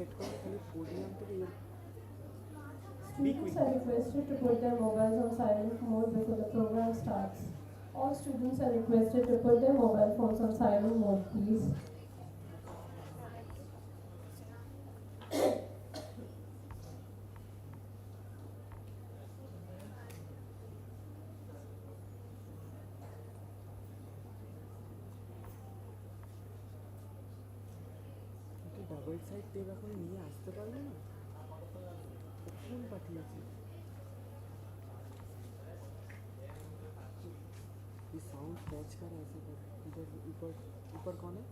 Students are requested to put their mobiles on silent mode before the program starts. All students are requested to put their mobile phones on silent mode, please. Double side tape এখন নিয়ে আসতে পারবে না? কখন পাঠিয়েছি? ये sound catch कर ऐसे कर इधर ऊपर ऊपर कौन है?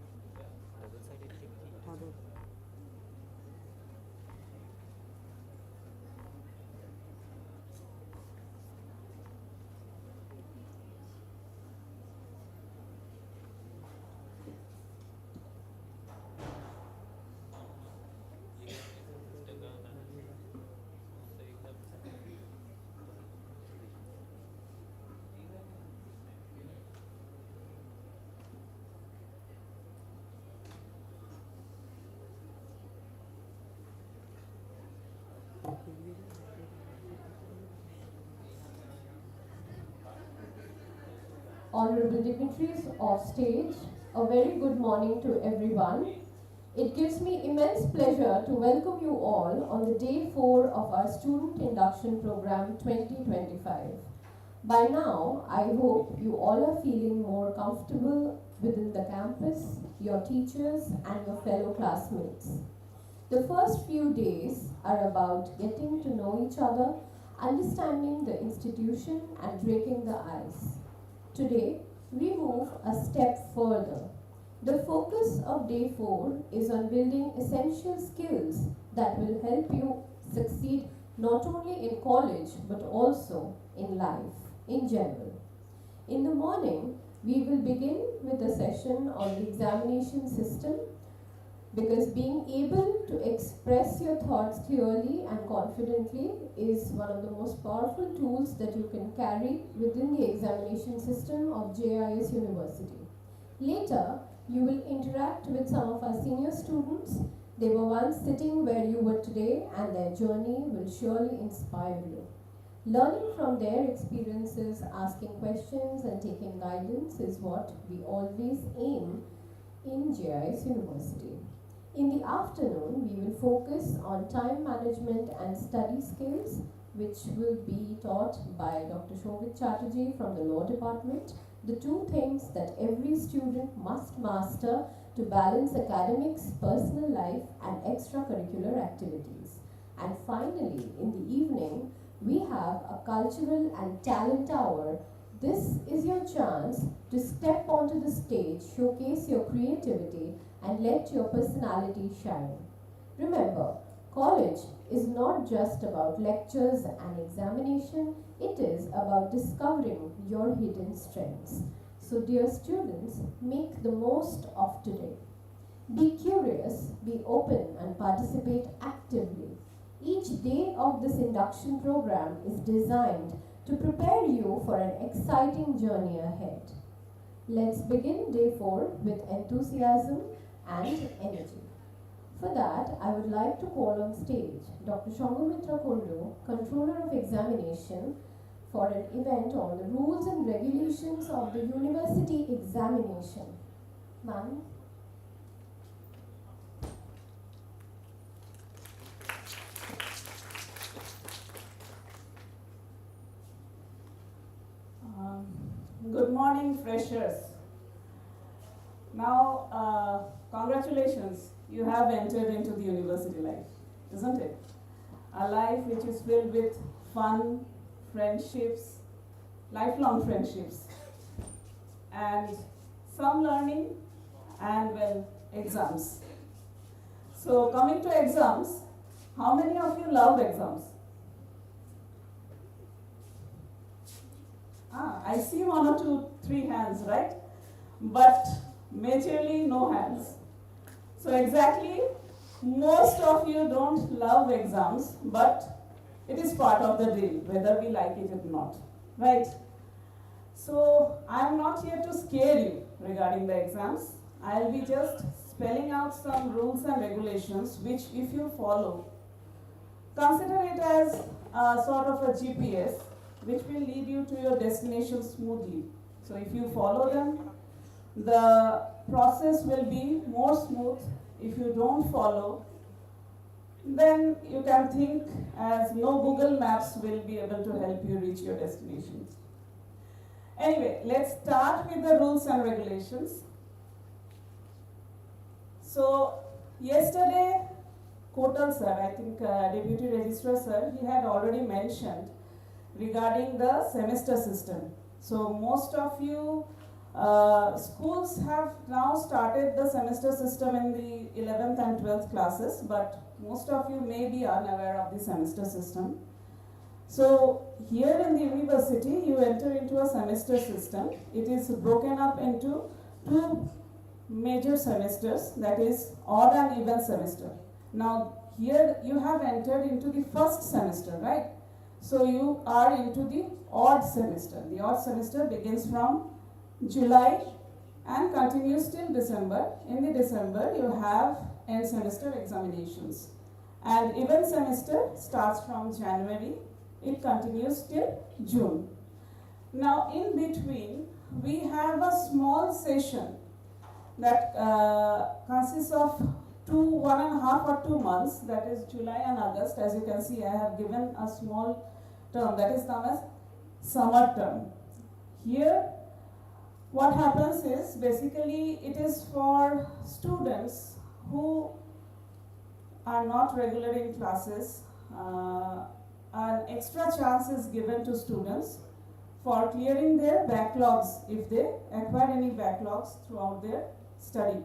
डबल साइडेड टेप की हाँ तो Honorable dignitaries of stage, a very good morning to everyone. It gives me immense pleasure to welcome you all on the day 4 of our Student Induction Program 2025. By now, I hope you all are feeling more comfortable within the campus, your teachers and your fellow classmates. The first few days are about getting to know each other, understanding the institution and breaking the ice. Today, we move a step further. The focus of day 4 is on building essential skills that will help you succeed not only in college but also in life in general. In the morning, we will begin with a session on the examination system, because being able to express your thoughts clearly and confidently is one of the most powerful tools that you can carry within the examination system of JIS University. Later, you will interact with some of our senior students. They were once sitting where you were today, and their journey will surely inspire you. Learning from their experiences, asking questions and taking guidance is what we always aim in JIS University. In the afternoon, we will focus on time management and study skills, which will be taught by Dr. Shobhit Chatterjee from the Law Department, the two things that every student must master to balance academics, personal life, and extracurricular activities. And finally, in the evening, we have a cultural and talent hour. This is your chance to step onto the stage, showcase your creativity, and let your personality shine. Remember, college is not just about lectures and examination, it is about discovering your hidden strengths. So dear students, make the most of today. Be curious, be open, and participate actively. Each day of this induction program is designed to prepare you for an exciting journey ahead. Let's begin day 4 with enthusiasm and energy. For that, I would like to call on stage Dr. Shangumitra Kundu, Controller of Examination, for an event on the rules and regulations of the university examination. Ma'am. Good morning, freshers. Now, congratulations, you have entered into the university life, isn't it? A life which is filled with fun, friendships, lifelong friendships, and some learning, and well, exams. So coming to exams, how many of you love exams? I see 1 or 2, 3 hands, right? But majorly no hands. So exactly, most of you don't love exams, but it is part of the deal, whether we like it or not, right? So I am not here to scare you regarding the exams. I'll be just spelling out some rules and regulations which, if you follow, consider it as a sort of a GPS which will lead you to your destination smoothly. So if you follow them, the process will be more smooth. If you don't follow, then you can think as no Google Maps will be able to help you reach your destination. Anyway, let's start with the rules and regulations. So yesterday, Kotal sir, I think Deputy Registrar sir, he had already mentioned regarding the semester system. So most of you schools have now started the semester system in the 11th and 12th classes, but most of you may be unaware of the semester system. So here in the university, you enter into a semester system. It is broken up into two major semesters, that is odd and even semester. Now here you have entered into the first semester, right? So you are into the odd semester. The odd semester begins from July and continues till December. In the December, you have end semester examinations. And even semester starts from January, it continues till June. Now in between, we have a small session that consists of 1.5 or 2 months, that is July and August. As you can see, I have given a small term that is known as summer term. Here, what happens is, basically it is for students who are not regular in classes. An extra chance is given to students for clearing their backlogs if they acquire any backlogs throughout their study.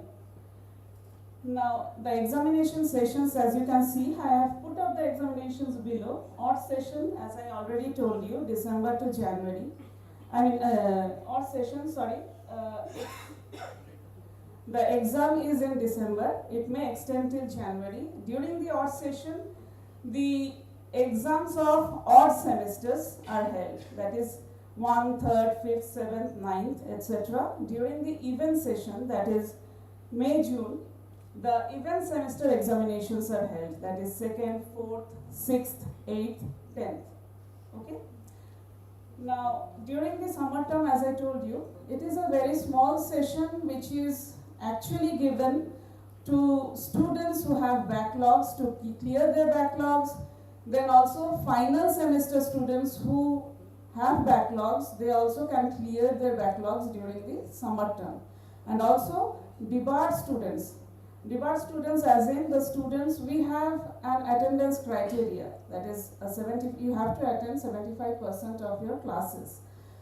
Now the examination sessions, as you can see, I have put up the examinations below. Odd session, as I already told you, December to January. Odd session, sorry. The exam is in December. It may extend till January. During the odd session, the exams of odd semesters are held. That is 1, 3rd, 5th, 7th, 9th, etc. During the even session, that is May, June, the even semester examinations are held. That is 2nd, 4th, 6th, 8th, 10th. Okay? Now, during the summer term, as I told you, it is a very small session which is actually given to students who have backlogs to clear their backlogs. Then also final semester students who have backlogs, they also can clear their backlogs during the summer term. And also debarred students. Debarred students, as in the students, we have an attendance criteria. That is, you have to attend 75% of your classes.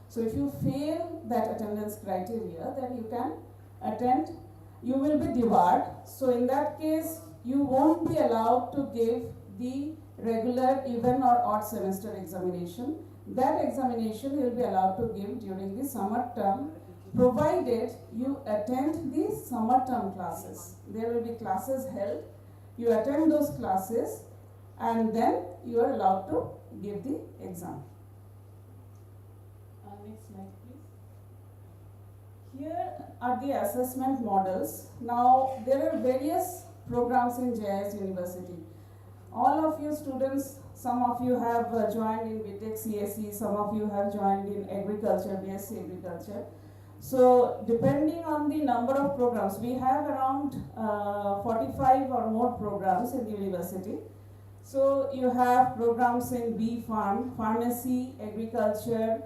So if you fail that attendance criteria, then you can attend, you will be debarred. So in that case, you won't be allowed to give the regular, even or odd semester examination. That examination you will be allowed to give during the summer term, provided you attend the summer term classes. There will be classes held, you attend those classes, and then you are allowed to give the exam. Next slide, please. Here are the assessment models. Now, there are various programs in JIS University. All of you students, some of you have joined in BTech CSE, some of you have joined in agriculture, BSc agriculture. So depending on the number of programs, we have around 45 or more programs in the university. So you have programs in B Farm, pharmacy, agriculture,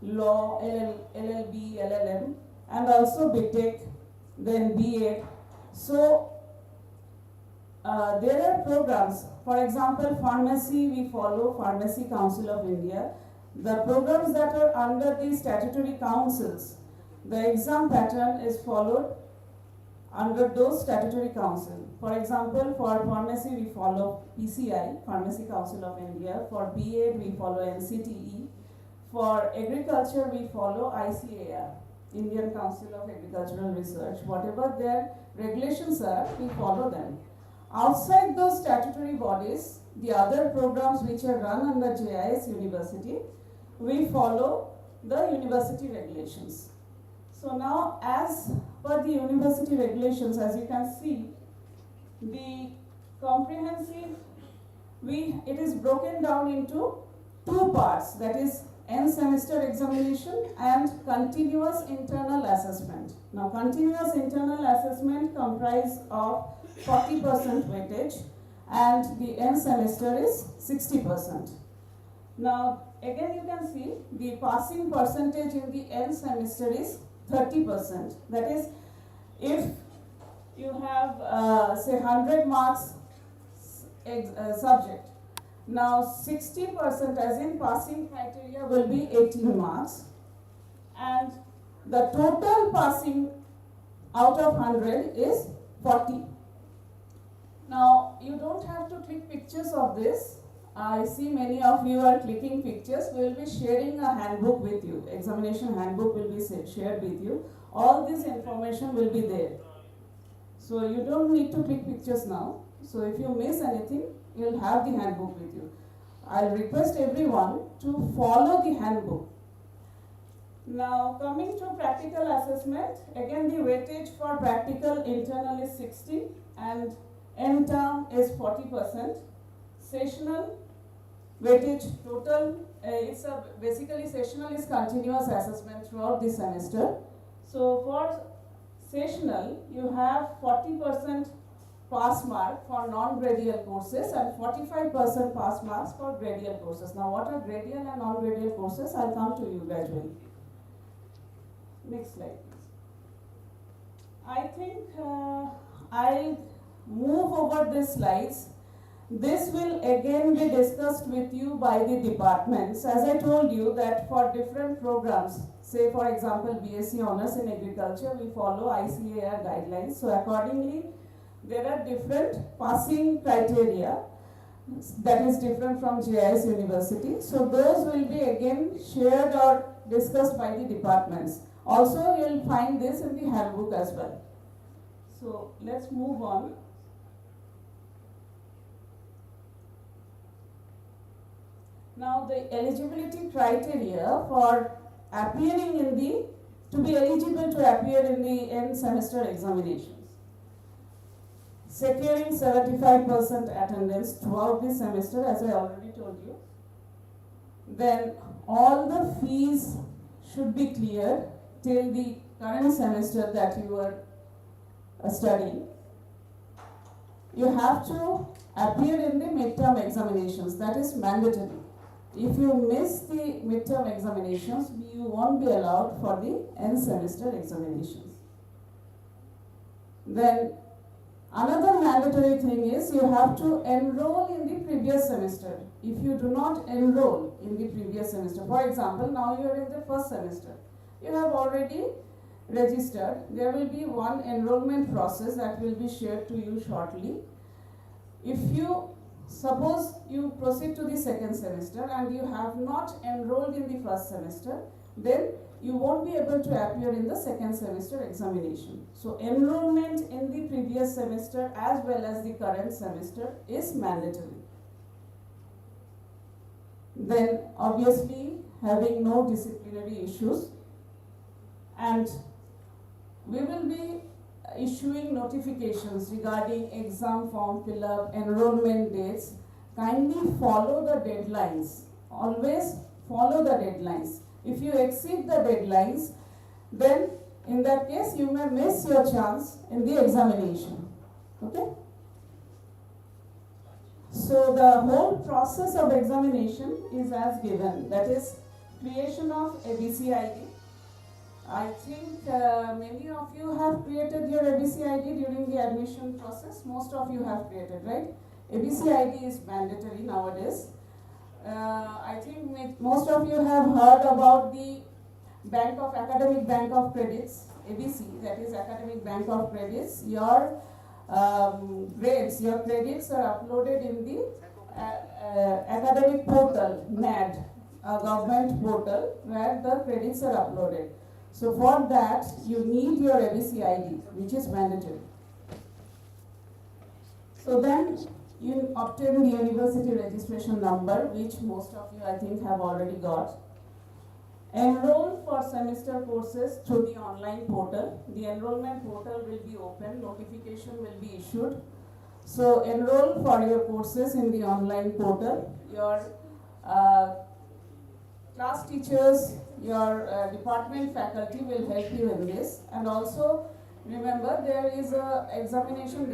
law, LLB, LLM, and also BTech, then BA. So there are programs. For example, pharmacy, we follow Pharmacy Council of India. The programs that are under the statutory councils, the exam pattern is followed under those statutory council. For example, for pharmacy, we follow PCI, Pharmacy Council of India. For BA, we follow NCTE. For agriculture, we follow ICAR, Indian Council of Agricultural Research. Whatever their regulations are, we follow them. Outside those statutory bodies, the other programs which are run under JIS University, we follow the university regulations. So now, as per the university regulations, as you can see, the comprehensive, it is broken down into two parts, that is end semester examination and continuous internal assessment. Now, continuous internal assessment comprise of 40% weightage and the end semester is 60%. Now, again you can see the passing percentage in the end semester is 30%. That is, if you have say 100 marks subject, now 60% as in passing criteria will be 18 marks, and the total passing out of 100 is 40. Now, you don't have to click pictures of this. I see many of you are clicking pictures. We will be sharing a handbook with you. Examination handbook will be shared with you. All this information will be there. So you don't need to click pictures now. So if you miss anything, you'll have the handbook with you. I'll request everyone to follow the handbook. Now, coming to practical assessment, again the weightage for practical internal is 60 and end term is 40%. Sessional weightage total, basically sessional is continuous assessment throughout the semester. So for sessional, you have 40% pass mark for non-gradal courses and 45% pass marks for gradal courses. Now, what are gradal and non-gradal courses? I'll come to you gradually. Next slide, please. I think I'll move over these slides. This will again be discussed with you by the departments. As I told you that for different programs, say for example BSc Honours in Agriculture, we follow ICAR guidelines. So accordingly, there are different passing criteria that is different from JIS University. So those will be again shared or discussed by the departments. Also, you will find this in the handbook as well. So let's move on. Now, the eligibility criteria for appearing in the, to be eligible to appear in the end semester examinations. Securing 75% attendance throughout the semester, as I already told you. Then all the fees should be cleared till the current semester that you are studying. You have to appear in the midterm examinations, that is mandatory. If you miss the midterm examinations, you won't be allowed for the end semester examinations. Then another mandatory thing is you have to enroll in the previous semester. If you do not enroll in the previous semester, for example, now you are in the first semester, you have already registered, there will be one enrollment process that will be shared to you shortly. If you suppose you proceed to the second semester and you have not enrolled in the first semester, then you won't be able to appear in the second semester examination. So enrollment in the previous semester as well as the current semester is mandatory. Then obviously having no disciplinary issues, and we will be issuing notifications regarding exam form fill-up, enrollment dates. Kindly follow the deadlines. Always follow the deadlines. If you exceed the deadlines, then in that case you may miss your chance in the examination. Okay? So the whole process of examination is as given. That is creation of ABC ID. I think many of you have created your ABC ID during the admission process. Most of you have created, right? ABC ID is mandatory nowadays. I think most of you have heard about the Academic Bank of Credits, ABC, that is Academic Bank of Credits. Your grades, your credits are uploaded in the academic portal, NAD, a government portal where the credits are uploaded. So for that, you need your ABC ID, which is mandatory. So then you obtain the university registration number, which most of you I think have already got. Enroll for semester courses through the online portal. The enrollment portal will be open, notification will be issued. So enroll for your courses in the online portal. Your class teachers, your department faculty will help you in this. And also remember, there are examination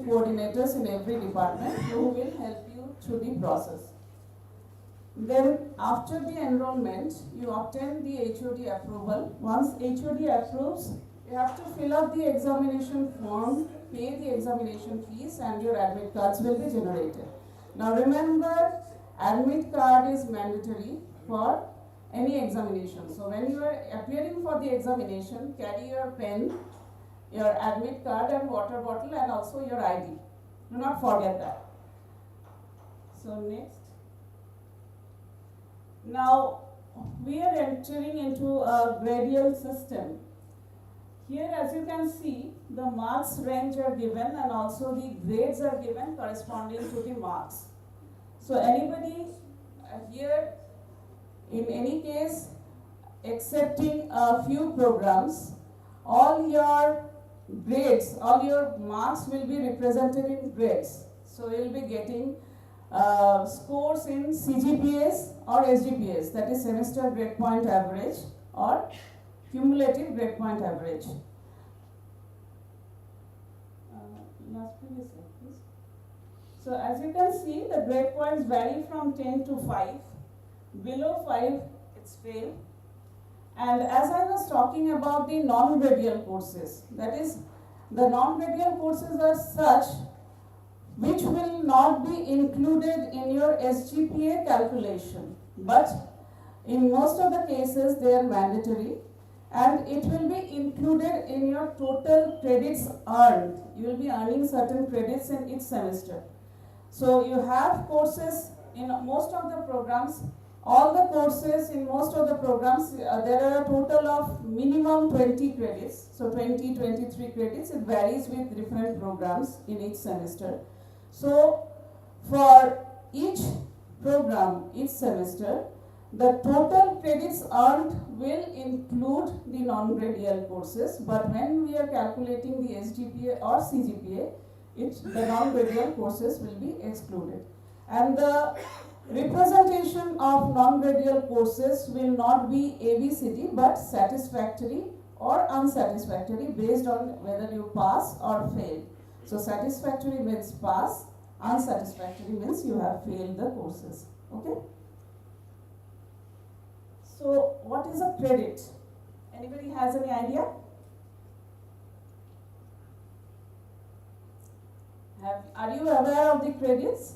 coordinators in every department who will help you through the process. Then after the enrollment, you obtain the HOD approval. Once HOD approves, you have to fill up the examination form, pay the examination fees, and your admit cards will be generated. Now remember, admit card is mandatory for any examination. So when you are appearing for the examination, carry your pen, your admit card and water bottle, and also your ID. Do not forget that. So next. Now we are entering into a gradal system. Here, as you can see, the marks range are given and also the grades are given corresponding to the marks. So anybody here, in any case, accepting a few programs, all your grades, all your marks will be represented in grades. So you will be getting scores in CGPAs or SGPAs, that is semester grade point average or cumulative grade point average. Last previous slide, please. So as you can see, the grade points vary from 10 to 5. Below 5, it's fail. And as I was talking about the non-gradal courses, that is, the non-gradal courses are such which will not be included in your SGPA calculation, but in most of the cases they are mandatory and it will be included in your total credits earned. You will be earning certain credits in each semester. So you have courses in most of the programs. All the courses in most of the programs, there are a total of minimum 20 credits. So 20, 23 credits, it varies with different programs in each semester. So for each program, each semester, the total credits earned will include the non-gradal courses, but when we are calculating the SGPA or CGPA, the non-gradal courses will be excluded. And the representation of non-gradal courses will not be ABCD, but satisfactory or unsatisfactory based on whether you pass or fail. So satisfactory means pass, unsatisfactory means you have failed the courses. Okay? So what is a credit? Anybody has any idea? Are you aware of the credits?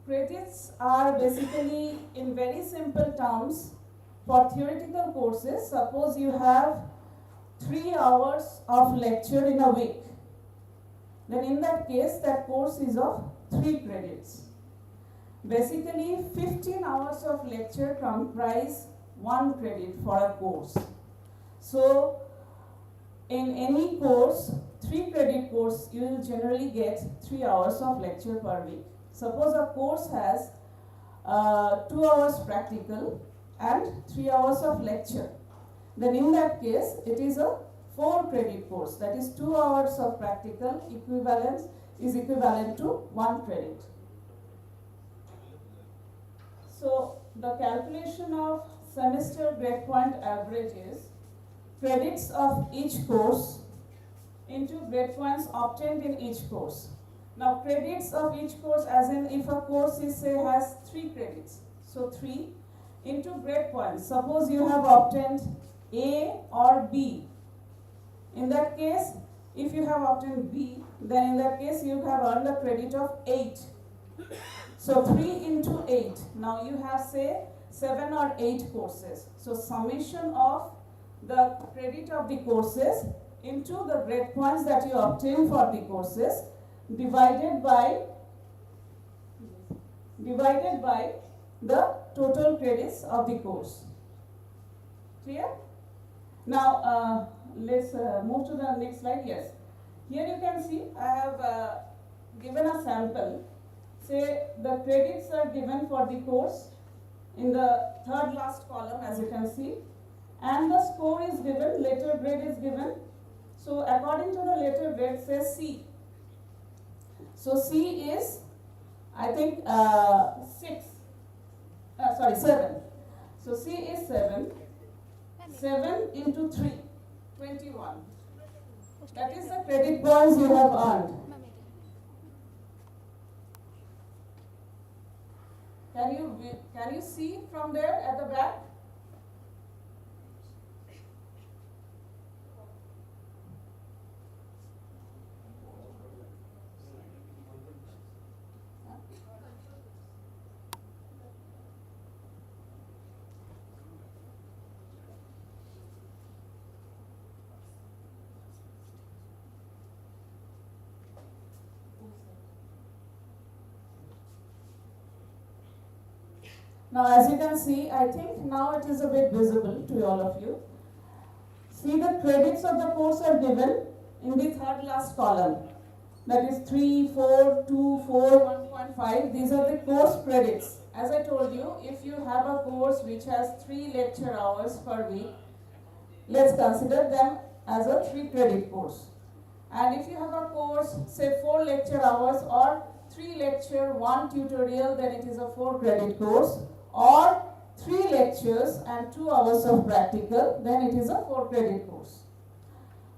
Credits are basically, in very simple terms, for theoretical courses. Suppose you have 3 hours of lecture in a week. Then in that case, that course is of 3 credits. Basically, 15 hours of lecture comprise 1 credit for a course. So, in any course, 3 credit course, you will generally get 3 hours of lecture per week. Suppose a course has 2 hours practical and 3 hours of lecture. Then in that case, it is a 4 credit course. That is 2 hours of practical equivalence is equivalent to 1 credit. So the calculation of semester grade point average is credits of each course into grade points obtained in each course. Now credits of each course, as in if a course is say has 3 credits, so 3 into grade points. Suppose you have obtained A or B. In that case, if you have obtained B, then in that case you have earned a credit of 8. So 3 into 8. Now you have say 7 or 8 courses. So summation of the credit of the courses into the grade points that you obtain for the courses divided by the total credits of the course. Clear? Now let's move to the next slide. Yes. Here you can see I have given a sample. Say the credits are given for the course in the third last column, as you can see, and the score is given, letter grade is given. So according to the letter grade, say C. So C is, I think, 7. So C is 7. 7 into 3, 21. That is the credit points you have earned. Can you see from there at the back? Now, as you can see, I think now it is a bit visible to all of you. See, the credits of the course are given in the third last column. That is 3, 4, 2, 4, 1.5. These are the course credits. As I told you, if you have a course which has 3 lecture hours per week, let's consider them as a 3 credit course. And if you have a course, say 4 lecture hours or 3 lecture, 1 tutorial, then it is a 4 credit course. Or 3 lectures and 2 hours of practical, then it is a 4 credit course.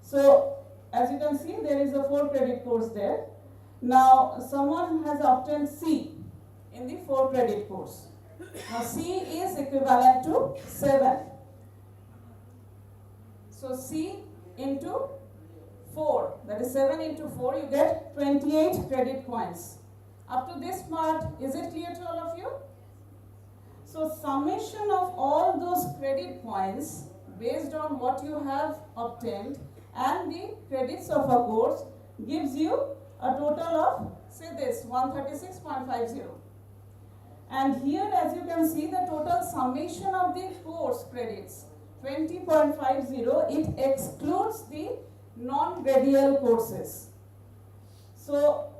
So, as you can see, there is a 4 credit course there. Now, someone has obtained C in the 4 credit course. Now, C is equivalent to 7. So, C into 4, that is 7 into 4, you get 28 credit points. Up to this part, is it clear to all of you? So, summation of all those credit points based on what you have obtained and the credits of a course gives you a total of, say this, 136.50. And here, as you can see, the total summation of the course credits, 20.50, it excludes the non-radial courses. So,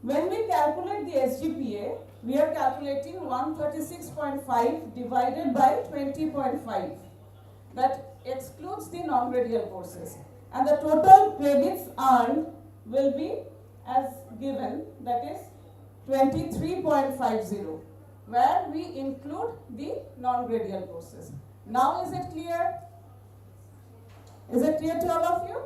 when we calculate the SGPA, we are calculating 136.5 divided by 20.5. That excludes the non-radial courses. And the total credits earned will be as given, that is 23.50, where we include the non-radial courses. Now is it clear? Is it clear to all of you?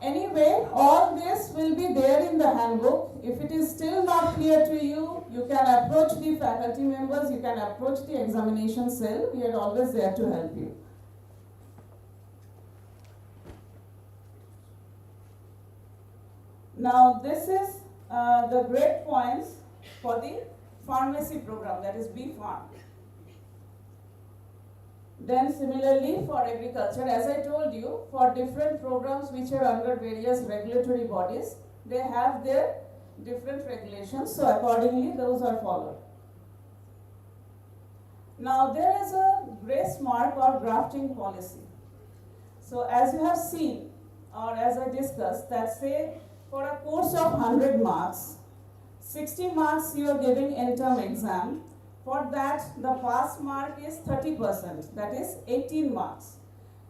Anyway, all this will be there in the handbook. If it is still not clear to you, you can approach the faculty members, you can approach the examination cell. We are always there to help you. Now, this is the grade points for the pharmacy program, that is B Pharm. Then similarly for agriculture, as I told you, for different programs which are under various regulatory bodies, they have their different regulations, so accordingly those are followed. Now there is a grace mark or grafting policy. So as you have seen, or as I discussed, that say for a course of 100 marks, 60 marks you are giving in-term exam. For that, the pass mark is 30%, that is 18 marks.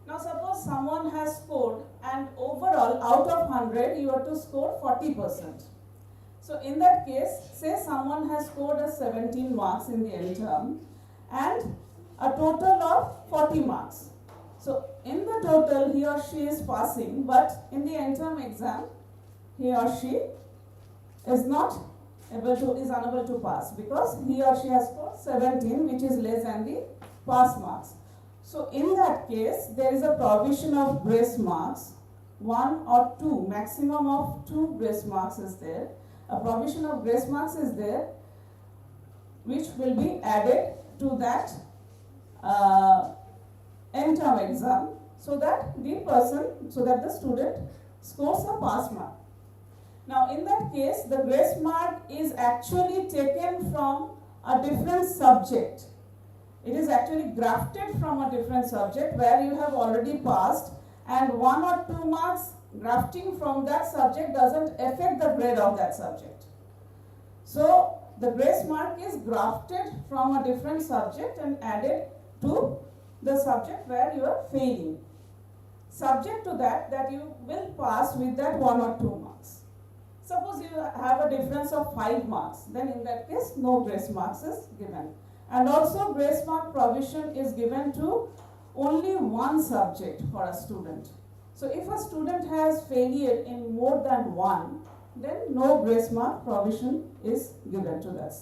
Now suppose someone has scored and overall out of 100 you are to score 40%. So in that case, say someone has scored a 17 marks in the end term and a total of 40 marks. So in the total he or she is passing, but in the end term exam he or she is unable to pass because he or she has scored 17, which is less than the pass marks. So in that case, there is a provision of grace marks, 1 or 2, maximum of 2 grace marks is there. A provision of grace marks is there, which will be added to that end term exam, so that the student scores a pass mark. Now in that case, the grace mark is actually taken from a different subject. It is actually grafted from a different subject where you have already passed, and 1 or 2 marks grafting from that subject doesn't affect the grade of that subject. So the grace mark is grafted from a different subject and added to the subject where you are failing. Subject to that you will pass with that 1 or 2 marks. Suppose you have a difference of 5 marks, then in that case no grace marks is given. And also grace mark provision is given to only one subject for a student. So if a student has failure in more than one, then no grace mark provision is given to that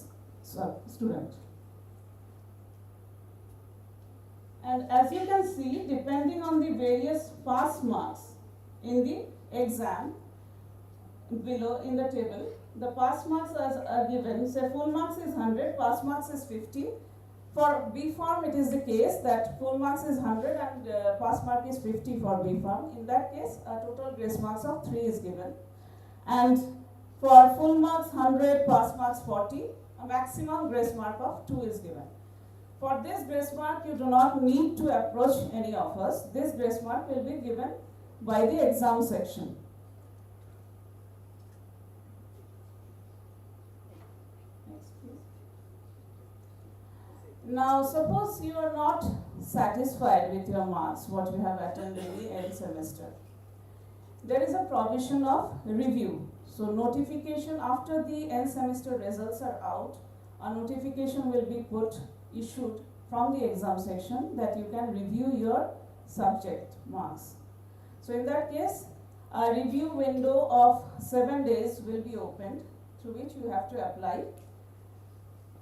student. And as you can see, depending on the various pass marks in the exam, below in the table, the pass marks are given. Say full marks is 100, pass marks is 50. For B Farm, it is the case that full marks is 100 and pass mark is 50 for B Farm. In that case, a total grace marks of 3 is given. And for full marks 100, pass marks 40, a maximum grace mark of 2 is given. For this grace mark, you do not need to approach any of us. This grace mark will be given by the exam section. Next, please. Now, suppose you are not satisfied with your marks, what you have attained in the end semester. There is a provision of review. So, notification after the end semester results are out, a notification will be issued from the exam section that you can review your subject marks. So, in that case, a review window of 7 days will be opened through which you have to apply.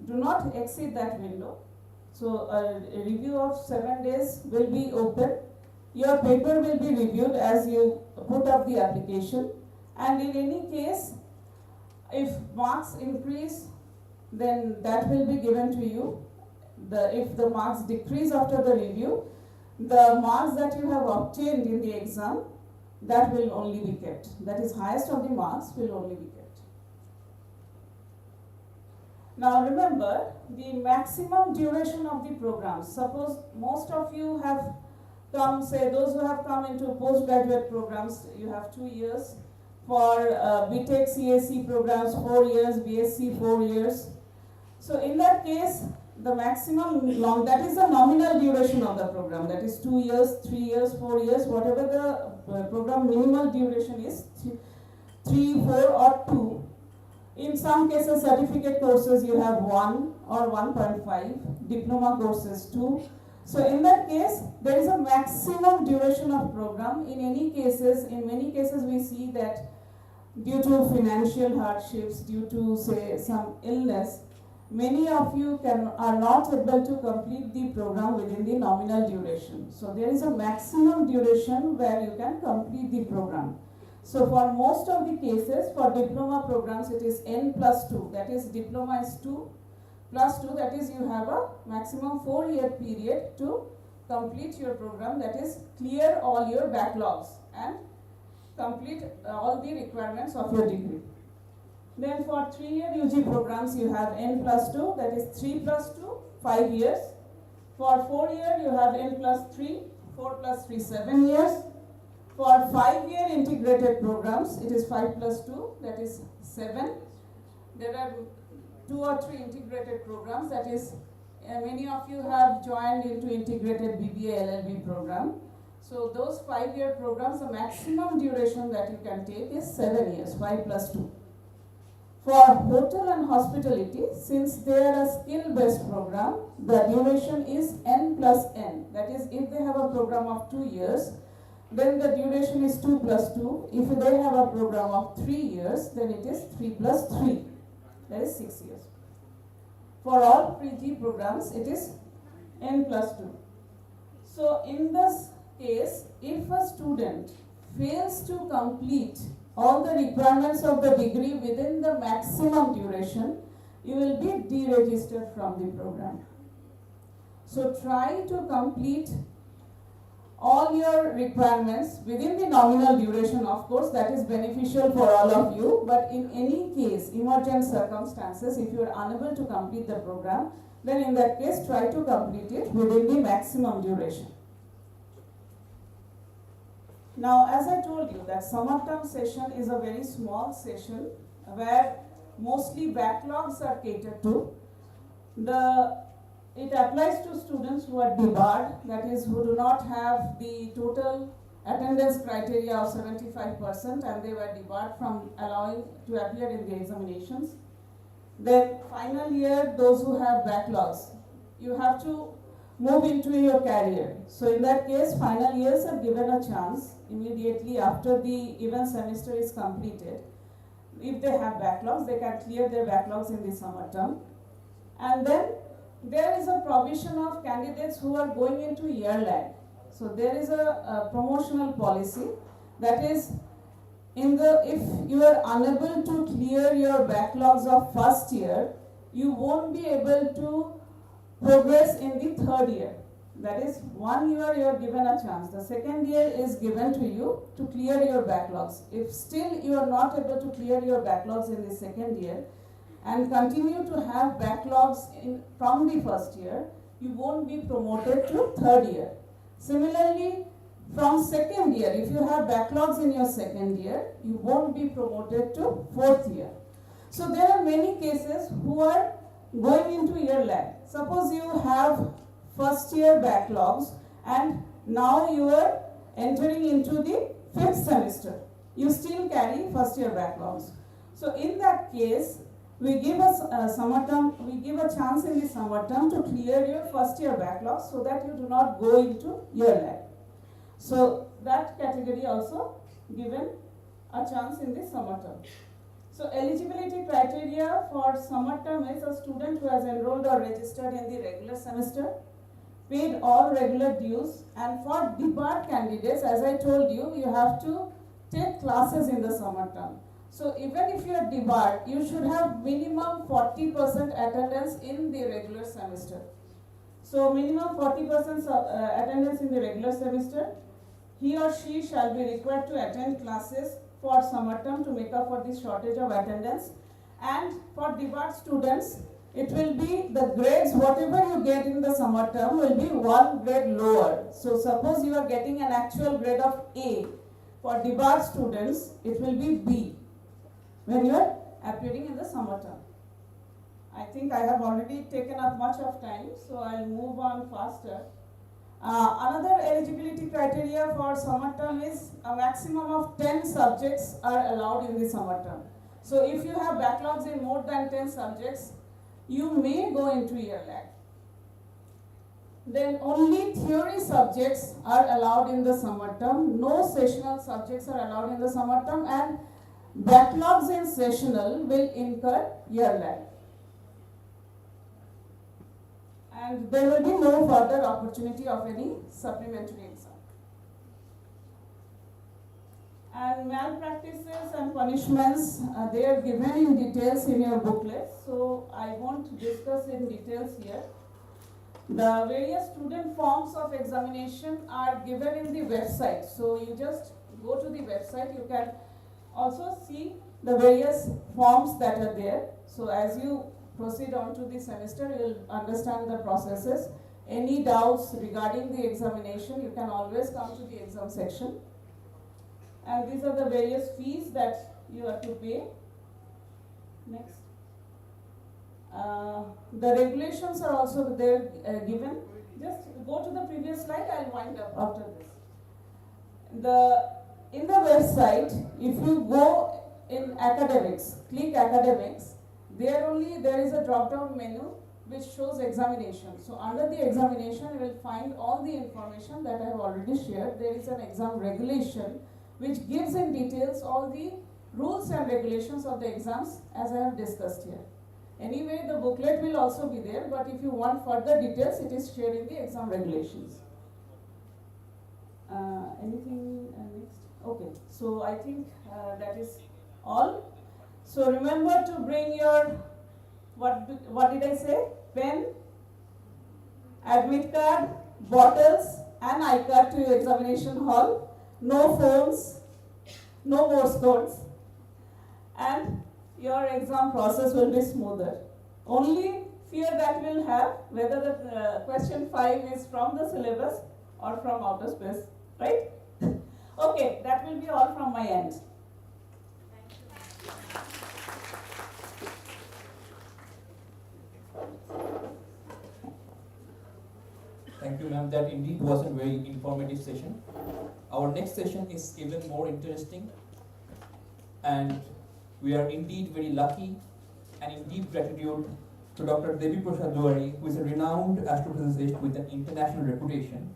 Do not exceed that window. So, a review of 7 days will be open. Your paper will be reviewed as you put up the application, and in any case, if marks increase, then that will be given to you. If the marks decrease after the review, the marks that you have obtained in the exam, that will only be kept. That is, highest of the marks will only be kept. Now remember, the maximum duration of the program. Suppose most of you have come, say those who have come into postgraduate programs, you have 2 years. For BTech CAC programs, 4 years, BSc 4 years. So in that case, the maximum that is the nominal duration of the program, that is 2 years, 3 years, 4 years, whatever the program minimal duration is, 3, 4 or 2. In some cases, certificate courses you have 1 or 1.5, diploma courses 2. So in that case, there is a maximum duration of program. In many cases we see that due to financial hardships, due to say some illness, many of you are not able to complete the program within the nominal duration. So there is a maximum duration where you can complete the program. So for most of the cases, for diploma programs, it is N plus 2. That is, diploma is 2 plus 2. That is, you have a maximum 4-year period to complete your program. That is, clear all your backlogs and complete all the requirements of your degree. Then for 3-year UG programs, you have N plus 2, that is 3 plus 2, 5 years. For 4-year, you have N plus 3, 4 plus 3, 7 years. For 5-year integrated programs, it is 5 plus 2, that is 7. There are 2 or 3 integrated programs, that is, many of you have joined into integrated BBA LLB program. So those 5-year programs, the maximum duration that you can take is 7 years, 5 plus 2. For hotel and hospitality, since they are a skill-based program, the duration is N plus N. That is, if they have a program of 2 years, then the duration is 2 plus 2. If they have a program of 3 years, then it is 3 plus 3. That is 6 years. For all pre-G programs, it is N plus 2. So in this case, if a student fails to complete all the requirements of the degree within the maximum duration, you will be deregistered from the program. So try to complete all your requirements within the nominal duration. Of course, that is beneficial for all of you, but in any case, emergent circumstances, if you are unable to complete the program, then in that case, try to complete it within the maximum duration. Now, as I told you, that summer term session is a very small session where mostly backlogs are catered to. It applies to students who are debarred, that is, who do not have the total attendance criteria of 75% and they were debarred from allowing to appear in the examinations. Then final year, those who have backlogs, you have to move into your career. So in that case, final years are given a chance immediately after the event semester is completed. If they have backlogs, they can clear their backlogs in the summer term. And then there is a provision of candidates who are going into year lag. So there is a promotional policy that is, if you are unable to clear your backlogs of first year, you won't be able to progress in the third year. That is, 1 year you are given a chance. The second year is given to you to clear your backlogs. If still you are not able to clear your backlogs in the second year and continue to have backlogs from the first year, you won't be promoted to third year. Similarly, from second year, if you have backlogs in your second year, you won't be promoted to fourth year. So there are many cases who are going into year lag. Suppose you have first year backlogs and now you are entering into the fifth semester. You still carry first year backlogs. So in that case, we give a chance in the summer term to clear your first year backlogs so that you do not go into year lag. So that category also given a chance in the summer term. So eligibility criteria for summer term is a student who has enrolled or registered in the regular semester, paid all regular dues, and for debarred candidates, as I told you, you have to take classes in the summer term. So even if you are debarred, you should have minimum 40% attendance in the regular semester. So minimum 40% attendance in the regular semester. He or she shall be required to attend classes for summer term to make up for this shortage of attendance. And for debarred students, it will be the grades, whatever you get in the summer term will be one grade lower. So suppose you are getting an actual grade of A. For debarred students, it will be B when you are appearing in the summer term. I think I have already taken up much of time, so I'll move on faster. Another eligibility criteria for summer term is a maximum of 10 subjects are allowed in the summer term. So if you have backlogs in more than 10 subjects, you may go into year lag. Then only theory subjects are allowed in the summer term. No sessional subjects are allowed in the summer term, and backlogs in sessional will incur year lag. And there will be no further opportunity of any supplementary exam. And malpractices and punishments, they are given in details in your booklet, so I won't discuss in details here. The various student forms of examination are given in the website, so you just go to the website. You can also see the various forms that are there. So as you proceed on to the semester, you will understand the processes. Any doubts regarding the examination, you can always come to the exam section. And these are the various fees that you have to pay. Next. The regulations are also there given. Just go to the previous slide, I'll wind up after this. In the website, if you go in academics, click academics, there is a drop-down menu which shows examination. So under the examination, you will find all the information that I have already shared. There is an exam regulation which gives in details all the rules and regulations of the exams as I have discussed here. Anyway, the booklet will also be there, but if you want further details, it is shared in the exam regulations. Anything next? Okay, so I think that is all. So remember to bring your, what did I say? Pen, admit card, bottles and iCard to your examination hall. No phones, no Morse codes, and your exam process will be smoother. Only fear that we'll have whether the question 5 is from the syllabus or from outer space, right? Okay, that will be all from my end. Thank you. you, ma'am. That indeed was a very informative session. Our next session is even more interesting, and we are indeed very lucky and in deep gratitude to Dr. Devi Prasad Duwari, who is a renowned astrophysicist with an international reputation.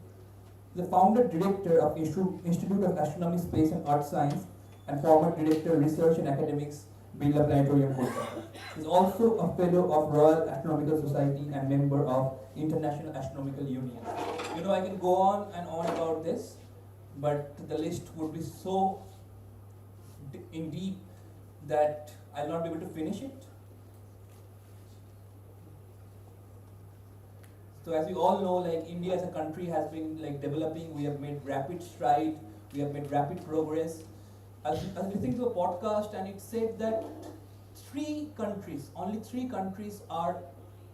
The founder director of Institute of Astronomy, Space and Earth Science, and former director Research and Academics, Birla Planetarium, Kolkata. He is also a fellow of Royal Astronomical Society and member of International Astronomical Union. You know, I can go on and on about this, but the list would be so in deep that I'll not be able to finish it. So as we all know, like India as a country has been like developing. We have made rapid stride. We have made rapid progress. I was listening to a podcast and it said that only three countries are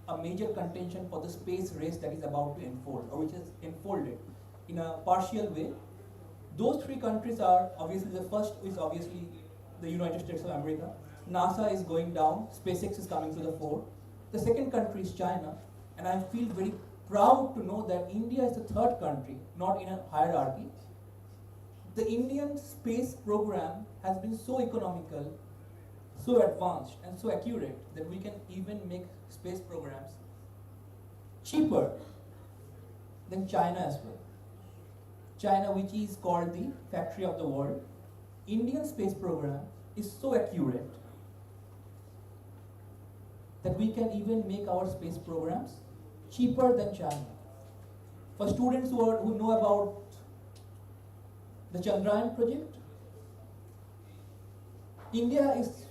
a major contention for the space race that is about to unfold, or which is unfolded in a partial way. Those three countries are obviously, the first is obviously the United States of America. NASA is going down. SpaceX is coming to the fore. The second country is China. And I feel very proud to know that India is the third country, not in a hierarchy. The Indian space program has been so economical, so advanced, and so accurate that we can even make space programs cheaper than China as well. China, which is called the factory of the world, Indian space program is so accurate that we can even make our space programs cheaper than China. For students who know about the Chandrayaan project, India is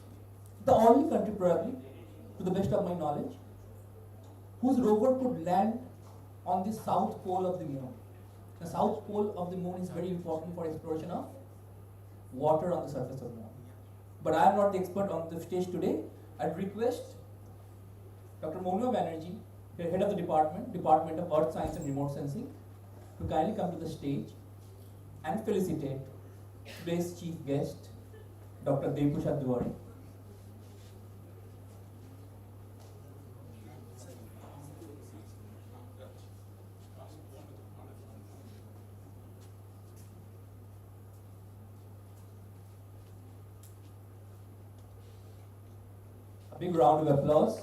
the only country, probably, to the best of my knowledge, whose rover could land on the south pole of the moon. The south pole of the moon is very important for exploration of water on the surface of the moon. But I am not the expert on the stage today. I'd request Dr. Monu Banerjee, the head of the Department of Earth Science and Remote Sensing, to kindly come to the stage and felicitate today's chief guest, Dr. Devi Prasad Duwari. A big round of applause.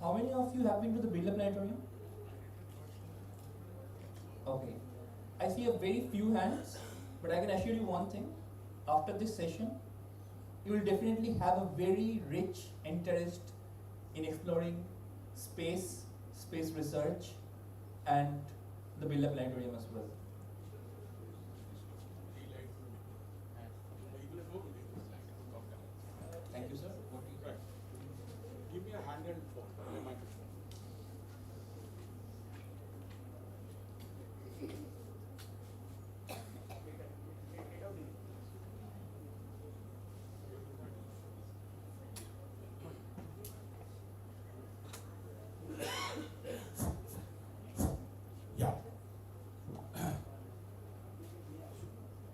How many of you have been to the Birla Planetarium? Okay. I see a very few hands, but I can assure you one thing. After this session, you will definitely have a very rich interest in exploring space research, and the Birla Planetarium as well. Thank you, sir. Give me a handheld phone, a microphone. Yeah.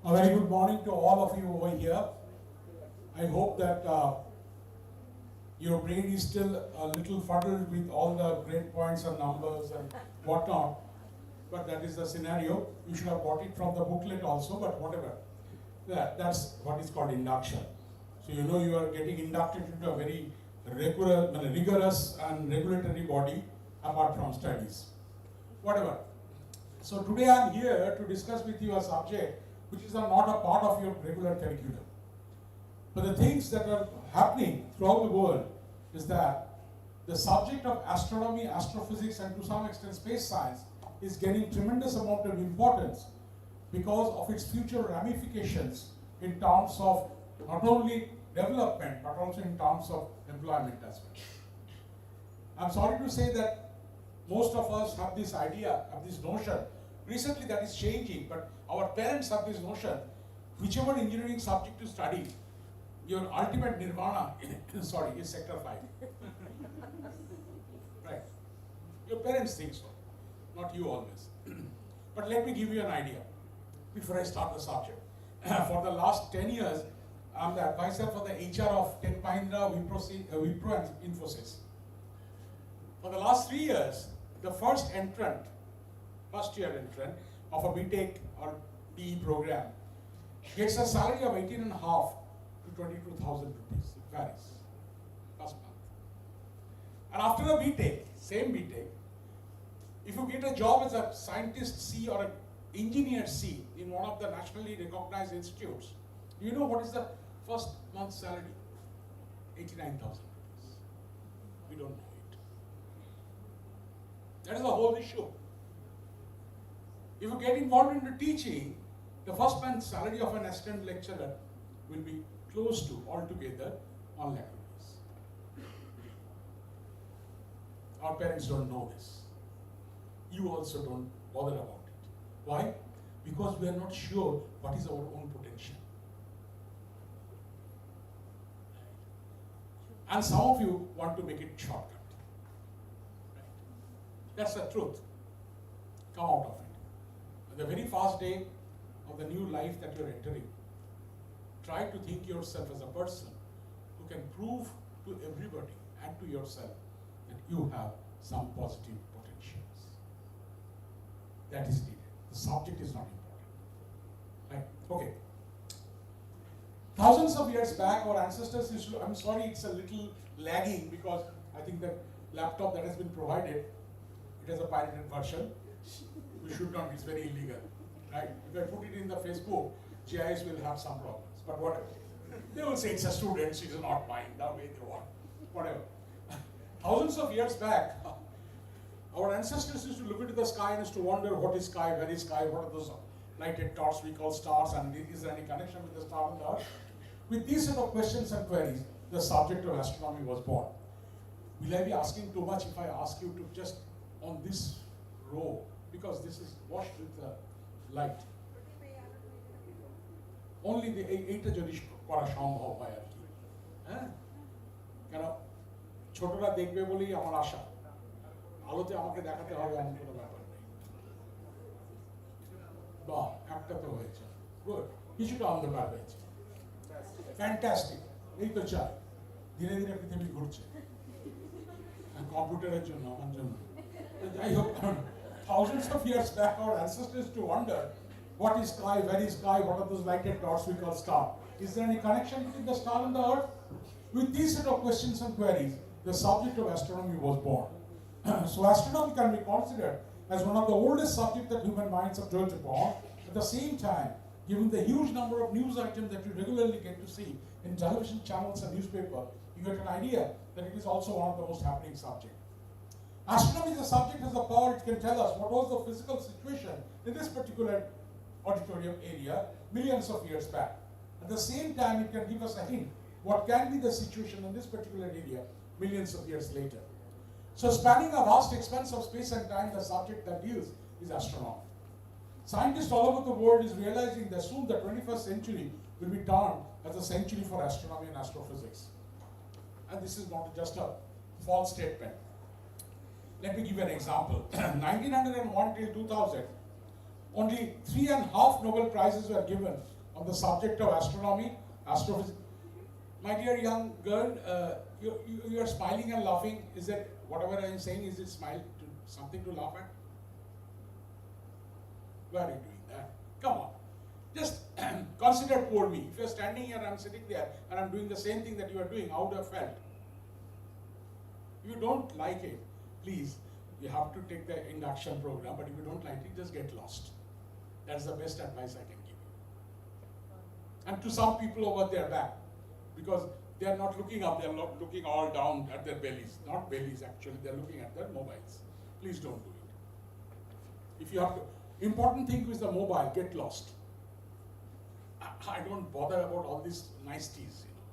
A very good morning to all of you over here. I hope that your brain is still a little fuddled with all the great points and numbers and whatnot, but that is the scenario. You should have got it from the booklet also, but whatever. That's what is called induction. So you know you are getting inducted into a very rigorous and regulatory body apart from studies. Whatever. So today I am here to discuss with you a subject which is not a part of your regular curriculum. But the things that are happening throughout the world is that the subject of astronomy, astrophysics, and to some extent space science is getting tremendous amount of importance because of its future ramifications in terms of not only development but also in terms of employment as well. I'm sorry to say that most of us have this idea, have this notion. Recently that is changing, but our parents have this notion, whichever engineering subject you study, your ultimate nirvana, sorry, is sector 5. Right. Your parents think so, not you always. But let me give you an idea before I start the subject. For the last 10 years, I'm the advisor for the HR of Tech Mahindra, Wipro and Infosys. For the last 3 years, the first year entrant of a BTech or DE program gets a salary of 18,500 to 22,000 rupees. It varies, last month. And after a BTech, same BTech, if you get a job as a scientist C or an engineer C in one of the nationally recognized institutes, do you know what is the first month's salary? 89,000 rupees. We don't know it. That is the whole issue. If you get involved into teaching, the first month's salary of an assistant lecturer will be close to altogether 1 lakh rupees. Our parents don't know this. You also don't bother about it. Why? Because we are not sure what is our own potential. And some of you want to make it shortcut. Right? That's the truth. Come out of it. On the very first day of the new life that you're entering, try to think yourself as a person who can prove to everybody and to yourself that you have some positive potentials. That is needed. The subject is not important. Right? Okay. Thousands of years back, our ancestors used to, I'm sorry it's a little lagging because I think the laptop that has been provided, it has a pirated version. We should not, it's very illegal. Right? If I put it in the Facebook, JIS will have some problems, but whatever. They will say it's a student's, it's not mine, that way they want. Whatever. Thousands of years back, our ancestors used to look into the sky and used to wonder what is sky, where is sky, what are those lighted dots we call stars, and is there any connection with the star and the earth? With these set of questions and queries, the subject of astronomy was born. Will I be asking too much if I ask you to just on this row, because this is washed with the light? Only the এইটা যদি করা সম্ভব হয় আর কি, হ্যাঁ, কেন ছোটরা দেখবে বলেই আমার আশা, আলোতে আমাকে দেখাতে হবে এমন কোনো ব্যাপার নেই। বাহ, একটা তো হয়েছে, গুড, কিছুটা অন্ধকার হয়েছে, ফ্যান্টাস্টিক, এই তো চাই, ধীরে ধীরে পৃথিবী ঘুরছে কম্পিউটারের জন্য, আমার জন্য। যাই হোক, thousands of years back our ancestors used to wonder what is sky, where is sky, what are those lighted dots we call star? Is there any connection between the star and the earth? With these set of questions and queries, the subject of astronomy was born. So astronomy can be considered as one of the oldest subjects that human minds have dwelt upon. At the same time, given the huge number of news items that you regularly get to see in television channels and newspaper, you get an idea that it is also one of the most happening subjects. Astronomy is a subject has the power, it can tell us what was the physical situation in this particular auditorium area millions of years back. At the same time, it can give us a hint what can be the situation in this particular area millions of years later. So spanning a vast expanse of space and time, the subject that deals is astronomy. Scientists all over the world is realizing that soon the 21st century will be termed as a century for astronomy and astrophysics. And this is not just a false statement. Let me give you an example. 1901 till 2000, only 3.5 Nobel Prizes were given on the subject of astronomy, astrophysics. My dear young girl, you are smiling and laughing. Is that whatever I am saying, is it something to laugh at? Why are you doing that? Come on. Just consider poor me. If you are standing here and I am sitting there and I am doing the same thing that you are doing, how would I have felt? If you don't like it, please, you have to take the induction program, but if you don't like it, just get lost. That's the best advice I can give you. And to some people over their back, because they are not looking up, they are looking all down at their bellies. Not bellies actually, they are looking at their mobiles. Please don't do it. If you have to, important thing is the mobile, get lost. I don't bother about all these niceties, you know.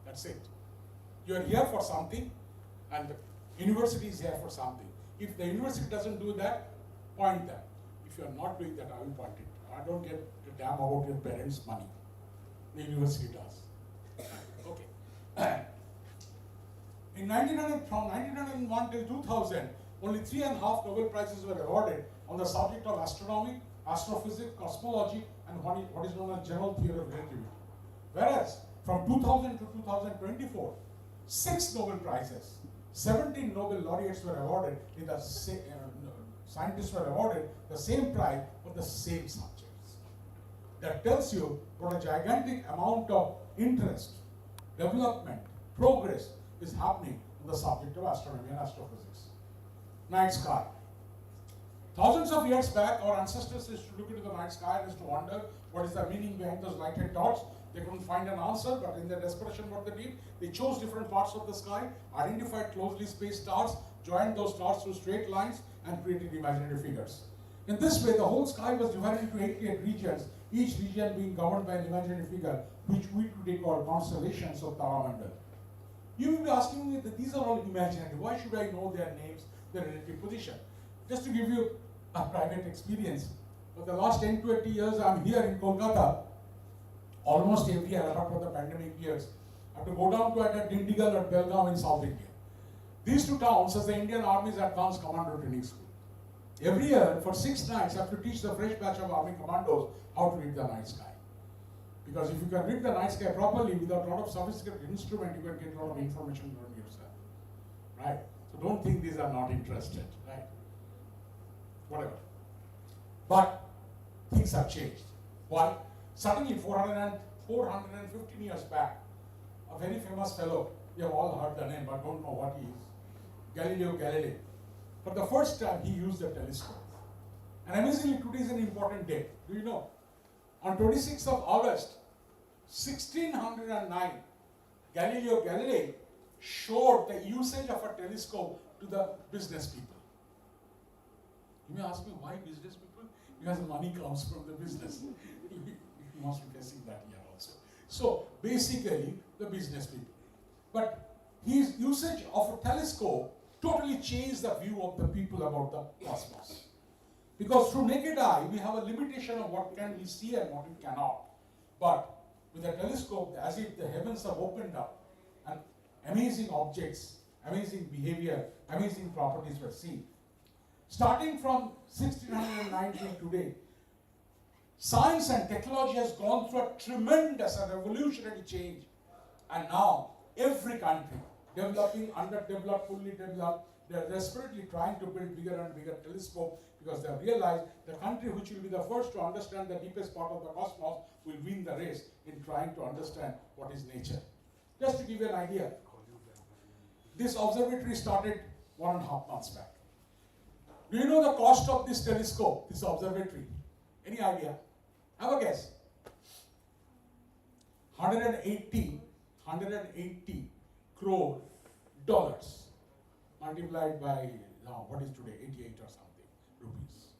That's it. You are here for something, and University is here for something. If the university doesn't do that, point them. If you are not doing that, I will point it. I don't get a damn about your parents' money. The university does. Okay. From 1901 till 2000, only 3.5 Nobel Prizes were awarded on the subject of astronomy, astrophysics, cosmology, and what is known as general theory of relativity. Whereas, from 2000 to 2024, 6 Nobel Prizes, 17 Nobel laureates were awarded in the scientists were awarded the same prize for the same subjects. That tells you what a gigantic amount of interest, development, progress is happening on the subject of astronomy and astrophysics. Night sky. Thousands of years back, our ancestors used to look into the night sky and used to wonder what is the meaning behind those lighted dots. They couldn't find an answer, but in their desperation what they did, they chose different parts of the sky, identified closely spaced stars, joined those stars through straight lines, and created imaginary figures. In this way, the whole sky was divided into 88 regions, each region being governed by an imaginary figure, which we today call constellations of Taramandal. You will be asking me that these are all imaginary. Why should I know their names, their relative position? Just to give you a private experience, for the last 10 to 20 years, I'm here in Kolkata. Almost every year, apart from the pandemic years, I have to go down to either Dindigul or Belgaum in South India. These two towns as the Indian Army's advanced commando training school. Every year, for 6 nights, I have to teach the fresh batch of Army commandos how to read the night sky. Because if you can read the night sky properly without a lot of sophisticated instrument, you can get a lot of information from yourself. Right? So don't think these are not interested. Right? Whatever. But things have changed. Why? Suddenly, 415 years back, a very famous fellow, you have all heard the name but don't know what he is, Galileo Galilei. For the first time, he used a telescope. And amazingly, today is an important day. Do you know? On 26th of August, 1609, Galileo Galilei showed the usage of a telescope to the business people. You may ask me, why business people? Because money comes from the business. You must be facing that here also. So, basically, the business people. But his usage of a telescope totally changed the view of the people about the cosmos. Because through naked eye, we have a limitation of what can we see and what we cannot. But with a telescope, as if the heavens have opened up and amazing objects, amazing behavior, amazing properties were seen. Starting from 1619 today, science and technology has gone through a tremendous and revolutionary change. And now, every country, developing, underdeveloped, fully developed, they are desperately trying to build bigger and bigger telescopes because they have realized the country which will be the first to understand the deepest part of the cosmos will win the race in trying to understand what is nature. Just to give you an idea, this observatory started 1.5 months back. Do you know the cost of this telescope, this observatory? Any idea? Have a guess. 180 crore dollars multiplied by, now what is today, 88 or something rupees.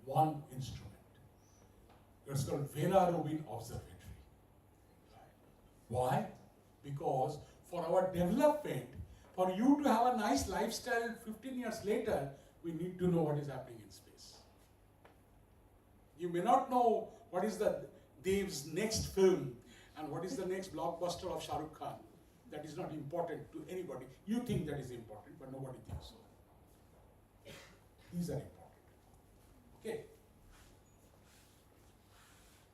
One instrument. It's called Vera Rubin Observatory. Why? Because for our development, for you to have a nice lifestyle 15 years later, we need to know what is happening in space. You may not know what is the Dev's next film and what is the next blockbuster of Shah Rukh Khan. That is not important to anybody. You think that is important, but nobody thinks so. These are important. Okay.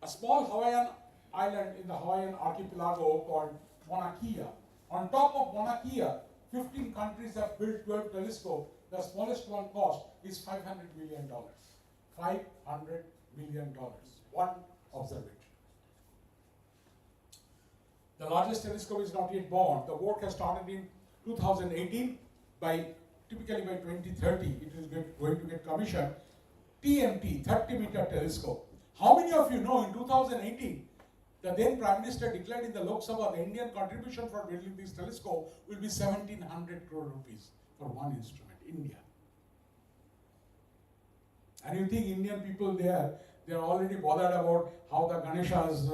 A small Hawaiian island in the Hawaiian archipelago called Mauna Kea. On top of Mauna Kea, 15 countries have built 12 telescopes. The smallest one cost is $500 million. $500 million. One observatory. The largest telescope is not yet born. The work has started in 2018. Typically by 2030, it is going to get commissioned. TMT, 30-meter telescope. How many of you know in 2018, the then Prime Minister declared in the Lok Sabha the Indian contribution for building this telescope will be 1,700 crore rupees for one instrument, India. And you think Indian people they are already bothered about how the Ganesha's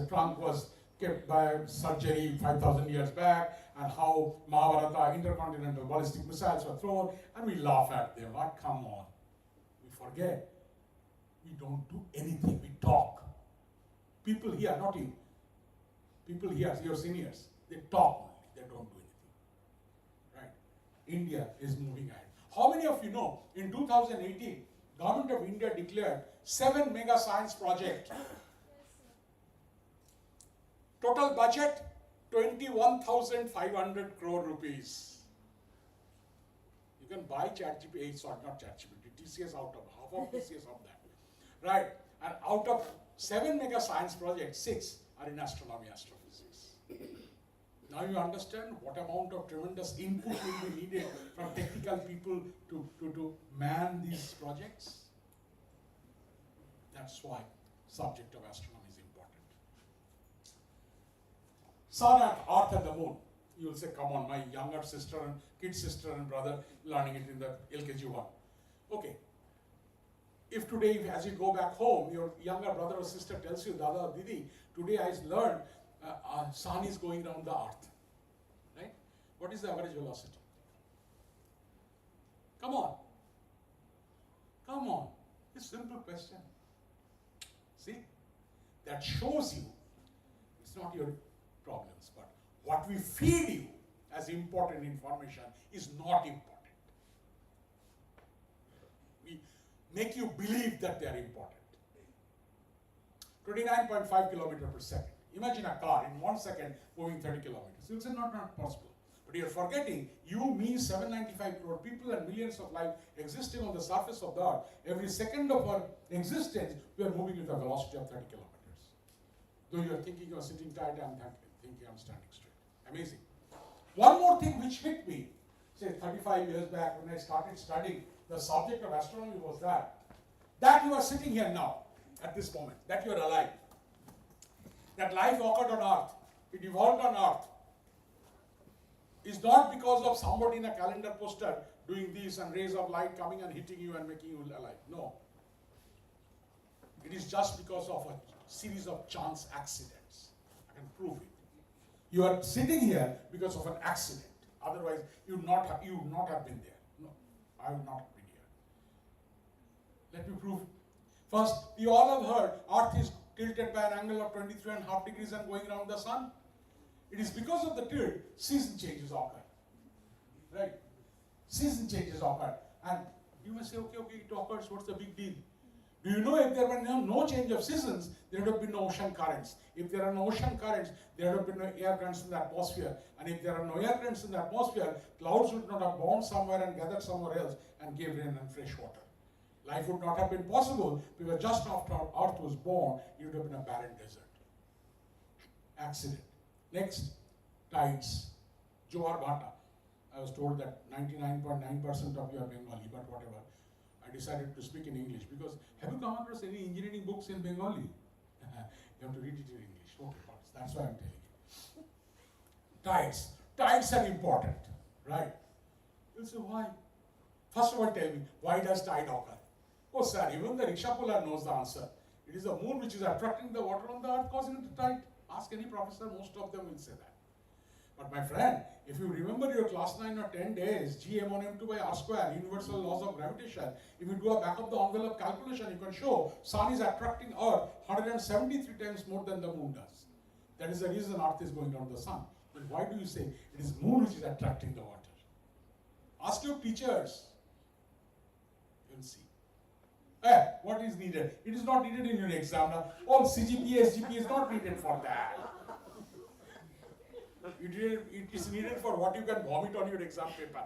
trunk was kept by surgery 5,000 years back, and how Mahabharata intercontinental ballistic missiles were thrown, and we laugh at them. Like, come on. We forget. We don't do anything. We talk. People here, not you. People here, your seniors, they talk only. They don't do anything. Right? India is moving ahead. How many of you know, in 2018, Government of India declared 7 mega science projects. Total budget, 21,500 crore rupees. You can buy ChatGPT, sorry, not ChatGPT, TCS out of, half of TCS of that. Right, and out of 7 mega science projects, 6 are in astronomy, astrophysics. Now you understand what amount of tremendous input will be needed from technical people to man these projects. That's why subject of astronomy is important. Sun and Earth and the Moon. You will say, come on, my younger sister and kid sister and brother learning it in the LKG 1. Okay. If today, as you go back home, your younger brother or sister tells you, Dada, Didi, today I learned sun is going around the earth. Right? What is the average velocity? Come on. Come on. It's a simple question. See? That shows you it's not your problems, but what we feed you as important information is not important. We make you believe that they are important. 29.5 kilometers per second. Imagine a car in 1 second moving 30 kilometers. It's not possible. But you're forgetting, you, me, 795 crore people and millions of life existing on the surface of the earth. Every second of our existence, we are moving with a velocity of 30 kilometers. Though you are thinking you are sitting tight, I'm thinking I'm standing straight. Amazing. One more thing which hit me, say 35 years back when I started studying the subject of astronomy was that you are sitting here now, at this moment, that you are alive. That life occurred on earth, it evolved on earth, is not because of somebody in a calendar poster doing this and rays of light coming and hitting you and making you alive. No. It is just because of a series of chance accidents. I can prove it. You are sitting here because of an accident. Otherwise, you would not have been there. No, I would not have been here. Let me prove. First, you all have heard Earth is tilted by an angle of 23.5 degrees and going around the sun. It is because of the tilt, season changes occur. Right? Season changes occur. And you may say, okay, it occurs, what's the big deal? Do you know if there were no change of seasons, there would have been no ocean currents. If there are no ocean currents, there would have been no air currents in the atmosphere. And if there are no air currents in the atmosphere, clouds would not have bound somewhere and gathered somewhere else and gave rain and fresh water. Life would not have been possible because just after Earth was born, it would have been a barren desert. Accident. Next, tides. Johar Bhata. I was told that 99.9% of you are Bengali, but whatever. I decided to speak in English because have you come across any engineering books in Bengali? You have to read it in English. Okay, that's why I'm telling you. Tides. Tides are important, right? You'll say, why? First of all, tell me, why does tide occur? Oh, sir, even the rickshaw puller knows the answer. It is the moon which is attracting the water on the earth, causing it to tide. Ask any professor, most of them will say that. But my friend, if you remember your class 9 or 10 days, G m on m2 by r square, universal laws of gravitation, if you do a back of the envelope calculation, you can show sun is attracting Earth 173 times more than the moon does. That is the reason Earth is going around the sun. Then why do you say it is moon which is attracting the water? Ask your teachers. You'll see. What is needed? It is not needed in your exam. All CGPA, SGPA is not needed for that. It is needed for what you can vomit on your exam paper.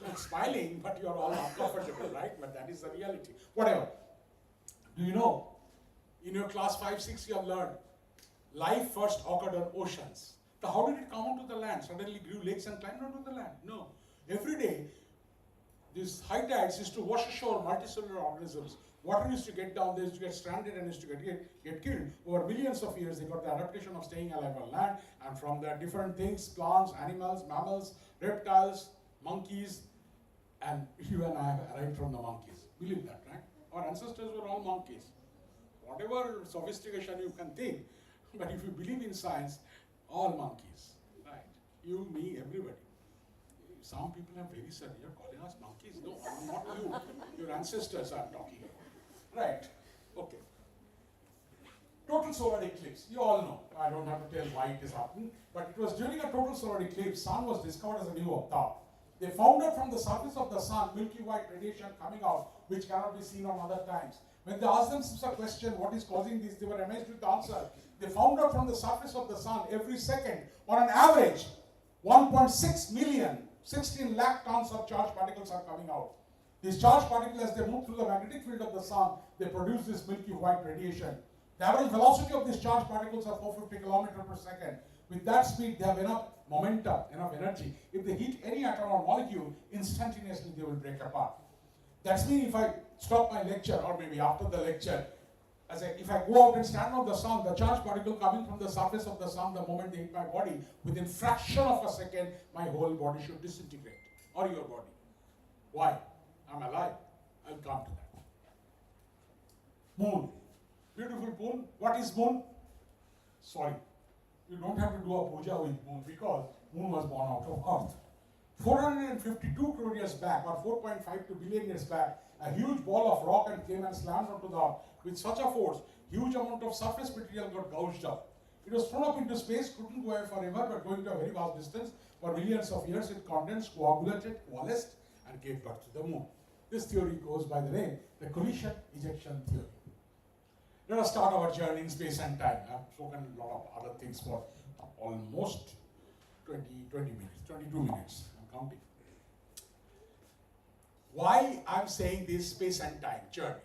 I'm smiling, but you are all uncomfortable, right? But that is the reality. Whatever. Do you know, in your class 5, 6, you have learned, life first occurred on oceans. So how did it come onto the land? Suddenly grew lakes and climbed onto the land? No. Every day, these high tides used to wash ashore multicellular organisms. Water used to get down, they used to get stranded and used to get killed. Over millions of years, they got the adaptation of staying alive on land, and from the different things, plants, animals, mammals, reptiles, monkeys, and you and I have arrived from the monkeys. Believe that, right? Our ancestors were all monkeys. Whatever sophistication you can think, but if you believe in science, all monkeys, right? You, me, everybody. Some people are very sorry. You're calling us monkeys? No, not you. Your ancestors are talking about. Right. Okay. Total solar eclipse. You all know. I don't have to tell why it is happening. But it was during a total solar eclipse, sun was discovered as a new avatar. They found out from the surface of the sun Milky White radiation coming out, which cannot be seen on other times. When they asked themselves a question, what is causing this, they were amazed with the answer. They found out from the surface of the sun every second, on an average, 1.6 million, 16 lakh tons of charged particles are coming out. These charged particles, as they move through the magnetic field of the sun, they produce this Milky White radiation. The average velocity of these charged particles are 450 kilometers per second. With that speed, they have enough momentum, enough energy. If they hit any atom or molecule, instantaneously they will break apart. That's mean if I stop my lecture, or maybe after the lecture, if I go out and stand on the sun, the charged particle coming from the surface of the sun, the moment they hit my body, within fraction of a second, my whole body should disintegrate, or your body. Why? I'm alive. I'll come to that. Moon. Beautiful moon. What is moon? Sorry. You don't have to do a puja with moon because moon was born out of earth. 452 crore years back, or 4.52 billion years back, a huge ball of rock and came and slammed onto the earth. With such a force, huge amount of surface material got gouged up. It was thrown up into space, couldn't go away forever, but going to a very vast distance. For millions of years, it condensed, coagulated, coalesced, and gave birth to the moon. This theory goes by the name, the collision ejection theory. Let us start our journey in space and time. I've spoken a lot of other things for almost 22 minutes. I'm counting. Why I'm saying this space and time journey?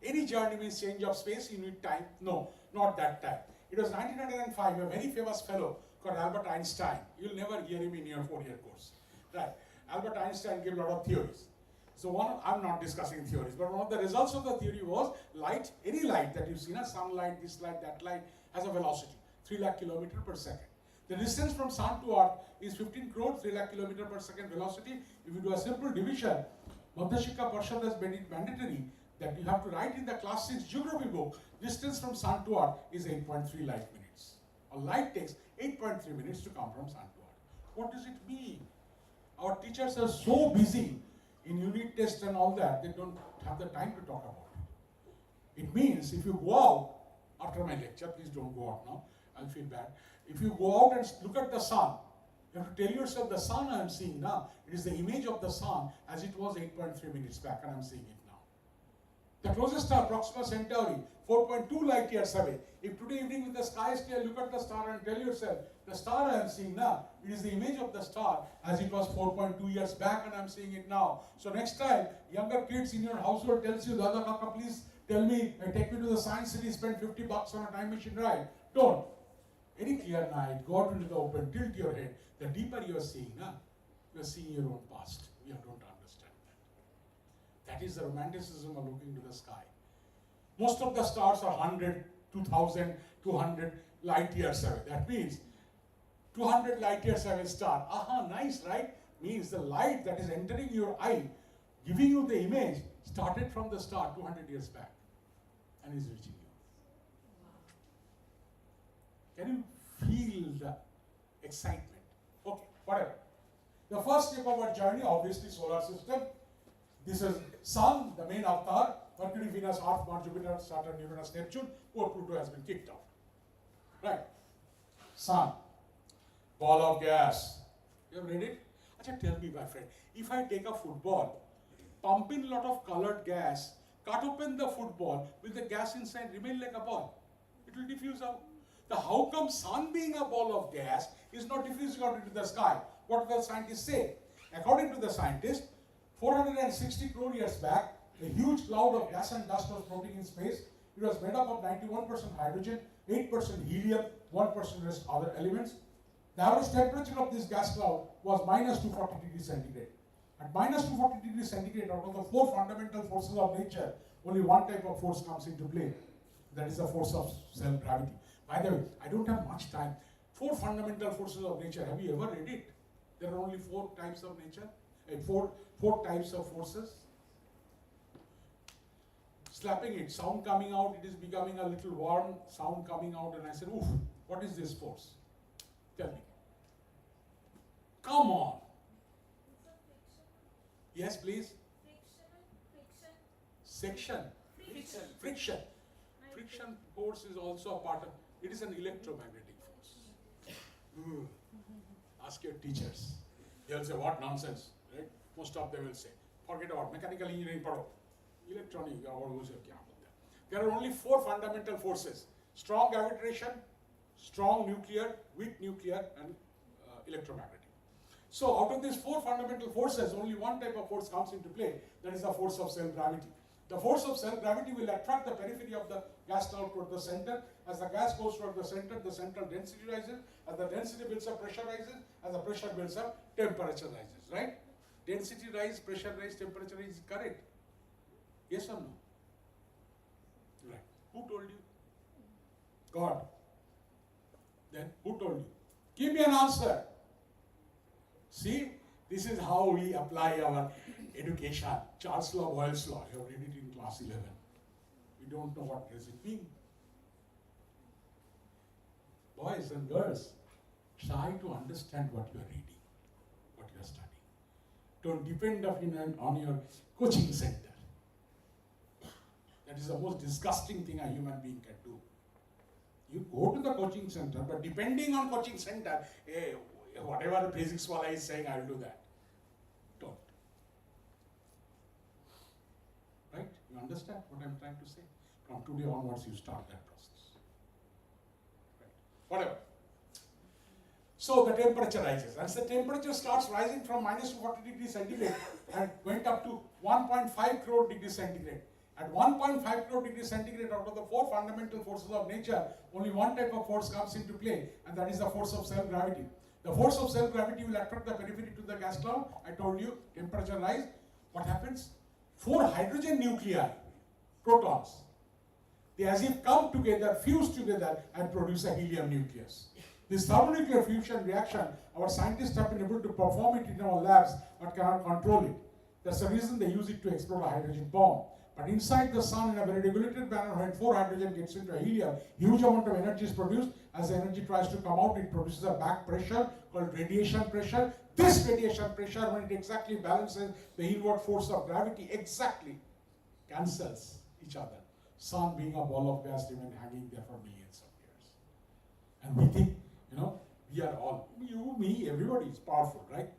Any journey means change of space, you need time. No, not that time. It was 1905, a very famous fellow called Albert Einstein. You'll never hear him in your 4-year course. Right. Albert Einstein gave a lot of theories. So I'm not discussing theories, but one of the results of the theory was light, any light that you see, sunlight, this light, that light, has a velocity, 3 lakh kilometers per second. The distance from sun to earth is 15 crore, 3 lakh kilometers per second velocity. If you do a simple division, Madhyashikha Parshad has made it mandatory that you have to write in the class 6 geography book, distance from sun to earth is 8.3 light minutes. A light takes 8.3 minutes to come from sun to earth. What does it mean? Our teachers are so busy in unit tests and all that, they don't have the time to talk about it. It means if you go out after my lecture, please don't go out now, I'll feel bad. If you go out and look at the sun, you have to tell yourself the sun I am seeing now, it is the image of the sun as it was 8.3 minutes back and I am seeing it now. The closest star, Proxima Centauri, 4.2 light years away. If today evening with the sky is clear, look at the star and tell yourself, the star I am seeing now, it is the image of the star as it was 4.2 years back and I am seeing it now. So next time, younger kids in your household tells you, Dada Kaka, please tell me, take me to the science city, spend $50 on a time machine ride. Don't. Any clear night, go out into the open, tilt your head. The deeper you are seeing, you are seeing your own past. You don't understand that. That is the romanticism of looking to the sky. Most of the stars are 100, 2000, 200 light years away. That means 200 light years away star. Aha, nice, right? Means the light that is entering your eye, giving you the image, started from the star 200 years back and is reaching you. Can you feel the excitement? Okay, whatever. The first step of our journey, obviously solar system. This is Sun, the main avatar. Mercury, Venus, Earth, Mars, Jupiter, Saturn, Uranus, Neptune. Poor Pluto has been kicked out. Right. Sun. Ball of gas. You have read it? Achha, tell me, my friend. If I take a football, pump in a lot of colored gas, cut open the football, will the gas inside remain like a ball? It will diffuse out. How come sun being a ball of gas is not diffusing out into the sky? What do the scientists say? According to the scientists, 460 crore years back, a huge cloud of gas and dust was floating in space. It was made up of 91% hydrogen, 8% helium, 1% rest other elements. The average temperature of this gas cloud was minus 240 degrees centigrade. At minus 240 degrees centigrade, out of the 4 fundamental forces of nature, only one type of force comes into play. That is the force of self-gravity. By the way, I don't have much time. 4 fundamental forces of nature. Have you ever read it? There are only 4 types of nature. Four types of forces. slapping it, sound coming out, it is becoming a little warm, sound coming out, and I said, oof, what is this force? Tell me. Come on. Yes, please. Section. Friction. Friction force is also a part of, it is an electromagnetic force. Ask your teachers. They will say, what nonsense, right? Most of them will say, forget about mechanical engineering, padho. Electronic, there are only 4 fundamental forces: strong gravitation, strong nuclear, weak nuclear, and electromagnetic. So out of these 4 fundamental forces, only one type of force comes into play, that is the force of self-gravity. The force of self-gravity will attract the periphery of the gas cloud toward the center. As the gas goes toward the central density rises. As the density builds up, pressure rises. As the pressure builds up, temperature rises, right? Density rise, pressure rise, temperature rise is correct. Yes or no? Right. Who told you? God. Then who told you? Give me an answer. See, this is how we apply our education. Charles Law, Boyle's Law. You have read it in class 11. We don't know what does it mean. Boys and girls, try to understand what you are reading, what you are studying. Don't depend on your coaching center. That is the most disgusting thing a human being can do. You go to the coaching center, but depending on coaching center, whatever the physics wala is saying, I will do that. Don't. Right? You understand what I am trying to say? From today onwards, you start that process. Right? Whatever. So the temperature rises. As the temperature starts rising from minus 240 degrees centigrade and went up to 1.5 crore degrees centigrade. At 1.5 crore degrees centigrade, out of the 4 fundamental forces of nature, only one type of force comes into play, and that is the force of self-gravity. The force of self-gravity will attract the periphery to the gas cloud. I told you, temperature rise. What happens? 4 hydrogen nuclei, protons, they as if come together, fuse together, and produce a helium nucleus. This thermonuclear fusion reaction, our scientists have been able to perform it in our labs, but cannot control it. That's the reason they use it to explode a hydrogen bomb. But inside the sun, in a very regulated manner, when 4 hydrogen gets into a helium, huge amount of energy is produced. As the energy tries to come out, it produces a back pressure called radiation pressure. This radiation pressure, when it exactly balances the inward force of gravity, exactly cancels each other. Sun being a ball of gas remain hanging there for millions of years. And we think, we are all, you, me, everybody is powerful, right?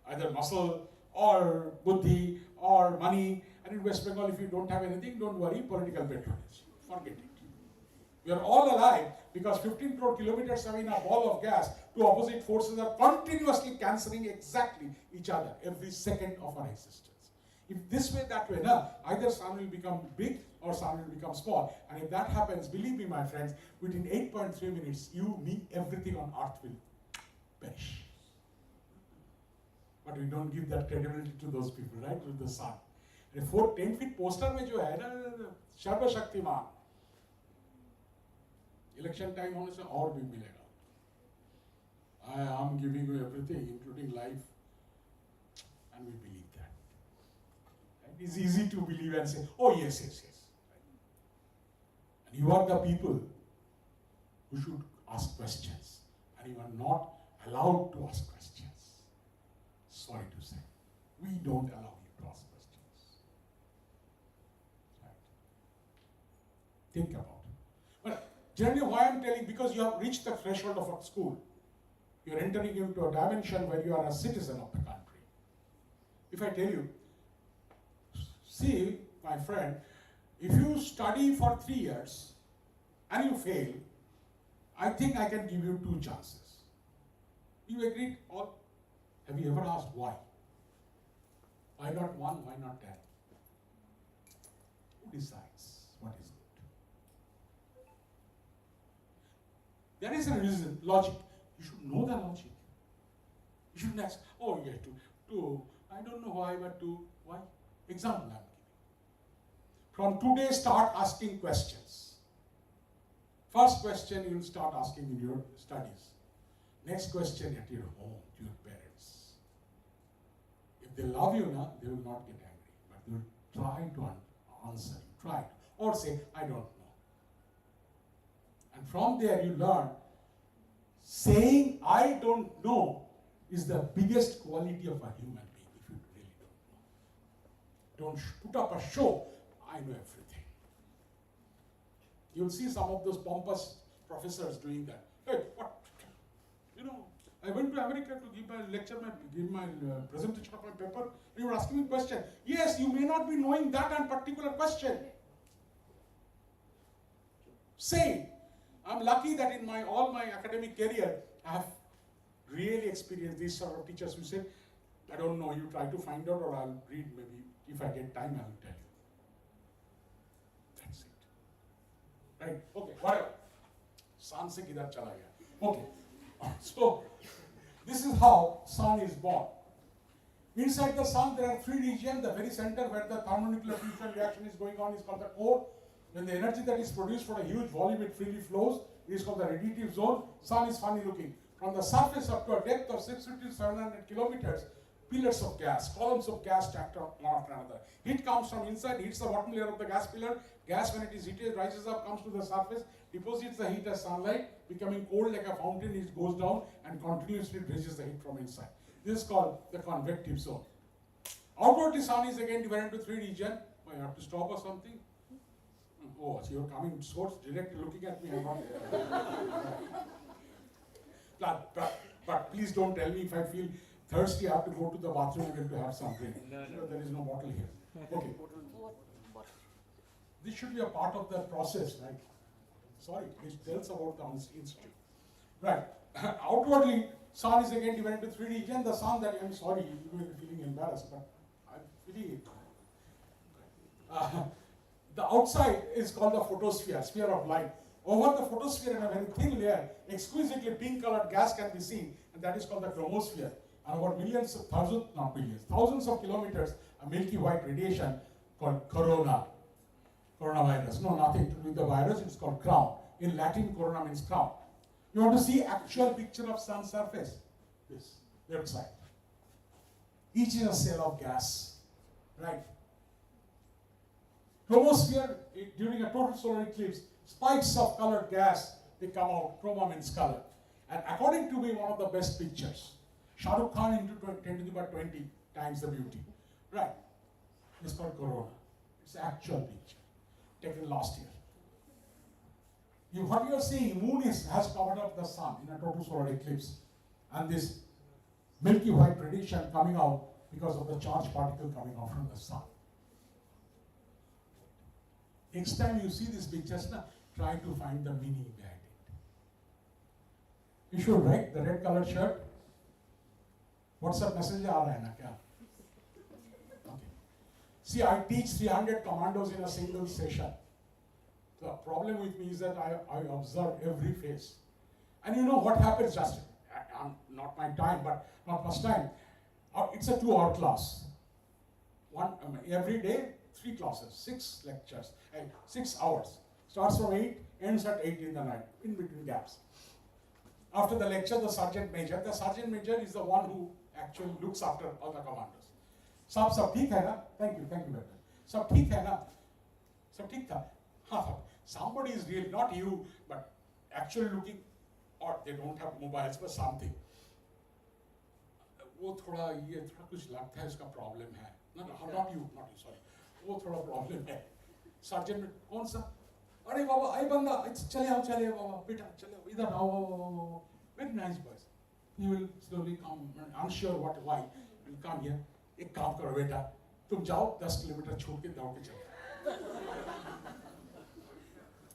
Either muscle or buddhi or money. And in West Bengal, if you don't have anything, don't worry, political patronage. Forget it. We are all alive because 15 crore kilometers away in a ball of gas, 2 opposite forces are continuously cancelling exactly each other every second of our existence. If this way, that way, either sun will become big or sun will become small. And if that happens, believe me, my friends, within 8.3 minutes, you, me, everything on earth will perish. But we don't give that credibility to those people, right? With the sun. And 10 feet poster में जो है ना सर्वशक्तिमान election time होने से और भी मिलेगा. I am giving you everything, including life, and we believe that. Right? It's easy to believe and say, oh yes. Right? And you are the people who should ask questions, and you are not allowed to ask questions. Sorry to say, we don't allow you to ask questions. Right? Think about it. But generally, why I'm telling, because you have reached the threshold of a school. You're entering into a dimension where you are a citizen of the country. If I tell you, see, my friend, if you study for 3 years and you fail, I think I can give you 2 chances. You agreed? Or have you ever asked why? Why not 1? Why not 10? Who decides what is good? There is a reason, logic. You should know the logic. You shouldn't ask, oh yeah, to, I don't know why, but to, why? Example I'm giving. From today, start asking questions. First question you will start asking in your studies. Next question at your home, to your parents. If they love you, they will not get angry, but they will try to answer you. Try. or say, I don't know. And from there you learn, saying I don't know is the biggest quality of a human being if you really don't know. Don't put up a show, I know everything. You'll see some of those pompous professors doing that. Hey, what? You know, I went to America to give my lecture, give my presentation of my paper, and you were asking me a question. Yes, you may not be knowing that and particular question. Say, I'm lucky that in all my academic career, I have really experienced these sort of teachers who say, I don't know, you try to find out or I'll read maybe, if I get time, I will tell you. That's it. Right, okay, whatever. Sun se kidhar chala gaya. Okay, so this is how sun is born. Inside the sun, there are three regions. The very center where the thermonuclear fusion reaction is going on is called the core. Then the energy that is produced for a huge volume, it freely flows. It is called the radiative zone. Sun is funny looking. From the surface up to a depth of 650 to 700 kilometers, pillars of gas, columns of gas stacked on one after another. Heat comes from inside, hits the bottom layer of the gas pillar. Gas, when it is heated, rises up, comes to the surface, deposits the heat as sunlight, becoming cold like a fountain. It goes down and continuously raises the heat from inside. This is called the convective zone. Outwardly, sun is again divided into three regions. Oh, you have to stop or something? Oh, so you're coming source directly looking at me. But please don't tell me if I feel thirsty, I have to go to the bathroom again to have something. No. There is no bottle here. Okay. This should be a part of the process, right? Sorry, it tells about the institute. Right. Outwardly, sun is again divided into three regions. The sun that, I'm sorry, you will be feeling embarrassed, but I'm feeling it. The outside is called the photosphere, sphere of light. Over the photosphere in a very thin layer, exquisitely pink colored gas can be seen, and that is called the chromosphere. And over millions of thousands of kilometers, a milky white radiation called coronavirus. No, nothing to do with the virus, it's called crown. In Latin, corona means crown. You want to see actual picture of sun surface? This, left side. Each is a cell of gas, right? Chromosphere, during a total solar eclipse, spikes of colored gas, they come out, chroma means color. And according to me, one of the best pictures. Shah Rukh Khan into 10 to the power 20 times the beauty. Right. It's called corona. It's an actual picture, taken last year. What you are seeing, moon has covered up the sun in a total solar eclipse. And this milky white radiation coming out because of the charged particle coming out from the sun. Next time you see these pictures, try to find the meaning behind it. You should, right? The red colored shirt. WhatsApp message aa raha hai na kya? Okay. See, I teach 300 commandos in a single session. The problem with me is that I observe every face. And you know what happens, just not my time, but not much time. It's a 2-hour class. Every day, 3 classes, 6 lectures, 6 hours. Starts from 8, ends at 8 in the night, in between gaps. After the lecture, the sergeant major is the one who actually looks after all the commanders. Sab theek hai na? Thank you better. Sab theek hai na? Sab theek tha? Ha. Somebody is really, not you, but actually looking, or they don't have mobiles, but something. वो थोड़ा कुछ लगता है इसका problem है. Not you, sorry. वो थोड़ा problem है. सर्जन में कौन सा? अरे बाबा, आई बंदा, चले बाबा, बेटा, चले इधर आओ. Very nice boys. He will slowly come, unsure why. He will come here. एक काम करो बेटा, तुम जाओ 10 किलोमीटर छोड़ के दौड़ के चलो.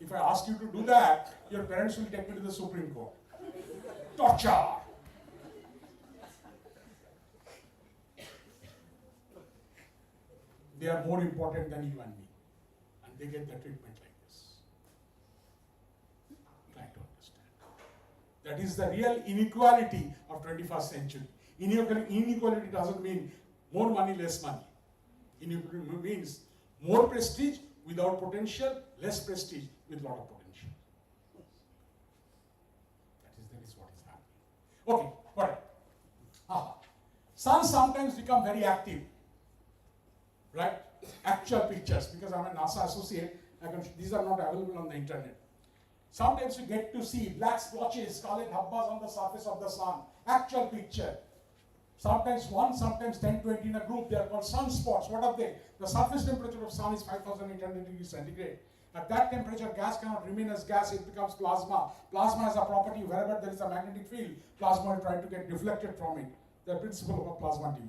If I ask you to do that, your parents will take me to the Supreme Court. Torture. They are more important than you and me. And they get the treatment like this. Try to understand. That is the real inequality of 21st century. Inequality doesn't mean more money, less money. Inequality means more prestige without potential, less prestige with lot of potential. That is what is happening. Okay, whatever. Sun sometimes become very active. Right? Actual pictures, because I'm a NASA associate, These are not available on the internet. Sometimes you get to see black splotches, scarlet habbas on the surface of the sun. Actual picture. Sometimes one, sometimes 10, 20 in a group. They are called sunspots. What are they? The surface temperature of sun is 5,800 degrees centigrade. At that temperature, gas cannot remain as gas. It becomes plasma. Plasma has a property. Wherever there is a magnetic field, plasma will try to get deflected from it. The principle of a plasma TV.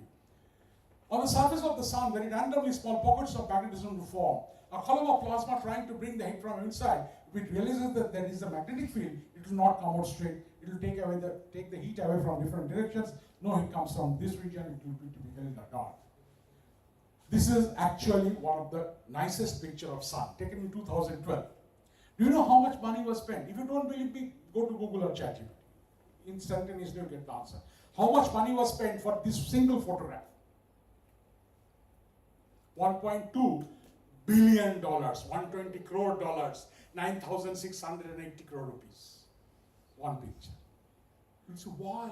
On the surface of the sun, very randomly small pockets of magnetism will form. A column of plasma trying to bring the heat from inside, if it realizes that there is a magnetic field, it will not come out straight. It will take the heat away from different directions. No heat comes from this region, it will be typically in the dark. This is actually one of the nicest picture of sun, taken in 2012. Do you know how much money was spent? If you don't believe me, go to Google or ChatGPT. Instantaneously you'll get the answer. How much money was spent for this single photograph? $1.2 billion, 120 crore dollars, 9,680 crore rupees. One picture. You say, why?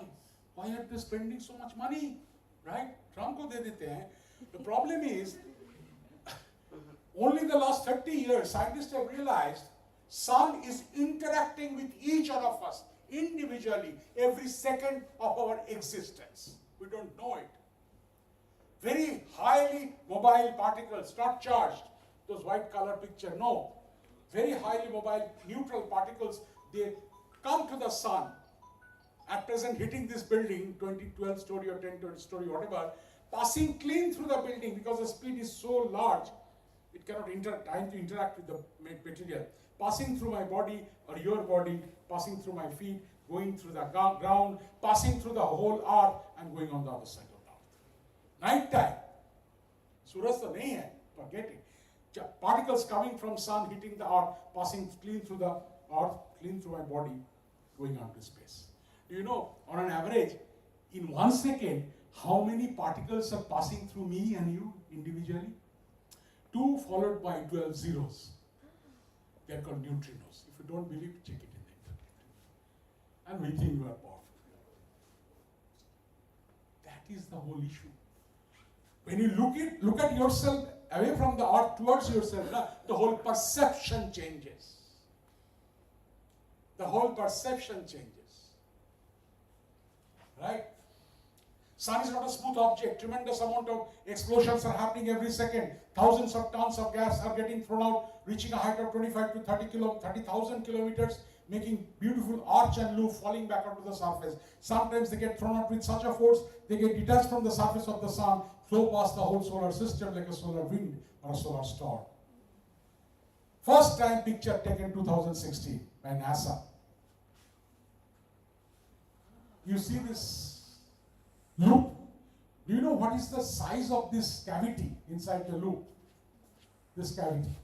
Why are they spending so much money? Right? Trump ko de dete hain. The problem is, only the last 30 years, scientists have realized sun is interacting with each one of us individually every second of our existence. We don't know it. Very highly mobile particles, not charged. Those white color picture, no. Very highly mobile neutral particles, they come to the sun. At present, hitting this building, 12 story or 10 story, whatever, passing clean through the building because the speed is so large, it cannot time to interact with the material. Passing through my body or your body, passing through my feet, going through the ground, passing through the whole earth and going on the other side of the earth. Night time. Suraj to nahi hai, forget it. Particles coming from sun, hitting the earth, passing clean through the earth, clean through my body, going out to space. Do you know, on an average, in 1 second, how many particles are passing through me and you individually? 2 followed by 12 zeros. They are called neutrinos. If you don't believe, check it in the internet. And we think you are powerful. That is the whole issue. When you look at yourself away from the earth towards yourself, the whole perception changes. The whole perception changes. Right? Sun is not a smooth object. Tremendous amount of explosions are happening every second. Thousands of tons of gas are getting thrown out, reaching a height of 25 to 30,000 kilometers, making beautiful arch and loop falling back onto the surface. Sometimes they get thrown out with such a force, they get detached from the surface of the sun, flow past the whole solar system like a solar wind or a solar storm. First time picture taken 2016 by NASA. You see this loop. Do you know what is the size of this cavity inside the loop? This cavity.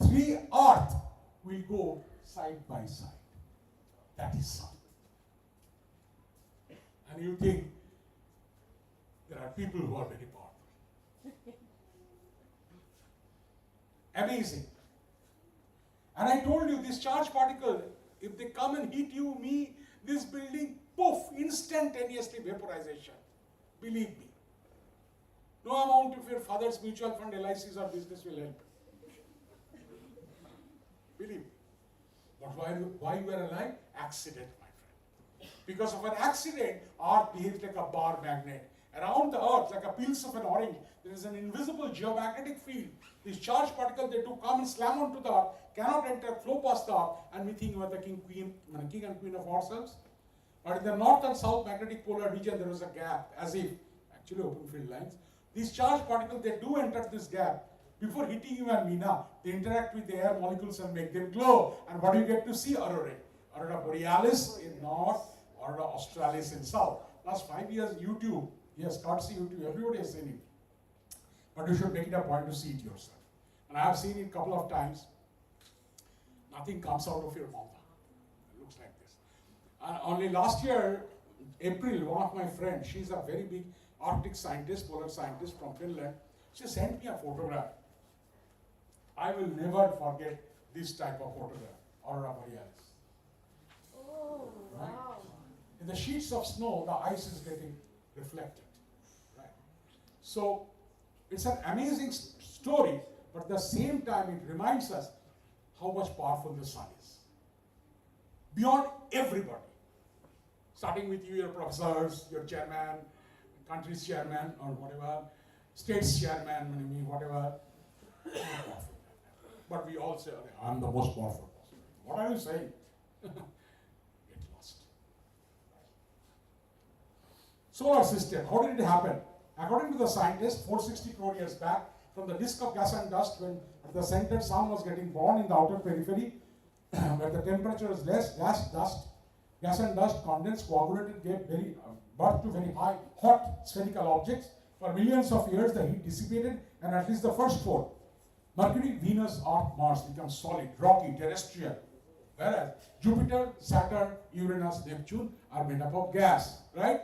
3 Earth will go side by side. That is sun. And you think there are people who are very powerful. Amazing. And I told you, this charged particle, if they come and hit you, me, this building, poof, instantaneously vaporization. Believe me. No amount of your father's mutual fund, LICs or business will help. Believe me. But why you are alive? Accident, my friend. Because of an accident, Earth behaves like a bar magnet. Around the Earth, like a peels of an orange, there is an invisible geomagnetic field. These charged particles, they do come and slam onto the Earth, cannot enter, flow past the Earth, and we think we are the king and queen of ourselves. But in the north and south magnetic polar region, there is a gap, as if, actually open field lines. These charged particles, they do enter this gap. Before hitting you and me now, they interact with the air molecules and make them glow. And what do you get to see? Aurora. Aurora borealis in north, Aurora australis in south. Last 5 years, YouTube, yes, courtesy YouTube, everybody has seen it. But you should make it a point to see it yourself. And I have seen it a couple of times. Nothing comes out of your mouth. It looks like this. Only last year, April, one of my friends, she's a very big Arctic scientist, polar scientist from Finland. She sent me a photograph. I will never forget this type of photograph, Aurora borealis. Oh, Right? wow. In the sheets of snow, the ice is getting reflected. Right? So, it's an amazing story, but at the same time it reminds us how much powerful the sun is. Beyond everybody. Starting with you, your professors, your chairman, country's chairman or whatever, state's chairman, whatever. But we all say, I'm the most powerful person. What are you saying? Get lost. Solar system, how did it happen? According to the scientists, 460 crore years back, from the disk of gas and dust, when at the center sun was getting born in the outer periphery, where the temperature is less, gas and dust condensed, coagulated, gave birth to very hot spherical objects. For millions of years, the heat dissipated, and at least the first four, Mercury, Venus, Earth, Mars, become solid, rocky, terrestrial. Whereas Jupiter, Saturn, Uranus, Neptune are made up of gas, right?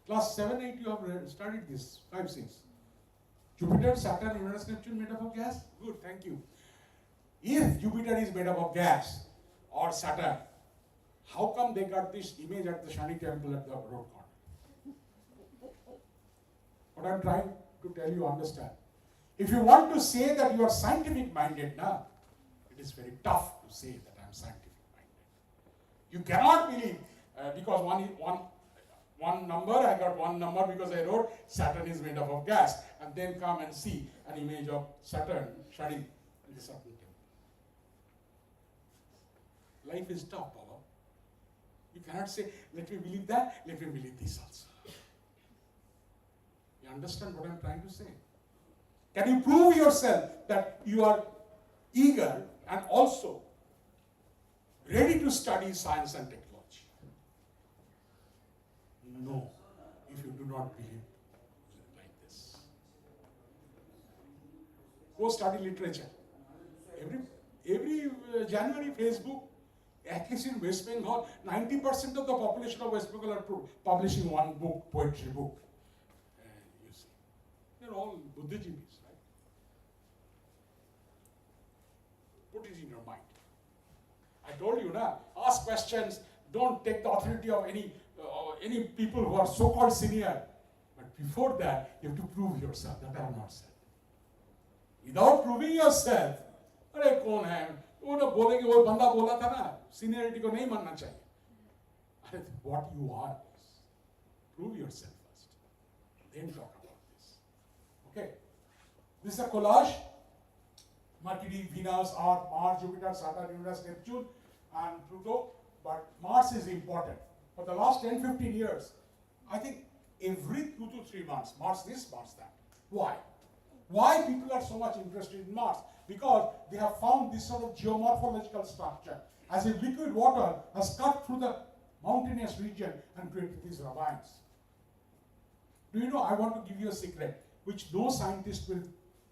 Class 7, 8, you have studied this, 5, 6. Jupiter, Saturn, Uranus, Neptune made up of gas? Good, thank you. If Jupiter is made up of gas, or Saturn, how come they got this image at the Shani temple at the road corner? What I'm trying to tell you, understand. If you want to say that you are scientific minded now, it is very tough to say that I'm scientific minded. You cannot believe, because one number, I got one number because I wrote Saturn is made up of gas, and then come and see an image of Saturn, Shani, in the Saturn temple. Life is tough, Baba. You cannot say, let me believe that, let me believe this also. You understand what I'm trying to say? Can you prove yourself that you are eager and also ready to study science and technology? No, if you do not believe like this. Go study literature. Every January, Facebook, at least in West Bengal, 90% of the population of West Bengal are publishing one book, poetry book. You see, they're all Buddhijivis, right? Put it in your mind. I told you, ask questions. Don't take the authority of any people who are so-called senior. But before that, you have to prove yourself that I have not said. Without proving yourself, अरे कौन है? वो ना बोलेंगे वो बंदा बोला था ना, सीनियरिटी को नहीं मानना चाहिए. अरे what you are is prove yourself first, then talk about this. Okay, this is a collage. Mercury, Venus, Earth, Mars, Jupiter, Saturn, Uranus, Neptune, and Pluto. But Mars is important. For the last 10-15 years, I think every 2 to 3 months, Mars this, Mars that. Why? Why people are so much interested in Mars? Because they have found this sort of geomorphological structure. As if liquid water has cut through the mountainous region and created these ravines. Do you know, I want to give you a secret, which no scientist will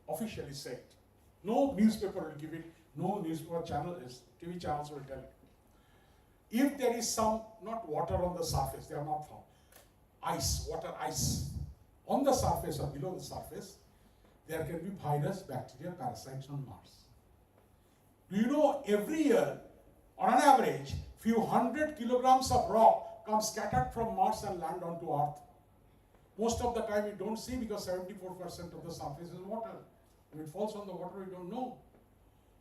officially say it. No newspaper will give it, no newspaper channel, TV channels will tell it. If there is some, not water on the surface, they are not found. Ice, water ice. On the surface or below the surface, there can be virus, bacteria, parasites on Mars. Do you know every year, on an average, few 100 kilograms of rock come scattered from Mars and land onto Earth? Most of the time you don't see because 74% of the surface is water. When it falls on the water, you don't know.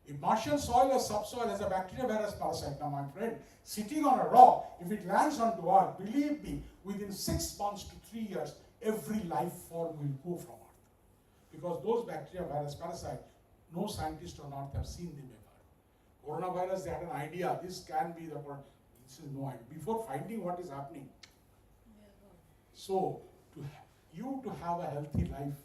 If Martian soil or subsoil has a bacteria, virus, parasite, now my friend, sitting on a rock, if it lands onto Earth, believe me, within 6 months to 3 years, every life form will go from Earth. Because those bacteria, virus, parasite, no scientist on Earth have seen them ever. Coronavirus, they had an idea, this can be the corona. This is no idea. Before finding what is happening. So, you to have a healthy life,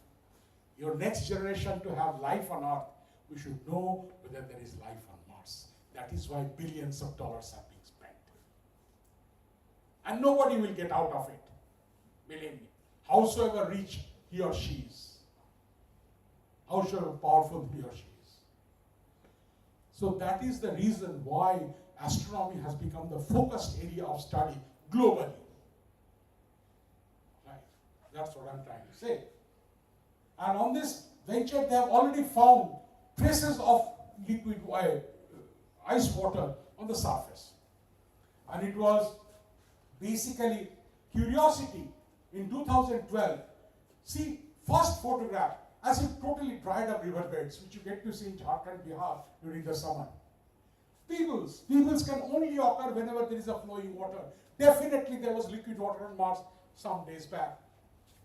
your next generation to have life on Earth, we should know whether there is life on Mars. That is why billions of dollars are being spent. And nobody will get out of it. Believe me. Howsoever rich he or she is. Howsoever powerful he or she is. So that is the reason why astronomy has become the focused area of study globally. Right. That's what I'm trying to say. And on this venture, they have already found traces of liquid ice water on the surface. And it was basically curiosity in 2012. See, first photograph as if totally dried up riverbeds, which you get to see in Jharkhand, Bihar during the summer. Feebles can only occur whenever there is a flowing water. Definitely there was liquid water on Mars some days back.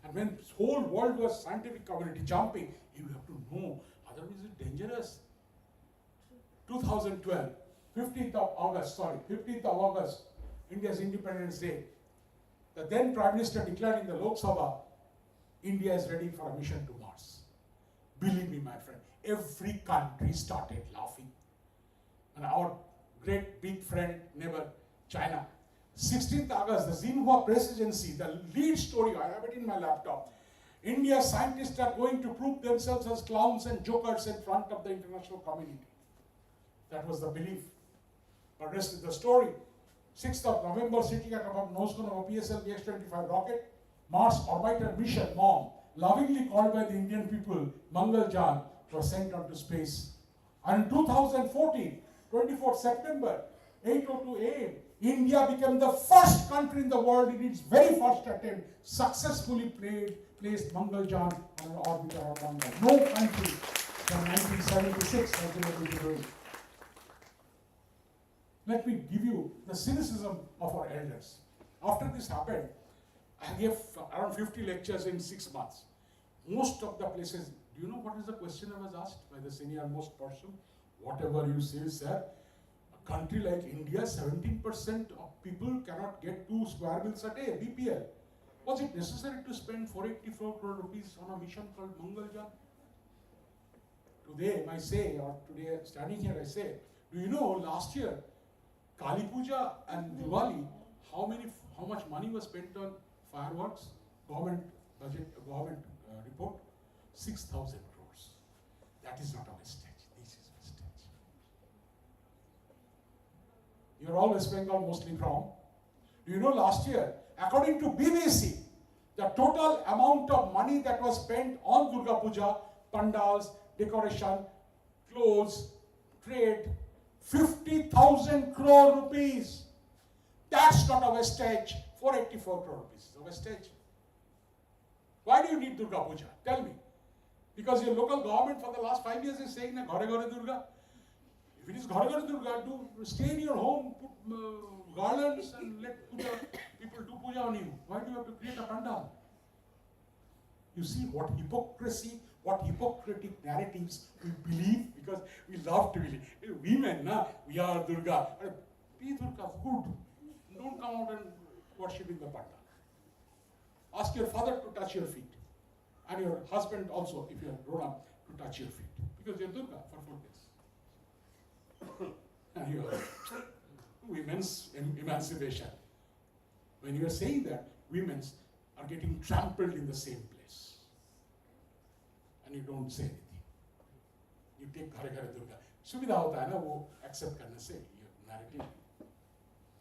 And when the whole world was scientific community jumping, you have to know, otherwise it's dangerous. 2012, 15th of August, India's Independence Day. The then Prime Minister declared in the Lok Sabha, India is ready for a mission to Mars. Believe me, my friend, every country started laughing. And our great big friend, neighbor, China. 16th August, the Xinhua Press Agency, the lead story, I have it in my laptop. India's scientists are going to prove themselves as clowns and jokers in front of the international community. That was the belief. But rest is the story. 6th of November, sitting at above nose cone of a PSLV X-25 rocket, Mars Orbiter Mission, MOM, lovingly called by the Indian people, Mangalyaan, was sent onto space. And in 2014, 24th September, 8:02 a.m., India became the first country in the world in its very first attempt successfully placed Mangalyaan on an orbiter of Mangal. No country from 1976 has been able to do it. Let me give you the cynicism of our elders. After this happened, I gave around 50 lectures in 6 months. Most of the places, do you know what is the question I was asked by the senior most person? Whatever you say, sir, a country like India, 17% of people cannot get 2 square meals a day, BPL. Was it necessary to spend 484 crore rupees on a mission called Mangalyaan? Today, I say, or today standing here, I say, do you know last year, Kali Puja and Diwali, how much money was spent on fireworks? Government budget, report, 6,000 crores. That is not a wastage. This is wastage. You're all West Bengal mostly from. Do you know last year, according to BBC, the total amount of money that was spent on Durga Puja, pandals, decoration, clothes, trade, 50,000 crore rupees. That's not a wastage. 484 crore rupees is a wastage. Why do you need Durga Puja? Tell me. Because your local government for the last 5 years is saying, Ghare Ghare Durga. If it is Ghare Ghare Durga, stay in your home, put garlands and let people do puja on you. Why do you have to create a pandal? You see what hypocrisy, what hypocritic narratives we believe because we love to believe. Women, we are Durga. Be Durga, good. Don't come out and worship in the pandal. Ask your father to touch your feet. And your husband also, if you are grown up, to touch your feet. Because you are Durga for 4 days. And you are women's emancipation. When you are saying that, women are getting trampled in the same place. And you don't say anything. You take Ghare Ghare Durga. Subhidha hota hai na, wo accept karne se, your narrative.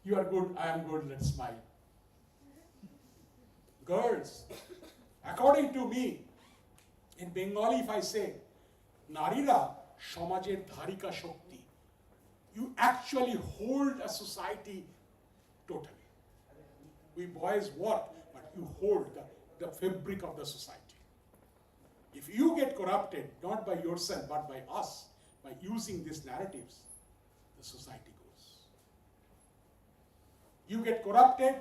You are good, I am good, let's smile. Girls, according to me, in Bengali if I say, Narira Shamajer Dharika Shakti, you actually hold a society totally. We boys work, but you hold the fabric of the society. If you get corrupted, not by yourself, but by us, by using these narratives, the society goes. You get corrupted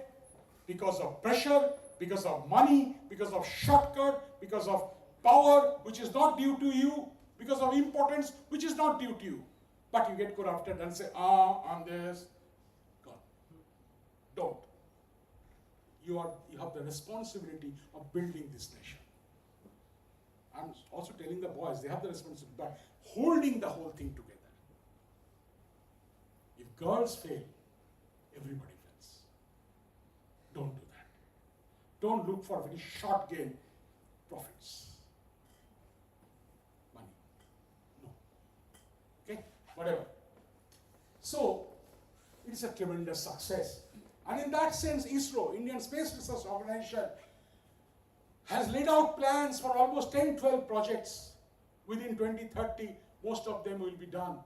because of pressure, because of money, because of shortcut, because of power which is not due to you, because of importance which is not due to you. But you get corrupted and say, I'm this. God. Don't. You have the responsibility of building this nation. I'm also telling the boys, they have the responsibility, but holding the whole thing together. If girls fail, everybody fails. Don't do that. Don't look for very short gain profits. Money. No. Okay? Whatever. So, it's a tremendous success. And in that sense, ISRO, Indian Space Research Organization, has laid out plans for almost 10-12 projects. Within 2030, most of them will be done.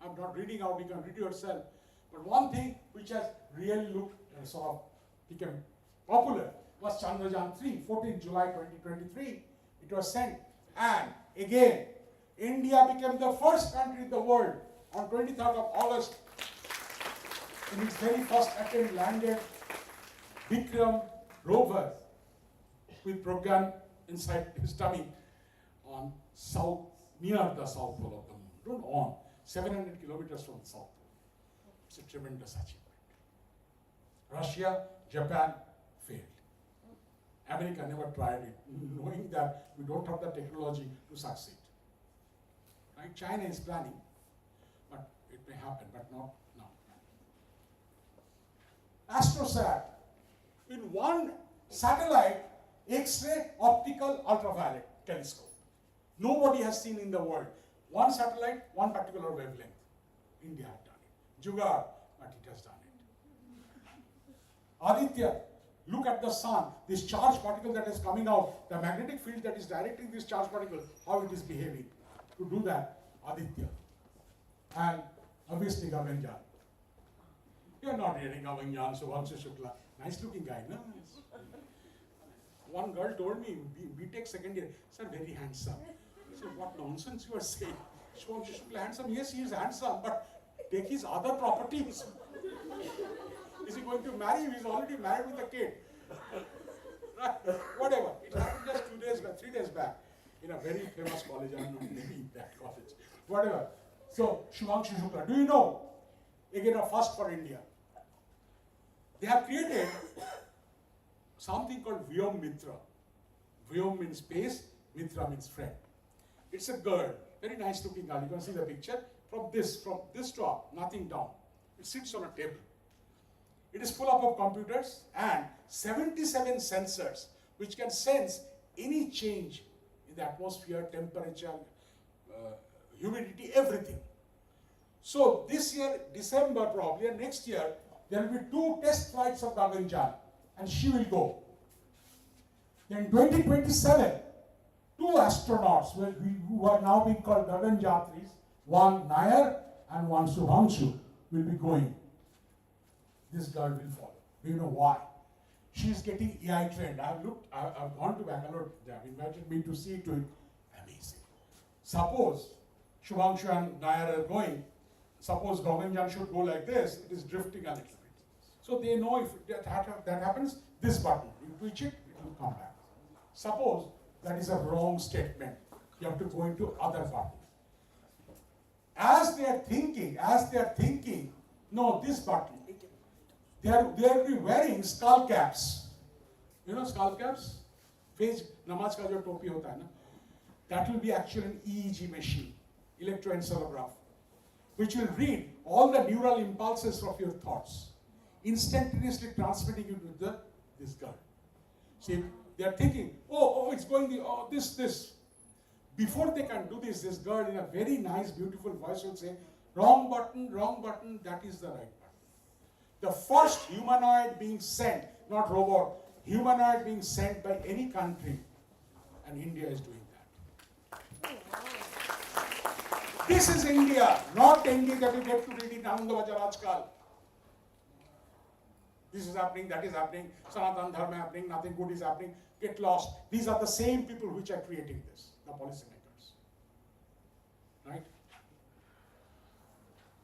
I'm not reading out, you can read yourself. But one thing which has really looked sort of became popular was Chandrayaan 3, 14 July 2023. It was sent. And again, India became the first country in the world on 23rd of August. In its very first attempt landed Vikram rover with program inside his tummy on south, near the south pole of the moon. Don't on, 700 kilometers from the south pole. It's a tremendous achievement. Russia, Japan failed. America never tried it, knowing that we don't have the technology to succeed. Right? China is planning, but it may happen, but not now. AstroSat, in one satellite, X-ray, optical, ultraviolet telescope. Nobody has seen in the world. One satellite, one particular wavelength. India had done it. Jugaad, but it has done it. Aditya, look at the sun. This charged particle that is coming out, the magnetic field that is directing this charged particle, how it is behaving. To do that, Aditya. And obviously Gaganyaan. You are not reading Gaganyaan, Subhanshu Shukla. Nice looking guy, no? One girl told me, B.Tech second year, sir, very handsome. I said, what nonsense you are saying? Subhanshu Shukla handsome? Yes, he is handsome, but take his other properties. Is he going to marry him? He's already married with a kid. Right? Whatever. It happened just 2 days back, 3 days back, in a very famous college. I'm not naming that college. Whatever. So, Subhanshu Shukla, do you know? Again, a first for India. They have created something called Vyom Mitra. Vyom means space, Mitra means friend. It's a girl, very nice looking girl. You can see the picture. From this top, nothing down. It sits on a table. It is full of computers and 77 sensors which can sense any change in the atmosphere, temperature, humidity, everything. So this year, December probably, and next year, there will be 2 test flights of Gaganyaan, and she will go. Then 2027, 2 astronauts who are now being called Gaganyatris, one Nair and one Subhanshu, will be going. This girl will follow. Do you know why? She is getting AI trained. I've gone to Bangalore, they have invited me to see to it. Amazing. Suppose Subhanshu and Nair are going, suppose Gaganyaan should go like this, it is drifting a little bit. So they know if that happens, this button, you twitch it, it will come back. Suppose that is a wrong statement, you have to go into other button. As they are thinking, no, this button, they will be wearing skull caps. You know skull caps? Face, namaz ka jo topi hota hai na? That will be actually an EEG machine, electroencephalograph, which will read all the neural impulses of your thoughts, instantaneously transmitting it to this girl. See, they are thinking, it's going this. Before they can do this girl in a very nice, beautiful voice will say, wrong button, that is the right button. The first humanoid being sent, not robot, humanoid being sent by any country, and India is doing that. This is India, not India that you get to read in Ananda Bajar Ajkal. This is happening, that is happening, Sanatan Dharma happening, nothing good is happening, get lost. These are the same people which are creating this, the policymakers. Right?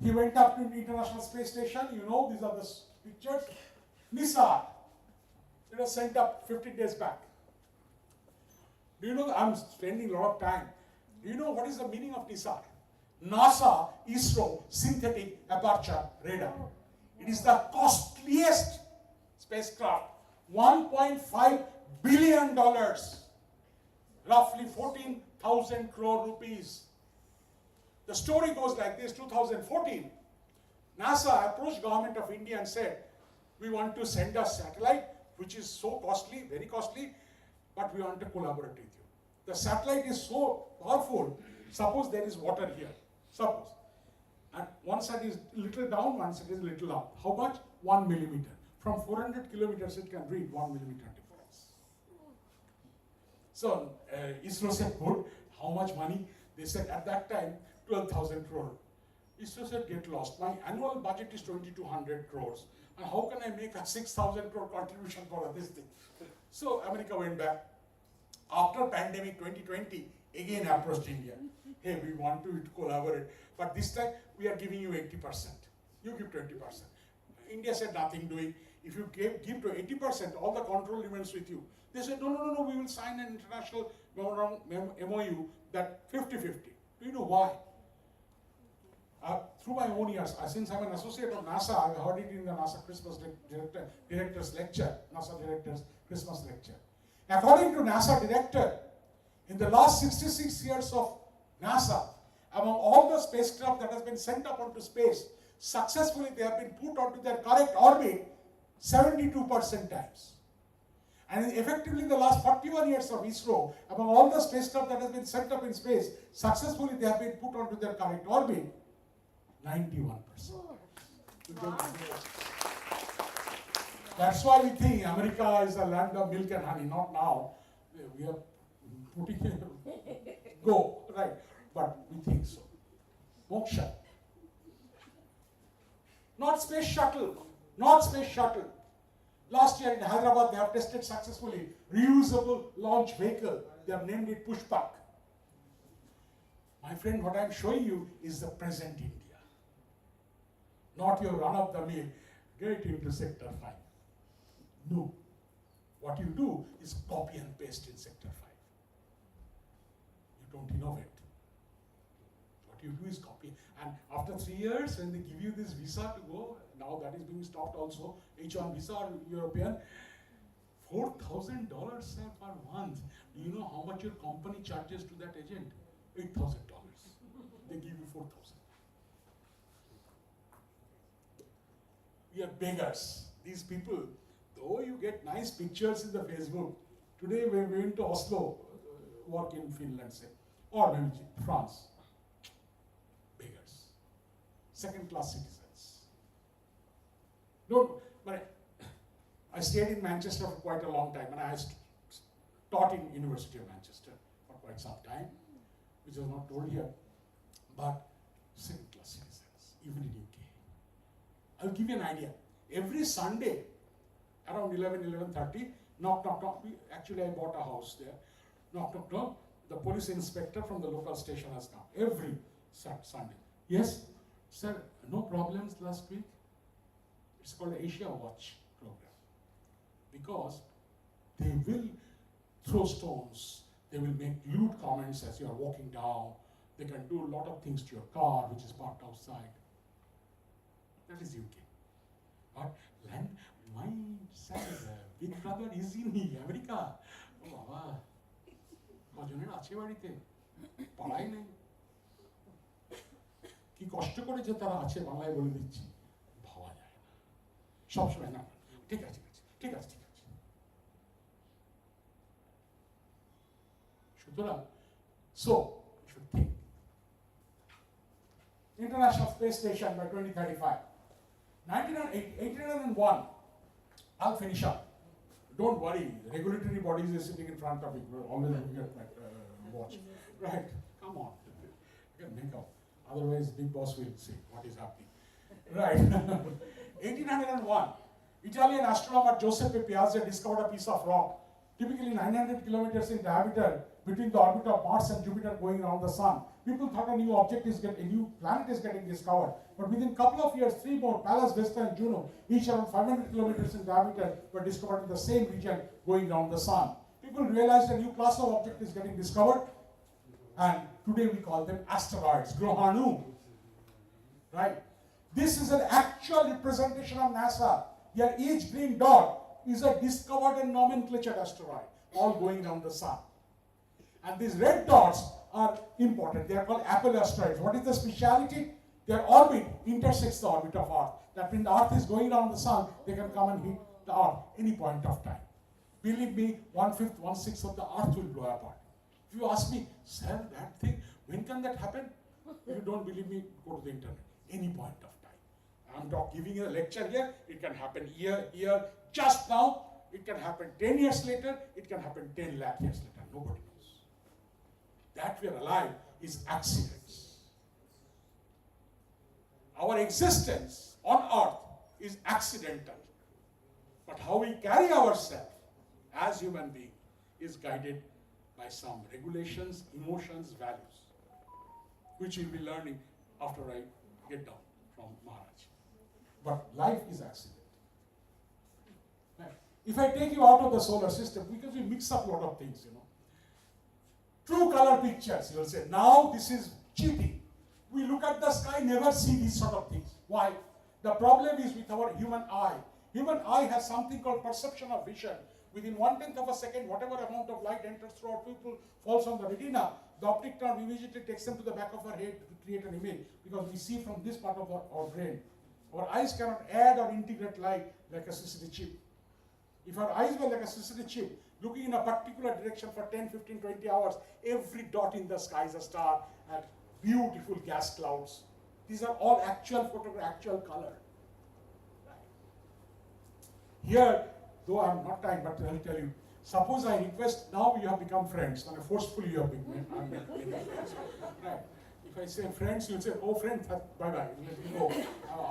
He went up to the International Space Station, you know, these are the pictures. Nisar, it was sent up 15 days back. Do you know, I'm spending a lot of time. Do you know what is the meaning of Nisar? NASA ISRO Synthetic Aperture Radar. It is the costliest spacecraft, $1.5 billion, roughly 14,000 crore rupees. The story goes like this, 2014, NASA approached government of India and said, we want to send a satellite, which is so costly, very costly, but we want to collaborate with you. The satellite is so powerful, suppose there is water here, suppose. And one side is little down, one side is little up. How much? 1 millimeter. From 400 kilometers, it can read 1 millimeter difference. So ISRO said, good, how much money? They said at that time, 12,000 crore. ISRO said, get lost. My annual budget is 2,200 crores. And how can I make a 6,000 crore contribution for this thing? So America went back. After pandemic 2020, again approached India. Hey, we want to collaborate, but this time we are giving you 80%. You give 20%. India said nothing doing. If you give to 80%, all the control remains with you. They said, no, we will sign an international MOU that 50-50. Do you know why? Through my own years, since I'm an associate of NASA, I heard it in the NASA Christmas Director's Lecture, NASA Director's Christmas Lecture. According to NASA Director, in the last 66 years of NASA, among all the spacecraft that has been sent up onto space, successfully they have been put onto their correct orbit 72% times. And effectively in the last 41 years of ISRO, among all the spacecraft that has been sent up in space, successfully they have been put onto their correct orbit 91%. That's why we think America is the land of milk and honey. Not now. We are putting go, right. But we think so. Moksha. Not space shuttle. Not space shuttle. Last year in Hyderabad, they have tested successfully reusable launch vehicle. They have named it Pushpak. My friend, what I am showing you is the present India. Not your run-of-the-mill, get into Sector 5. No. What you do is copy and paste in Sector 5. You don't innovate. What you do is copy. And after 3 years, when they give you this visa to go, now that is being stopped also, H1 visa or European, $4,000 per month. Do you know how much your company charges to that agent? $8,000. They give you 4,000. We are beggars. These people, though you get nice pictures in the Facebook, today we went to Oslo, work in Finland, say, or maybe France. Beggars. Second-class citizens. Don't, but I stayed in Manchester for quite a long time, and I taught in University of Manchester for quite some time, which is not told here, but second-class citizens, even in UK. I'll give you an idea. Every Sunday, around 11:30, knock. Actually, I bought a house there. Knock. The police inspector from the local station has come. Every Sunday. Yes, sir, no problems last week. It's called the Asia Watch program. Because they will throw stones. They will make lewd comments as you are walking down. They can do a lot of things to your car, which is parked outside. That is UK. But my son, big brother is in America. Oh, Baba. কজনের আছে বাড়িতে পড়াই নেই কি কষ্ট করে যে তারা আছে বাংলায় বলে দিচ্ছি ভাবা যায় না সবসময় না ঠিক আছে সুতরাং so you should think International Space Station by 2035 1801 I'll finish up. Don't worry, the regulatory bodies are sitting in front of you. We're always looking at my watch. Right, come on. You can make out. Otherwise, Big Boss will see what is happening. Right. 1801, Italian astronomer Giuseppe Piazzi discovered a piece of rock, typically 900 kilometers in diameter, between the orbit of Mars and Jupiter going around the Sun. People thought a new planet is getting discovered. But within a couple of years, 3 more, Pallas, Vesta and Juno, each around 500 kilometers in diameter, were discovered in the same region going around the Sun. People realized a new class of object is getting discovered, and today we call them asteroids, Grohanu. Right? This is an actual representation of NASA. Here, each green dot is a discovered and nomenclatured asteroid, all going around the Sun. And these red dots are important. They are called Apple asteroids. What is the speciality? Their orbit intersects the orbit of Earth. That means the Earth is going around the Sun, they can come and hit the Earth any point of time. Believe me, 1/5, 1/6 of the Earth will blow apart. If you ask me, sir, that thing, when can that happen? If you don't believe me, go to the internet. Any point of time. I'm giving you a lecture here. It can happen here, just now. It can happen 10 years later. It can happen 10 lakh years later. Nobody knows. That we are alive is accidents. Our existence on Earth is accidental. But how we carry ourselves as human beings is guided by some regulations, emotions, values, which you'll be learning after I get down from Maharaj. But life is accident. Right. If I take you out of the solar system, because we mix up a lot of things, True color pictures, you will say, now this is cheating. We look at the sky, never see these sort of things. Why? The problem is with our human eye. Human eye has something called perception of vision. Within 1/10 of a second, whatever amount of light enters through our pupil falls on the retina, the optic nerve immediately takes them to the back of our head to create an image, because we see from this part of our brain. Our eyes cannot add or integrate light like a CCD chip. If our eyes were like a CCD chip, looking in a particular direction for 10, 15, 20 hours, every dot in the sky is a star and beautiful gas clouds. These are all actual photograph, actual color. Here, though I have not time, but I'll tell you, suppose I request, now you have become friends, and forcefully you have become friends. Right. If I say friends, you'll say, oh friend, bye-bye, let me go.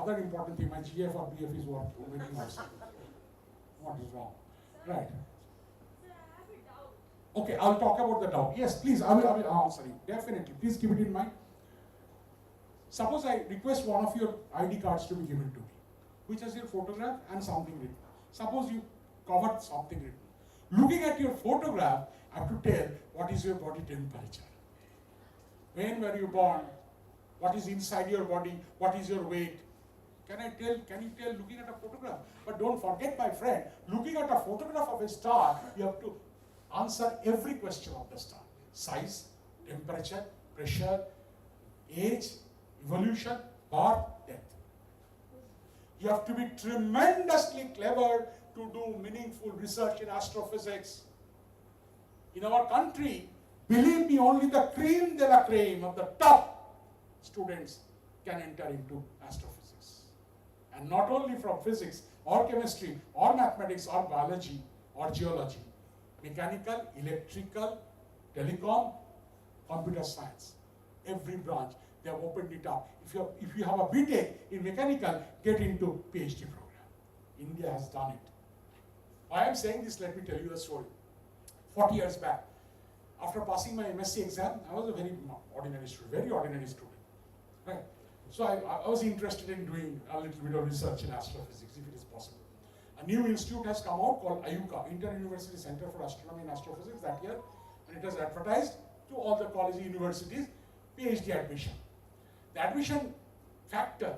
Other important thing, my GF or BF is waiting outside. What is wrong? Right. Okay, I'll talk about the doubt. Yes, please, I will answer you. Definitely, please keep it in mind. Suppose I request one of your ID cards to be given to me, which has your photograph and something written. Suppose you covered something written. Looking at your photograph, I have to tell what is your body temperature. When were you born? What is inside your body? What is your weight? Can you tell looking at a photograph? But don't forget, my friend, looking at a photograph of a star, you have to answer every question of the star. Size, temperature, pressure, age, evolution, birth, death. You have to be tremendously clever to do meaningful research in astrophysics. In our country, believe me, only the cream de la cream of the top students can enter into astrophysics. And not only from physics or chemistry or mathematics or biology or geology, mechanical, electrical, telecom, computer science, every branch, they have opened it up. If you have a BTech in mechanical, get into PhD program. India has done it. Why I am saying this, let me tell you a story. 40 years back, after passing my MSc exam, I was a very ordinary student, right? So I was interested in doing a little bit of research in astrophysics, if it is possible. A new institute has come out called IUCA, Inter-University Center for Astronomy and Astrophysics, that year, and it has advertised to all the college universities PhD admission. The admission factor,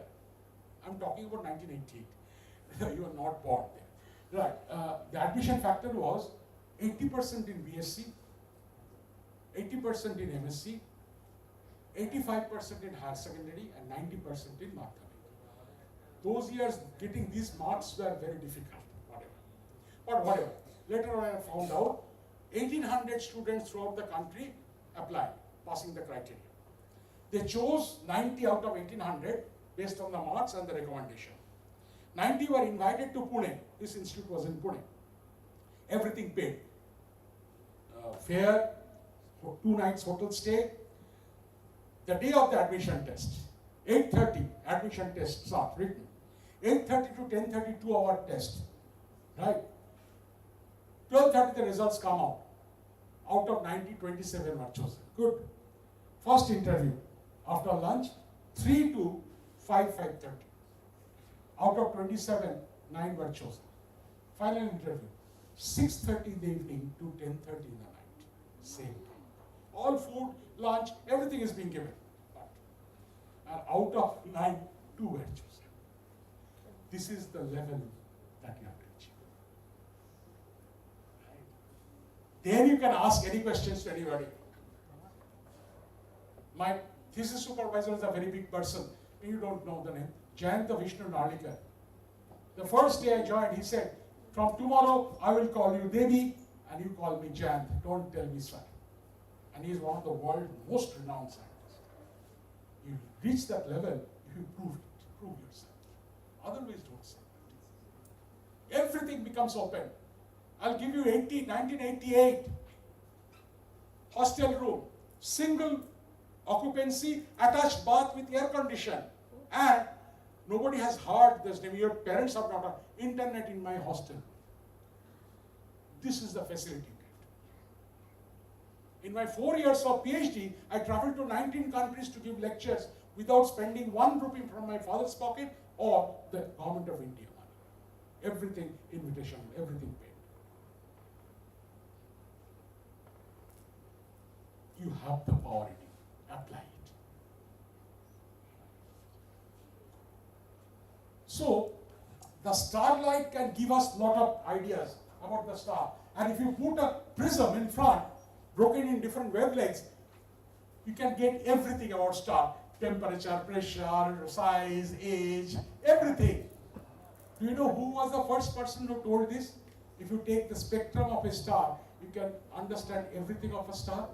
I'm talking about 1988. You were not born there. Right. The admission factor was 80% in BSc, 80% in MSc, 85% in higher secondary, and 90% in mathematics. Those years, getting these marks were very difficult, But whatever. Later on, I found out 1,800 students throughout the country applied, passing the criteria. They chose 90 out of 1,800 based on the marks and the recommendation. 90 were invited to Pune. This institute was in Pune. Everything paid. Fare, 2 nights hotel stay. The day of the admission test, 8:30 admission test start written. 8:30 to 10:30 2-hour test, right? 12:30 the results come out. Out of 90, 27 were chosen. Good. First interview after lunch, 3 to 5:30. Out of 27, 9 were chosen. Final interview, 6:30 in the evening to 10:30 in the night. Same time. All food, lunch, everything is being given. And out of 9, 2 were chosen. This is the level that you have to achieve. Right? Then you can ask any questions to anybody. My thesis supervisor is a very big person. You don't know the name. Jayanta Vishnu Narlikar. The first day I joined, he said, from tomorrow I will call you Devi and you call me Jayant. Don't tell me sir. And he is one of the world's most renowned scientists. You reach that level if you prove it, prove yourself. Otherwise, don't say that. Everything becomes open. I'll give you 1988. Hostel room, single occupancy, attached bath with air condition. And nobody has heard this name. Your parents have not heard. Internet in my hostel. This is the facility you get. In my 4 years of PhD, I traveled to 19 countries to give lectures without spending 1 rupee from my father's pocket or the government of India money. Everything invitation, everything paid. You have the power in you. Apply it. So, the starlight can give us a lot of ideas about the star. And if you put a prism in front, broken in different wavelengths, you can get everything about star. Temperature, pressure, size, age, everything. Do you know who was the first person who told this? If you take the spectrum of a star, you can understand everything of a star.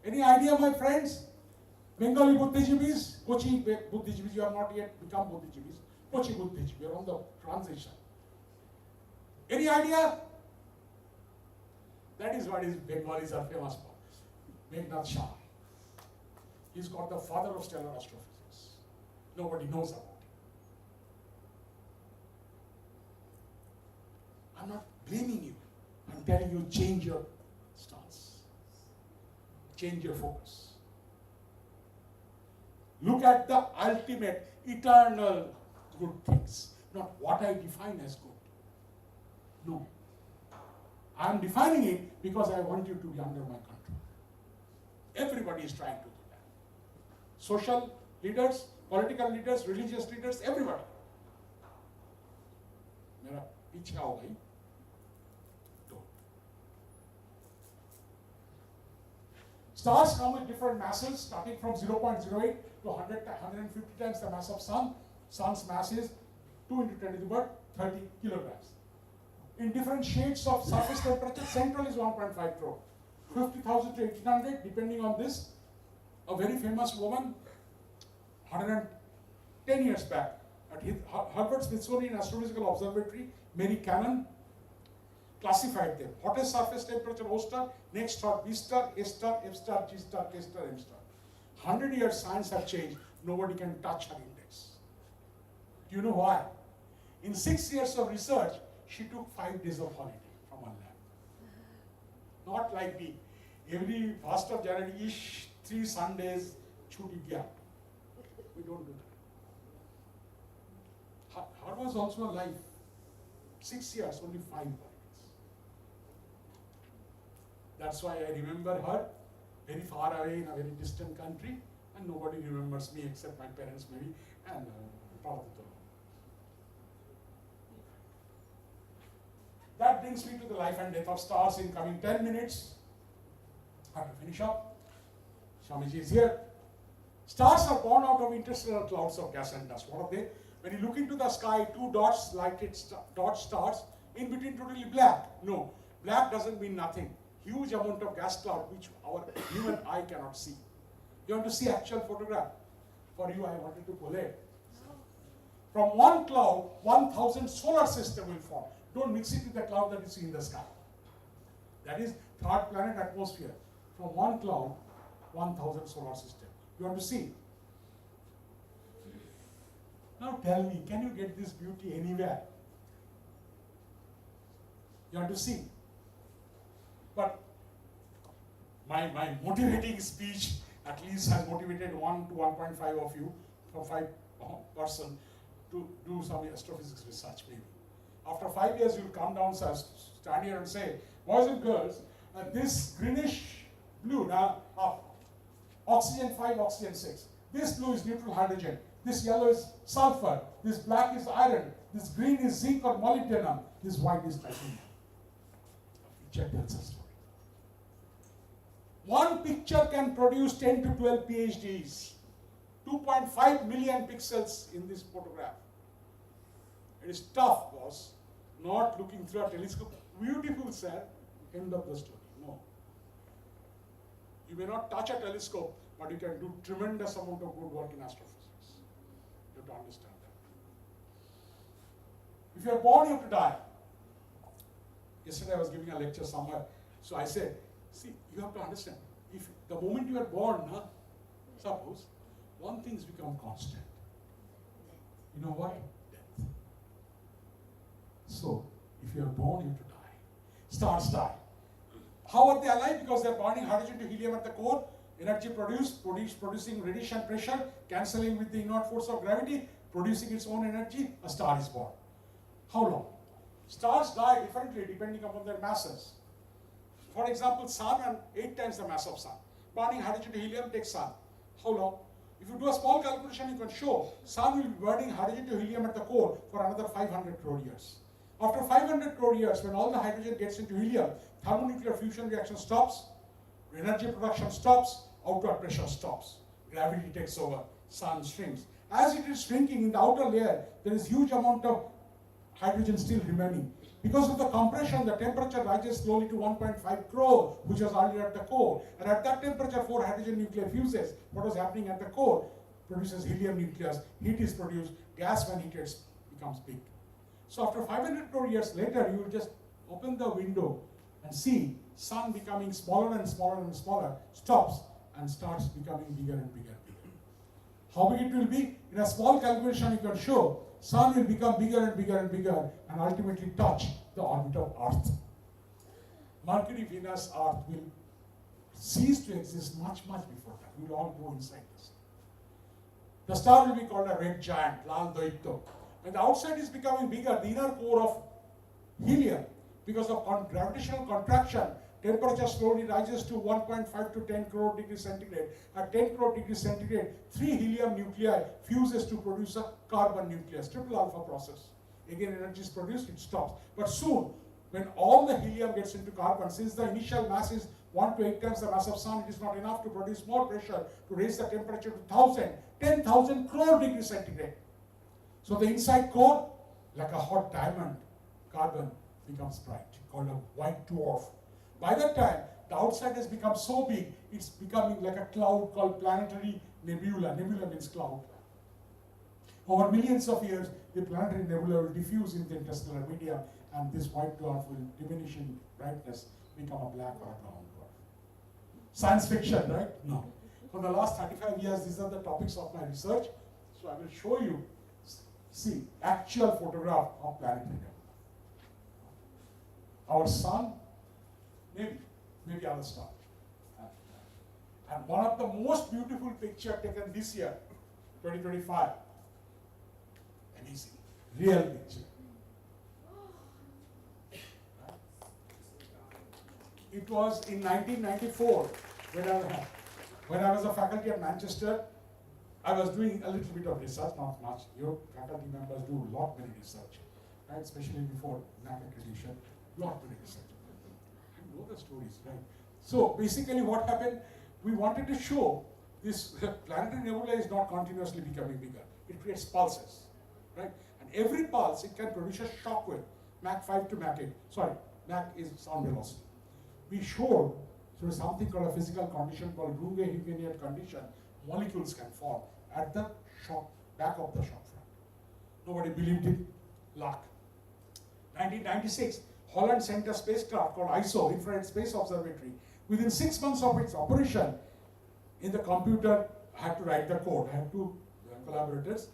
Any idea, my friends? Bengali Buddhijibis, Kochi Buddhijibis, you have not yet become Buddhijibis. Kochi Buddhijibis, you are on the transition. Any idea? That is what is Bengalis are famous for. Meghnad Shah. He's got the father of stellar astrophysics. Nobody knows about him. I'm not blaming you. I'm telling you, change your stance. Change your focus. Look at the ultimate, eternal good things, not what I define as good. No. I am defining it because I want you to be under my control. Everybody is trying to do that. Social leaders, political leaders, religious leaders, everybody. मेरा पीछे आओ भाई. Stars come with different masses, starting from 0.08 to 150 times the mass of Sun. Sun's mass is 2 into 10 to the power 30 kilograms. In different shades of surface temperature, central is 1.5 crore. 50,000 to 1,800, depending on this. A very famous woman, 110 years back, at Harvard Smithsonian Astrophysical Observatory, Mary Cannon, classified them. Hottest surface temperature O star, next thought B star, A star, F star, G star, K star, M star. 100 years science have changed. Nobody can touch her index. Do you know why? In 6 years of research, she took 5 days of holiday from her lab. Not like me. Every 1st of January, 3 Sundays, chuti gya. We don't do that. Her was also a life. 6 years, only 5 holidays. That's why I remember her very far away in a very distant country, and nobody remembers me except my parents maybe, and Prabhupada. That brings me to the life and death of stars in coming 10 minutes. I have to finish up. Swamiji is here. Stars are born out of interstellar clouds of gas and dust. What are they? When you look into the sky, 2 dots, lighted dot stars, in between totally black. No, black doesn't mean nothing. Huge amount of gas cloud which our human eye cannot see. You want to see actual photograph? For you, I wanted to collate. From one cloud, 1,000 solar system will form. Don't mix it with the cloud that you see in the sky. That is third planet atmosphere. From one cloud, 1,000 solar system. You want to see? Now tell me, can you get this beauty anywhere? You want to see? But my motivating speech at least has motivated 1 to 1.5 of you, from 5 person, to do some astrophysics research maybe. After 5 years, you'll come downstairs, stand here and say, boys and girls, this greenish blue, now oxygen 5, oxygen 6. This blue is neutral hydrogen. This yellow is sulfur. This black is iron. This green is zinc or molybdenum. This white is titanium. Picture tells us story. One picture can produce 10 to 12 PhDs. 2.5 million pixels in this photograph. It is tough, boss. Not looking through a telescope. Beautiful, sir. End of the story. No. You may not touch a telescope, but you can do tremendous amount of good work in astrophysics. You have to understand that. If you are born, you have to die. Yesterday I was giving a lecture somewhere. So I said, see, you have to understand. If the moment you are born, suppose, one thing's become constant. You know what? Death. So, if you are born, you have to die. Stars die. How are they alive? Because they're burning hydrogen to helium at the core, energy producing radiation pressure, cancelling with the inward force of gravity, producing its own energy, a star is born. How long? Stars die differently depending upon their masses. For example, Sun and 8 times the mass of Sun. Burning hydrogen to helium takes Sun. How long? If you do a small calculation, you can show Sun will be burning hydrogen to helium at the core for another 500 crore years. After 500 crore years, when all the hydrogen gets into helium, thermonuclear fusion reaction stops, energy production stops, outward pressure stops, gravity takes over, Sun shrinks. As it is shrinking in the outer layer, there is huge amount of hydrogen still remaining. Because of the compression, the temperature rises slowly to 1.5 crore, which was earlier at the core. And at that temperature, 4 hydrogen nuclei fuses. What was happening at the core produces helium nucleus. Heat is produced. Gas, when heated, becomes big. So after 500 crore years later, you will just open the window and see Sun becoming smaller and smaller and smaller, stops and starts becoming bigger and bigger and bigger. How big it will be? In a small calculation, you can show Sun will become bigger and bigger and bigger and ultimately touch the orbit of Earth. Mercury, Venus, Earth will cease to exist much, much before that. We will all go inside this. The star will be called a red giant, Lal Daitya. When the outside is becoming bigger, the inner core of helium, because of gravitational contraction, temperature slowly rises to 1.5 to 10 crore degrees centigrade. At 10 crore degrees centigrade, 3 helium nuclei fuses to produce a carbon nucleus, triple alpha process. Again, energy is produced, it stops. But soon, when all the helium gets into carbon, since the initial mass is 1 to 8 times the mass of Sun, it is not enough to produce more pressure to raise the temperature to 10,000 crore degrees centigrade. So the inside core, like a hot diamond, carbon becomes bright, called a white dwarf. By that time, the outside has become so big, it's becoming like a cloud called planetary nebula. Nebula means cloud. Over millions of years, the planetary nebula will diffuse in the interstellar medium, and this white dwarf will diminish in brightness, become a black or a brown dwarf. Science fiction, right? No. For the last 35 years, these are the topics of my research. So I will show you, see, actual photograph of planetary nebula. Our Sun, maybe other star. And one of the most beautiful picture taken this year, 2025. Amazing, real picture. It was in 1994 when I was a faculty at Manchester. I was doing a little bit of research, not much. Your faculty members do many research, right? Especially before NAC accreditation, many research. I know the stories, right? So basically, what happened? We wanted to show this planetary nebula is not continuously becoming bigger. It creates pulses, right? And every pulse, it can produce a shock wave, Mach 5 to Mach 8. Sorry, Mach is sound velocity. We showed through something called a physical condition called Runge-Huygens condition, molecules can form at the back of the shock front. Nobody believed it. Luck. 1996, Holland sent a spacecraft called ISO, Infrared Space Observatory. Within 6 months of its operation, in the computer, I had to write the code. I had two collaborators.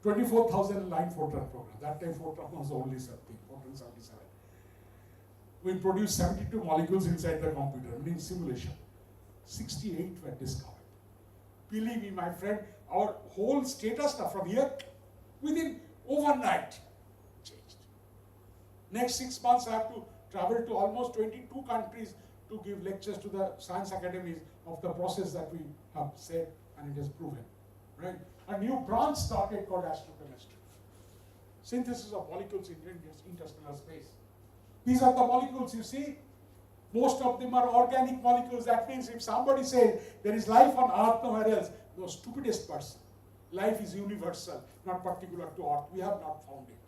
24,000 line photon program. That time photon was only something, photon 77. We produced 72 molecules inside the computer, meaning simulation. 68 were discovered. Believe me, my friend, our whole status from here, within overnight, changed. Next 6 months, I have to travel to almost 22 countries to give lectures to the science academies of the process that we have said, and it is proven, right? A new branch started called astrochemistry. Synthesis of molecules in interstellar space. These are the molecules you see. Most of them are organic molecules. That means if somebody says there is life on Earth nowhere else, the stupidest person. Life is universal, not particular to Earth. We have not found it.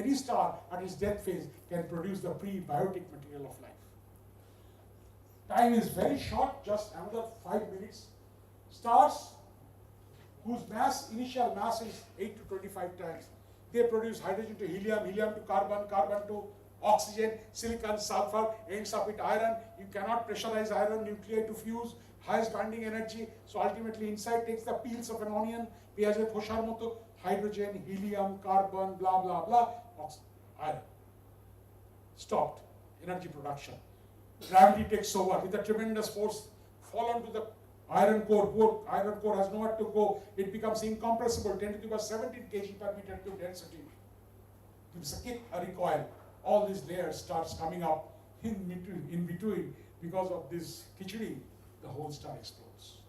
Any star at its death phase can produce the pre-biotic material of life. Time is very short, just another 5 minutes. Stars whose initial mass is 8 to 25 times, they produce hydrogen to helium, helium to carbon, carbon to oxygen, silicon, sulfur, ends up with iron. You cannot pressurize iron nuclei to fuse, highest binding energy. So ultimately inside takes the peels of an onion, পেঁয়াজের খোসার মতো, hydrogen, helium, carbon, blah, blah, blah, oxygen, iron. Stopped, energy production. Gravity takes over with a tremendous force, fall onto the iron core. Poor iron core has nowhere to go. It becomes incompressible, 10 to the power 17 kg per meter cube density. Gives a kick, a recoil. All these layers starts coming up in between because of this khichdi, the whole star explodes.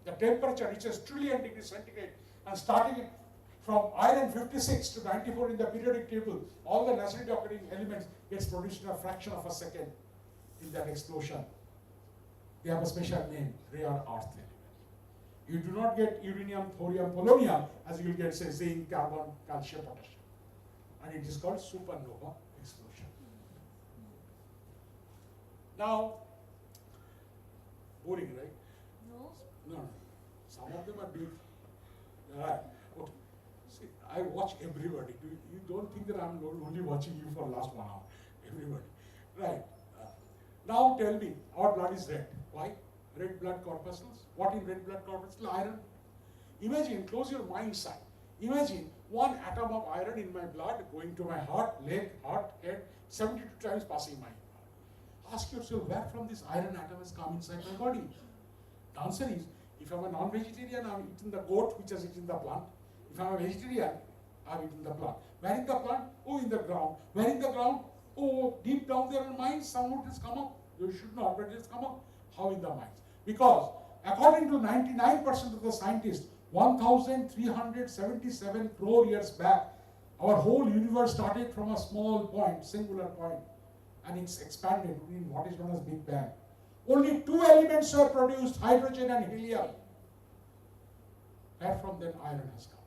The temperature reaches trillion degrees centigrade, and starting from iron 56 to 94 in the periodic table, all the naturally occurring elements gets produced in a fraction of a second in that explosion. They have a special name, rare earth element. You do not get uranium, thorium, polonium as you will get, say, zinc, carbon, calcium, potassium. And it is called supernova explosion. Now, boring, right? No. Some of them are beautiful. Right. Okay. See, I watch everybody. You don't think that I'm only watching you for the last 1 hour. Everybody. Right. Now tell me, our blood is red. Why? Red blood corpuscles. What in red blood corpuscles? Iron. Imagine, close your mind side. Imagine 1 atom of iron in my blood going to my heart, leg, heart, head, 72 times passing my heart. Ask yourself, where from this iron atom has come inside my body? The answer is, if I'm a non-vegetarian, I've eaten the goat which has eaten the plant. If I'm a vegetarian, I've eaten the plant. Where in the plant? Oh, in the ground. Where in the ground? Oh, deep down there in minds, some of it has come up. You should not, but it has come up. How in the minds? Because according to 99% of the scientists, 1,377 crore years back, our whole universe started from a small point, singular point, and it's expanded in what is known as Big Bang. Only 2 elements were produced, hydrogen and helium. Where from then iron has come.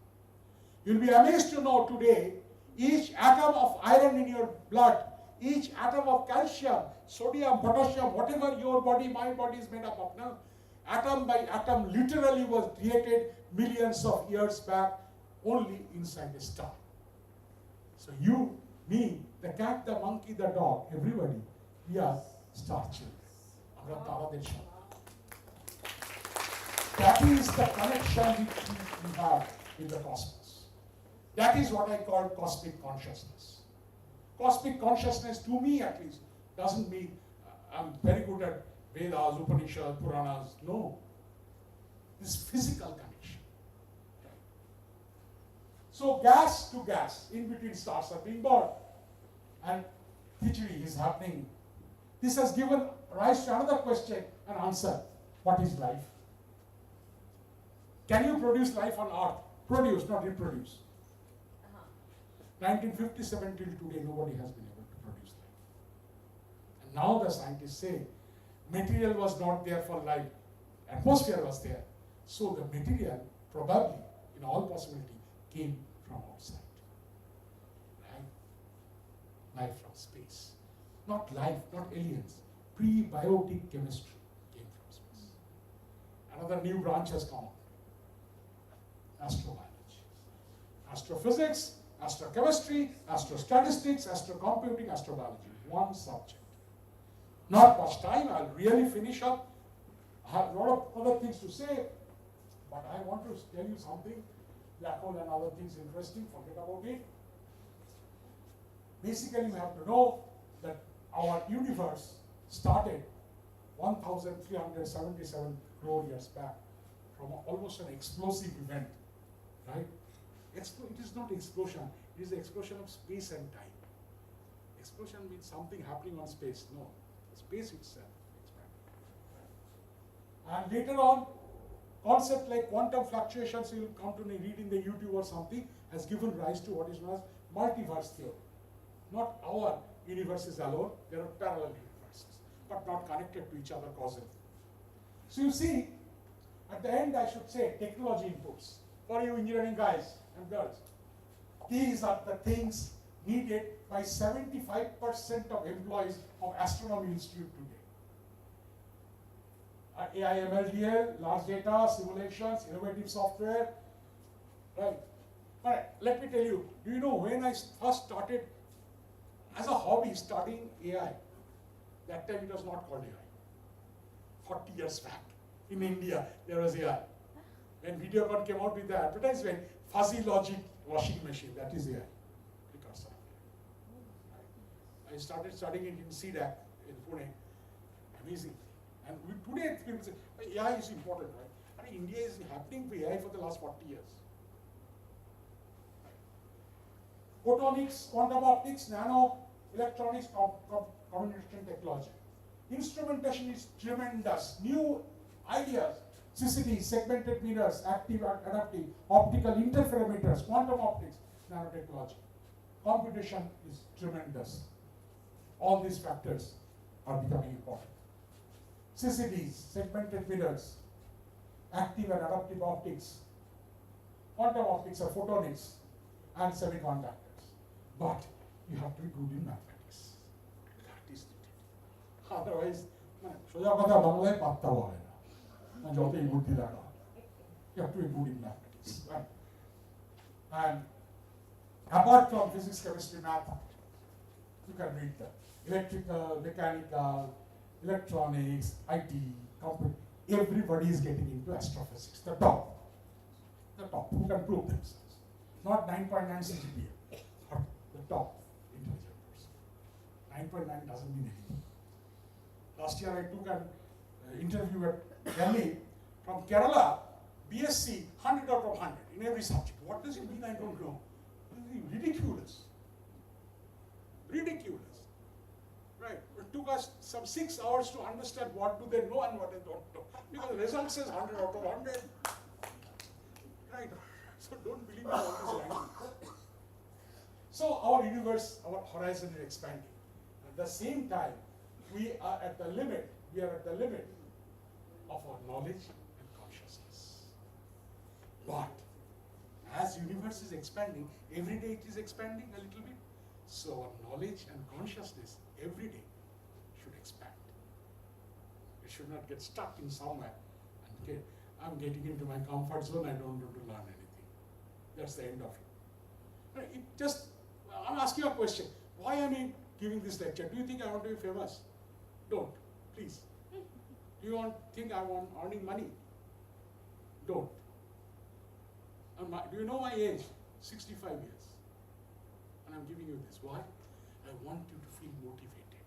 You'll be amazed to know today, each atom of iron in your blood, each atom of calcium, sodium, potassium, whatever your body, my body is made up of now, atom by atom literally was created millions of years back only inside a star. So you, me, the cat, the monkey, the dog, everybody, we are star children. That is the connection we have with the cosmos. That is what I call cosmic consciousness. Cosmic consciousness, to me at least, doesn't mean I'm very good at Vedas, Upanishads, Puranas. No. This physical connection. So gas to gas, in between stars are being born. And khichdi is happening. This has given rise to another question and answer. What is life? Can you produce life on earth? Produce, not reproduce. 1957 till today, nobody has been able to produce life. And now the scientists say, material was not there for life. Atmosphere was there. So the material, probably, in all possibility, came from outside. Right? Life from space. Not life, not aliens. Prebiotic chemistry came from space. Another new branch has come out. Astrobiology. Astrophysics, astrochemistry, astrostatistics, astrocomputing, astrobiology. One subject. Not much time, I'll really finish up. I have a lot of other things to say, but I want to tell you something. Black hole and other things interesting, forget about it. Basically, we have to know that our universe started 1,377 crore years back from almost an explosive event, right? It is not explosion, it is the explosion of space and time. Explosion means something happening on space. No, space itself expanded. And later on, concept like quantum fluctuations, you will come to read in the YouTube or something, has given rise to what is known as multiverse theory. Not our universes alone, there are parallel universes, but not connected to each other causally. So you see, at the end I should say technology inputs for you engineering guys and girls. These are the things needed by 75% of employees of Astronomy Institute today. AI, MLDL, large data, simulations, innovative software, right? All right, let me tell you, do you know when I first started as a hobby studying AI? That time it was not called AI. 40 years back in India, there was AI. When Videocon came out with the advertisement, fuzzy logic washing machine, that is AI. Because of AI. I started studying it in CDAC in Pune. amazing. And today people say AI is important, right? And India is happening for AI for the last 40 years. Photonics, quantum optics, nano electronics, communication technology. Instrumentation is tremendous. New ideas, CCD, segmented mirrors, active, adaptive, optical interferometers, quantum optics, nanotechnology. Computation is tremendous. All these factors are becoming important. CCDs, segmented mirrors, active and adaptive optics, quantum optics or photonics, and semiconductors. But you have to be good in mathematics. That is it. Otherwise, সোজা কথা বাংলায় পাত্তা বলে না যতই বুদ্ধি লাগা you have to be good in mathematics, right? And apart from physics, chemistry, math, you can read the electrical, mechanical, electronics, IT, computer. Everybody is getting into astrophysics. The top who can prove themselves. Not 9.9 CGPA, but the top intelligent person. 9.9 doesn't mean anything. Last year I took an interview at Delhi from Kerala, BSc, 100 out of 100 in every subject. What does it mean? I don't know. Ridiculous. Ridiculous. Right. It took us some 6 hours to understand what do they know and what they don't know. Because the result says 100 out of 100. Right. So don't believe in all this language. So our universe, our horizon is expanding. At the same time, we are at the limit of our knowledge and consciousness. But as universe is expanding, every day it is expanding a little bit. So our knowledge and consciousness every day should expand. It should not get stuck in somewhere and I'm getting into my comfort zone, I don't want to learn anything. That's the end of it. I'm asking a question. Why am I giving this lecture? Do you think I want to be famous? Don't, please. Do you think I want earning money? Don't. Do you know my age? 65 years. And I'm giving you this. Why? I want you to feel motivated.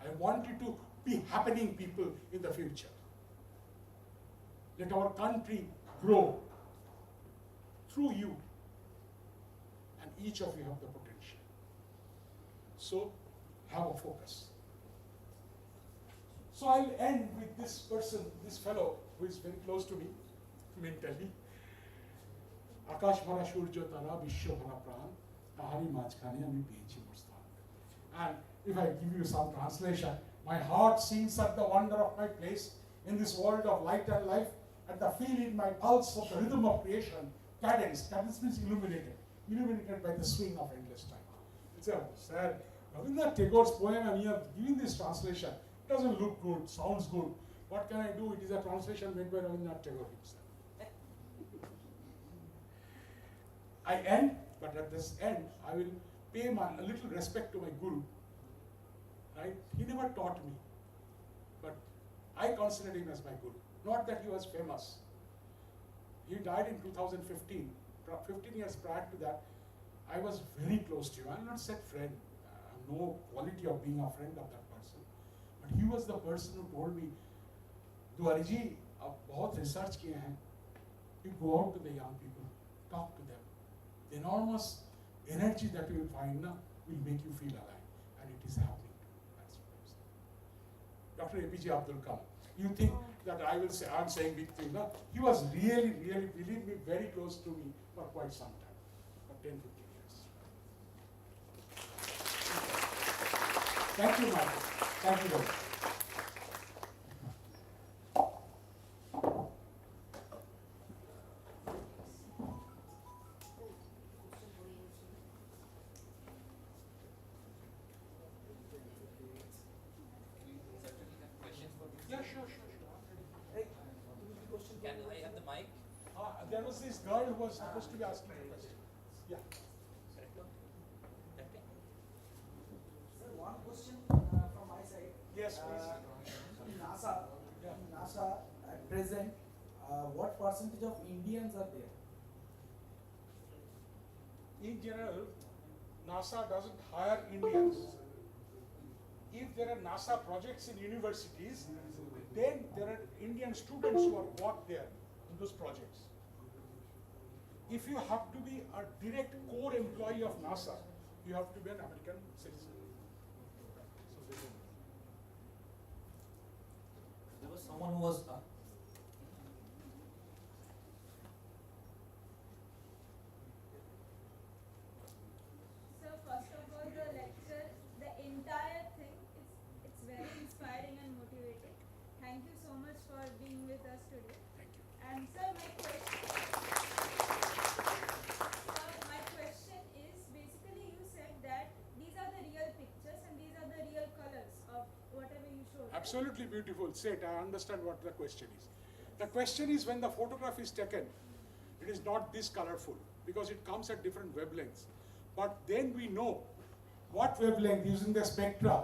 I want you to be happening people in the future. Let our country grow through you. And each of you have the potential. So, have a focus. So I'll end with this person, this fellow who is very close to me mentally. আকাশ ভরা সূর্য তারা বিশ্ব ভরা প্রাণ তাহারি মাঝখানে আমি পেয়েছি মোর স্থান. And if I give you some translation, my heart sings at the wonder of my place in this world of light and life, at the feel in my pulse of the rhythm of creation. Cadence means illuminated by the swing of endless time. It's a sad. Rabindranath Tagore's poem, and we are giving this translation. It doesn't look good, sounds good. What can I do? It is a translation made by Rabindranath Tagore himself. I end, but at this end, I will pay a little respect to my Guru. Right? He never taught me, but I considered him as my Guru. Not that he was famous. He died in 2015. 15 years prior to that, I was very close to him. I will not say friend. No quality of being a friend of that person. But he was the person who told me, Duari ji, aap bahut research kiye hain. You go out to the young people, talk to them. The enormous energy that you will find now will make you feel alive. And it is happening. That's what I'm saying. Dr. APJ Abdul Kalam. You think that I'm saying big things. No? He was really, believe me, very close to me for quite some time. For 10, 15 years. Thank you, Michael. Thank you very much. There was this girl who was supposed to be asking a question. Yeah. Sir, one question from my side. Yes, please. NASA at present, what percentage of Indians are there? In general, NASA doesn't hire Indians. if there are NASA projects in universities, then there are Indian students who are work there in those projects. If you have to be a direct core employee of NASA, you have to be an American citizen. There was someone who was. So first of all, the lecture, the entire thing, it's very inspiring and motivating. Thank you so much for being with us today. Thank you. And sir, my question is basically you said that these are the real pictures and these are the real colors of whatever you showed. right? Absolutely beautiful. Said, I understand what the question is. The question is when the photograph is taken, it is not this colorful because it comes at different wavelengths. But then we know what wavelength using the spectra,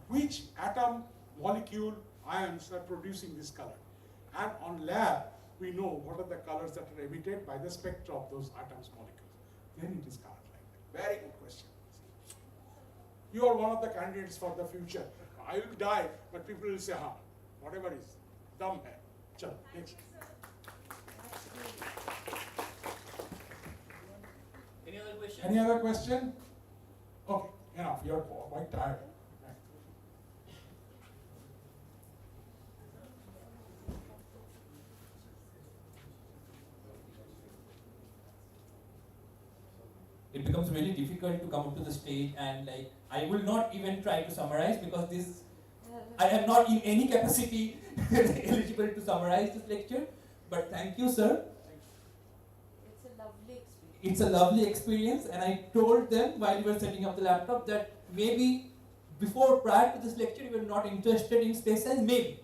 which atom, molecule, ions are producing this color. And on lab, we know what are the colors that are emitted by the spectra of those atoms, molecules. Then it is colored like that. Very good question. You are one of the candidates for the future. I will die, but people will say, whatever is, dumb hai. Chalo, Thank next. you, sir. Any other question? Any other question? Okay, enough. You're quite tired. It becomes really difficult to come up to the stage, and like I will not even try to summarize because this I am not in any capacity eligible to summarize this lecture. But thank you, sir. It's a lovely experience. It's a lovely experience, and I told them while we were setting up the laptop that maybe prior to this lecture you were not interested in space science, maybe.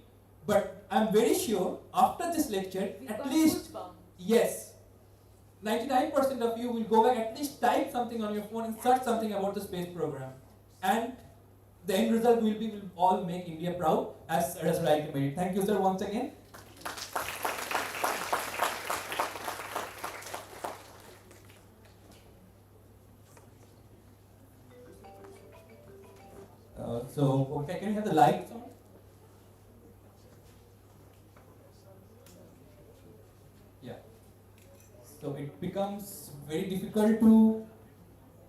But I'm very sure after this lecture, We at got least, goosebumps. yes, 99% of you will go back, at least type something on your phone and search something about the space program. And the end result will all make India proud, as rightly made it. Thank you, sir, once again. Okay, can you have the lights on? Yeah. So it becomes very difficult to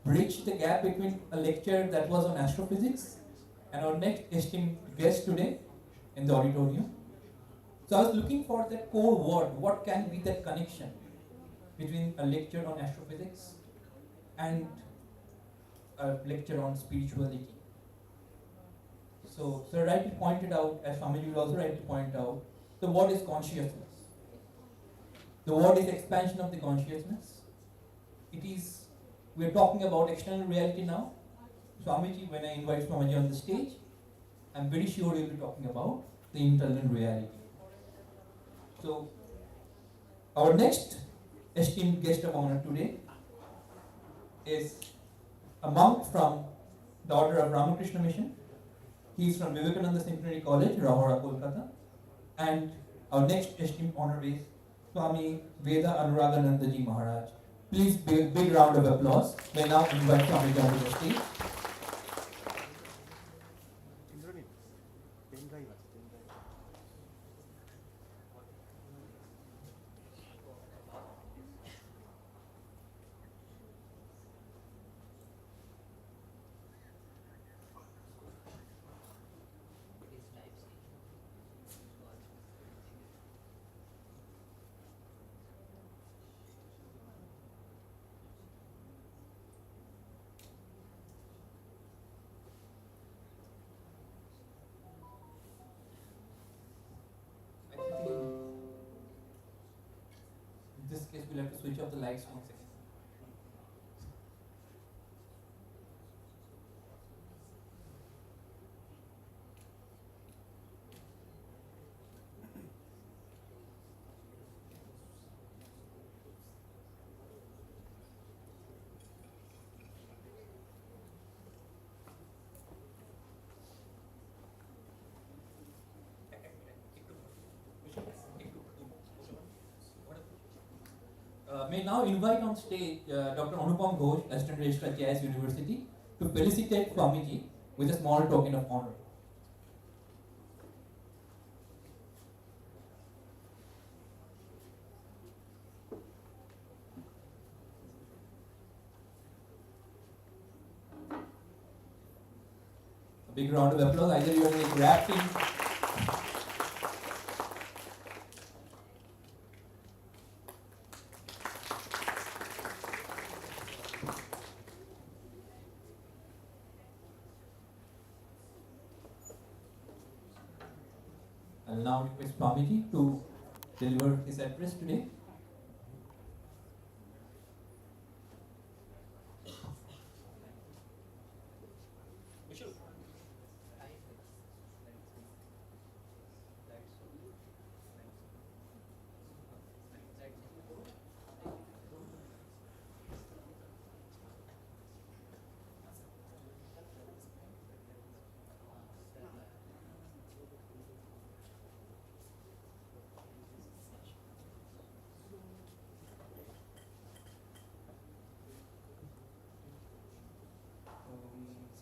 bridge the gap between a lecture that was on astrophysics and our next esteemed guest today in the auditorium. So I was looking for that core word. What can be that connection between a lecture on astrophysics and a lecture on spirituality? So Sir rightly pointed out, as Swamiji will also rightly point out, the word is consciousness. The word is expansion of the consciousness. It is, we are talking about external reality now. Swamiji, when I invite Swamiji on the stage, I'm very sure he'll be talking about the internal reality. So, our next esteemed guest of honor today is a monk from the Order of Ramakrishna Mission. He is from Vivekananda Centenary College, Rahora, Kolkata. And our next esteemed honor is Swami Veda Anuraganandaji Maharaj. Please big round of applause. May now invite Swami onto the stage. In this case, we'll have to switch off the lights once again. May now invite on stage Dr. Anupam Ghosh, Assistant Registrar at JIS University, to felicitate Swamiji with a small token of honor. A big round of applause. Either you are like rapping. I'll now request Swamiji to deliver his address today.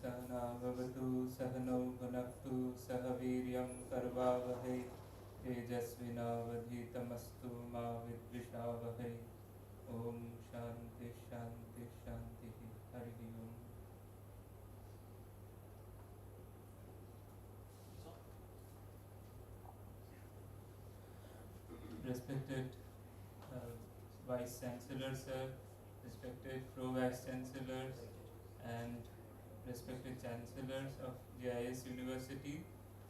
सहना भवतु सहनौ भुनक्तु सह वीर्यं करवावहै तेजस्विनावधीतमस्तु मा विद्विषावहै ओम शांति शांति शांति हरि ओम. Respected Vice Chancellor Sir, respected Pro Vice Chancellors and respected Chancellors of JIS University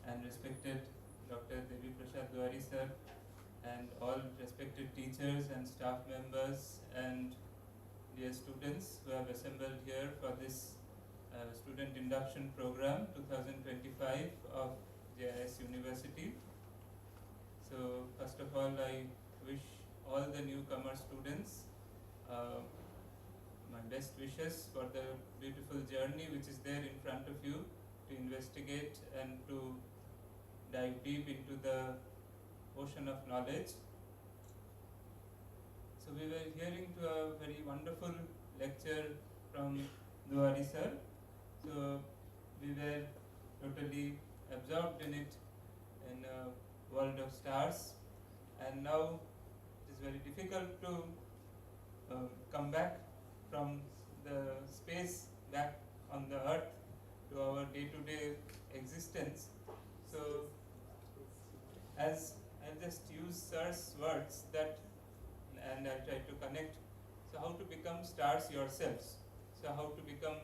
and respected Dr. Devi Prasad Duari Sir and all respected teachers and staff members and dear students who have assembled here for this Student Induction Program 2025 of JIS University. So first of all, I wish all the newcomer students my best wishes for the beautiful journey which is there in front of you to investigate and to dive deep into the ocean of knowledge. So we were hearing to a very wonderful lecture from Duari sir. So we were totally absorbed in it, in a world of stars, and now it is very difficult to come back from the space back on the earth to our day-to-day existence. So as I just use sir's words that, and I try to connect, so how to become stars yourselves, so how to become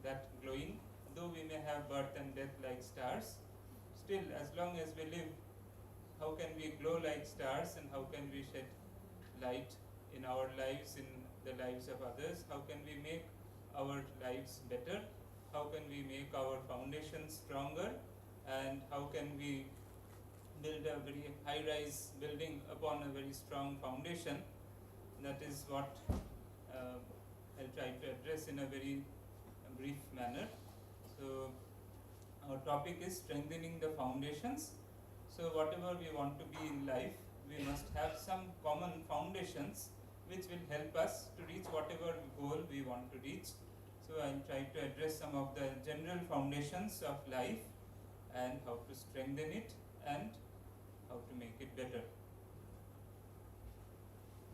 that glowing, though we may have birth and death like stars, still as long as we live, how can we glow like stars and how can we shed light in our lives, in the lives of others, how can we make our lives better, how can we make our foundations stronger, and how can we build a very high-rise building upon a very strong foundation. That is what I'll try to address in a very brief manner. So our topic is strengthening the foundations. So whatever we want to be in life, we must have some common foundations which will help us to reach whatever goal we want to reach. So I'll try to address some of the general foundations of life and how to strengthen it and how to make it better.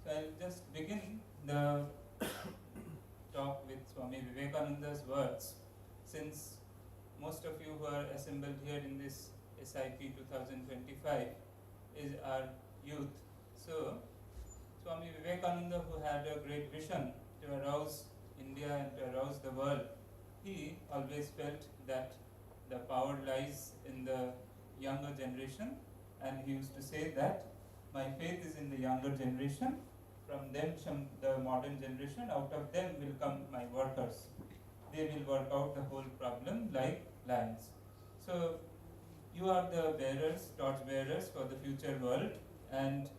So I'll just begin the talk with Swami Vivekananda's words, since most of you who are assembled here in this SIP 2025 is our youth. So Swami Vivekananda, who had a great vision to arouse India and to arouse the world, he always felt that the power lies in the younger generation, and he used to say that my faith is in the younger generation, from them the modern generation, out of them will come my workers. They will work out the whole problem like lions. So you are the bearers, torch bearers for the future world, and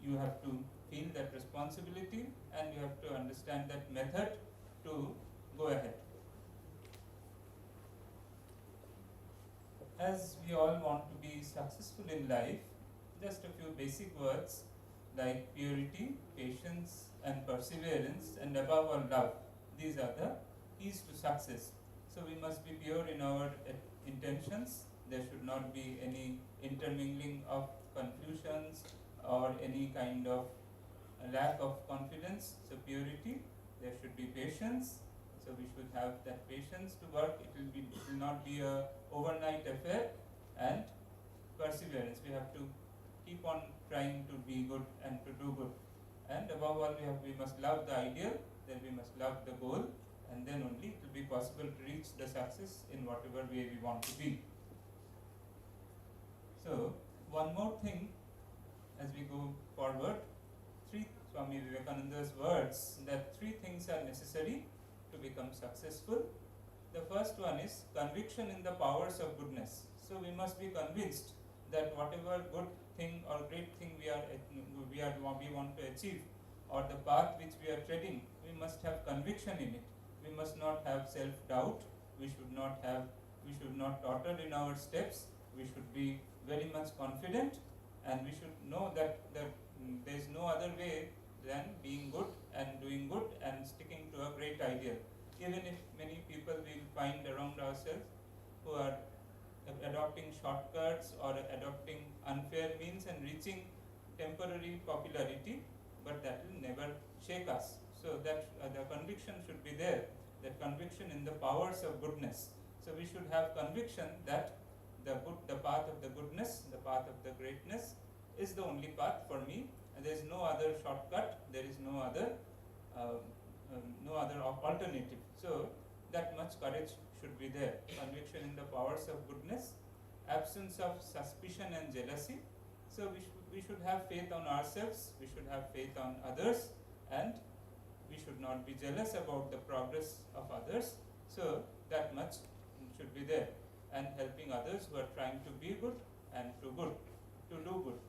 you have to feel that responsibility and you have to understand that method to go ahead. As we all want to be successful in life, just a few basic words like purity, patience and perseverance, and above all love. These are the keys to success. So we must be pure in our intentions. There should not be any intermingling of confusions or any kind of lack of confidence. So purity. There should be patience. So we should have that patience to work. It will not be a overnight affair. And perseverance. We have to keep on trying to be good and to do good. And above all, we must love the ideal, then we must love the goal, and then only it will be possible to reach the success in whatever way we want to be. So, one more thing as we go forward, Swami Vivekananda's words that 3 things are necessary to become successful. The first one is conviction in the powers of goodness. So we must be convinced that whatever good thing or great thing we want to achieve, or the path which we are treading, we must have conviction in it. We must not have self-doubt. We should not totter in our steps. We should be very much confident, and we should know that there is no other way than being good and doing good and sticking to a great ideal. Even if many people we find around ourselves who are adopting shortcuts or adopting unfair means and reaching temporary popularity, but that will never shake us. So that the conviction should be there, that conviction in the powers of goodness. So we should have conviction that the path of the goodness, the path of the greatness is the only path for me, and there is no other shortcut, there is no other alternative. So that much courage should be there. Conviction in the powers of goodness, absence of suspicion and jealousy. So we should have faith on ourselves, we should have faith on others, and we should not be jealous about the progress of others. So that much should be there. And helping others who are trying to be good and to do good.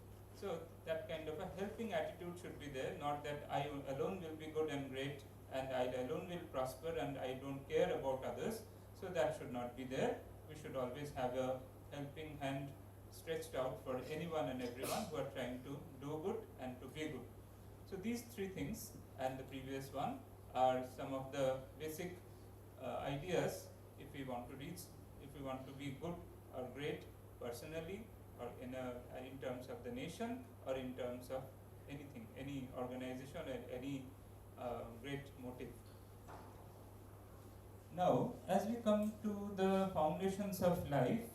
So that kind of a helping attitude should be there, not that I alone will be good and great and I alone will prosper and I don't care about others. So that should not be there. We should always have a helping hand stretched out for anyone and everyone who are trying to do good and to be good. So these 3 things and the previous one are some of the basic ideas if we want to be good or great personally, or in terms of the nation, or in terms of anything, any organization, or any great motive. Now, as we come to the foundations of life,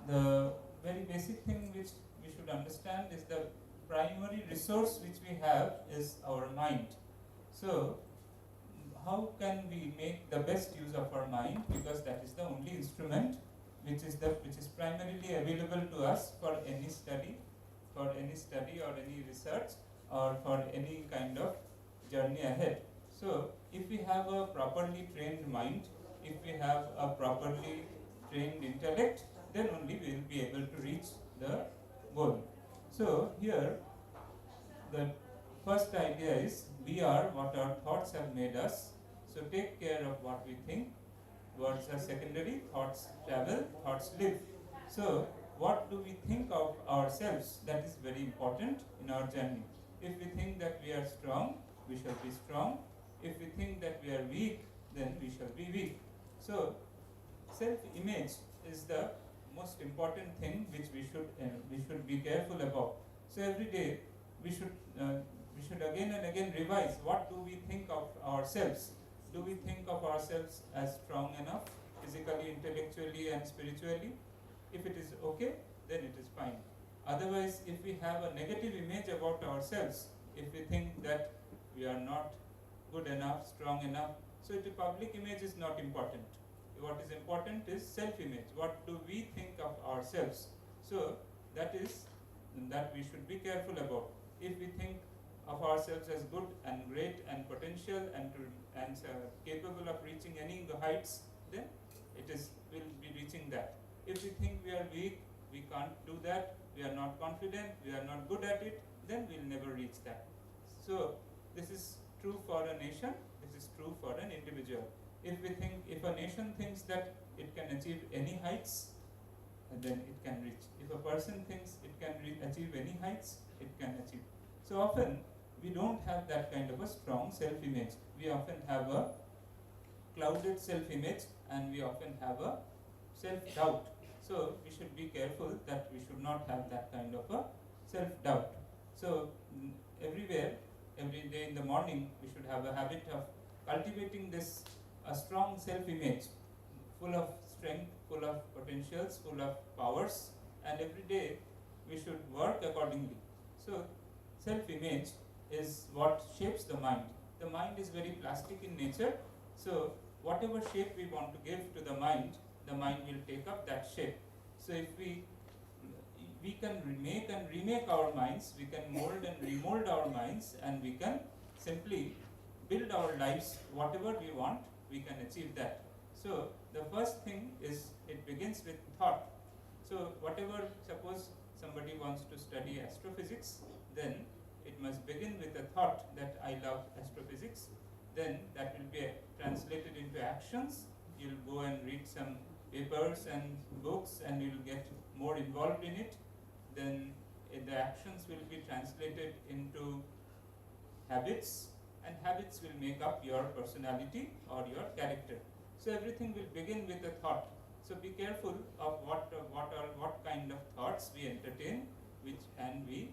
the very basic thing which we should understand is the primary resource which we have is our mind. So, how can we make the best use of our mind? Because that is the only instrument which is primarily available to us for any study or any research or for any kind of journey ahead. So if we have a properly trained mind, if we have a properly trained intellect, then only we will be able to reach the goal. So here the first idea is we are what our thoughts have made us. So take care of what we think. Words are secondary, thoughts travel, thoughts live. So what do we think of ourselves? That is very important in our journey. If we think that we are strong, we shall be strong. If we think that we are weak, then we shall be weak. So self-image is the most important thing which we should be careful about. So every day we should again and again revise what do we think of ourselves. Do we think of ourselves as strong enough, physically, intellectually, and spiritually? If it is okay, then it is fine. Otherwise, if we have a negative image about ourselves, if we think that we are not good enough, strong enough, so the public image is not important. What is important is self-image. What do we think of ourselves? So that we should be careful about. If we think of ourselves as good and great and potential and capable of reaching any heights, then we'll be reaching that. If we think we are weak, we can't do that, we are not confident, we are not good at it, then we'll never reach that. So this is true for a nation, this is true for an individual. If a nation thinks that it can achieve any heights, then it can reach. If a person thinks it can achieve any heights, it can achieve. So often we don't have that kind of a strong self-image. We often have a clouded self-image, and we often have a self-doubt. So we should be careful that we should not have that kind of a self-doubt. So everywhere, every day in the morning, we should have a habit of cultivating this a strong self-image, full of strength, full of potentials, full of powers, and every day we should work accordingly. So self-image is what shapes the mind. The mind is very plastic in nature, so whatever shape we want to give to the mind will take up that shape. So if we can remake and remake our minds, we can mold and remold our minds, and we can simply build our lives whatever we want, we can achieve that. So the first thing is, it begins with thought. So whatever, suppose somebody wants to study astrophysics, then it must begin with a thought that I love astrophysics. Then that will be translated into actions. You'll go and read some papers and books, and you'll get more involved in it. Then the actions will be translated into habits, and habits will make up your personality or your character. So everything will begin with a thought. So be careful of what kind of thoughts we entertain, and we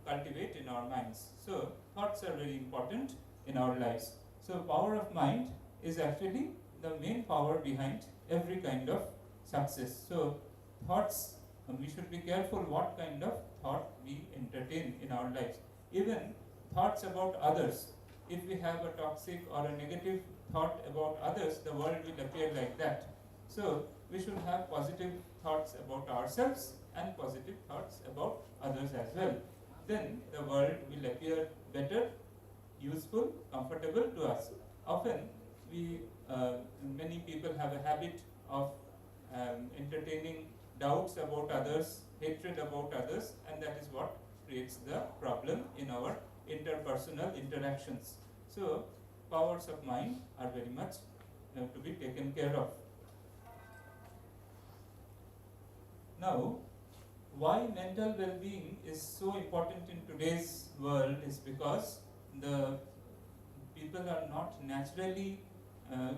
cultivate in our minds. So thoughts are very important in our lives. So power of mind is actually the main power behind every kind of success. So thoughts, we should be careful what kind of thought we entertain in our lives. Even thoughts about others. If we have a toxic or a negative thought about others, the world will appear like that. So we should have positive thoughts about ourselves and positive thoughts about others as well. Then the world will appear better, useful, comfortable to us. Often many people have a habit of entertaining doubts about others, hatred about others, and that is what creates the problem in our interpersonal interactions. So powers of mind are very much to be taken care of. Now, why mental well-being is so important in today's world is because the people are not naturally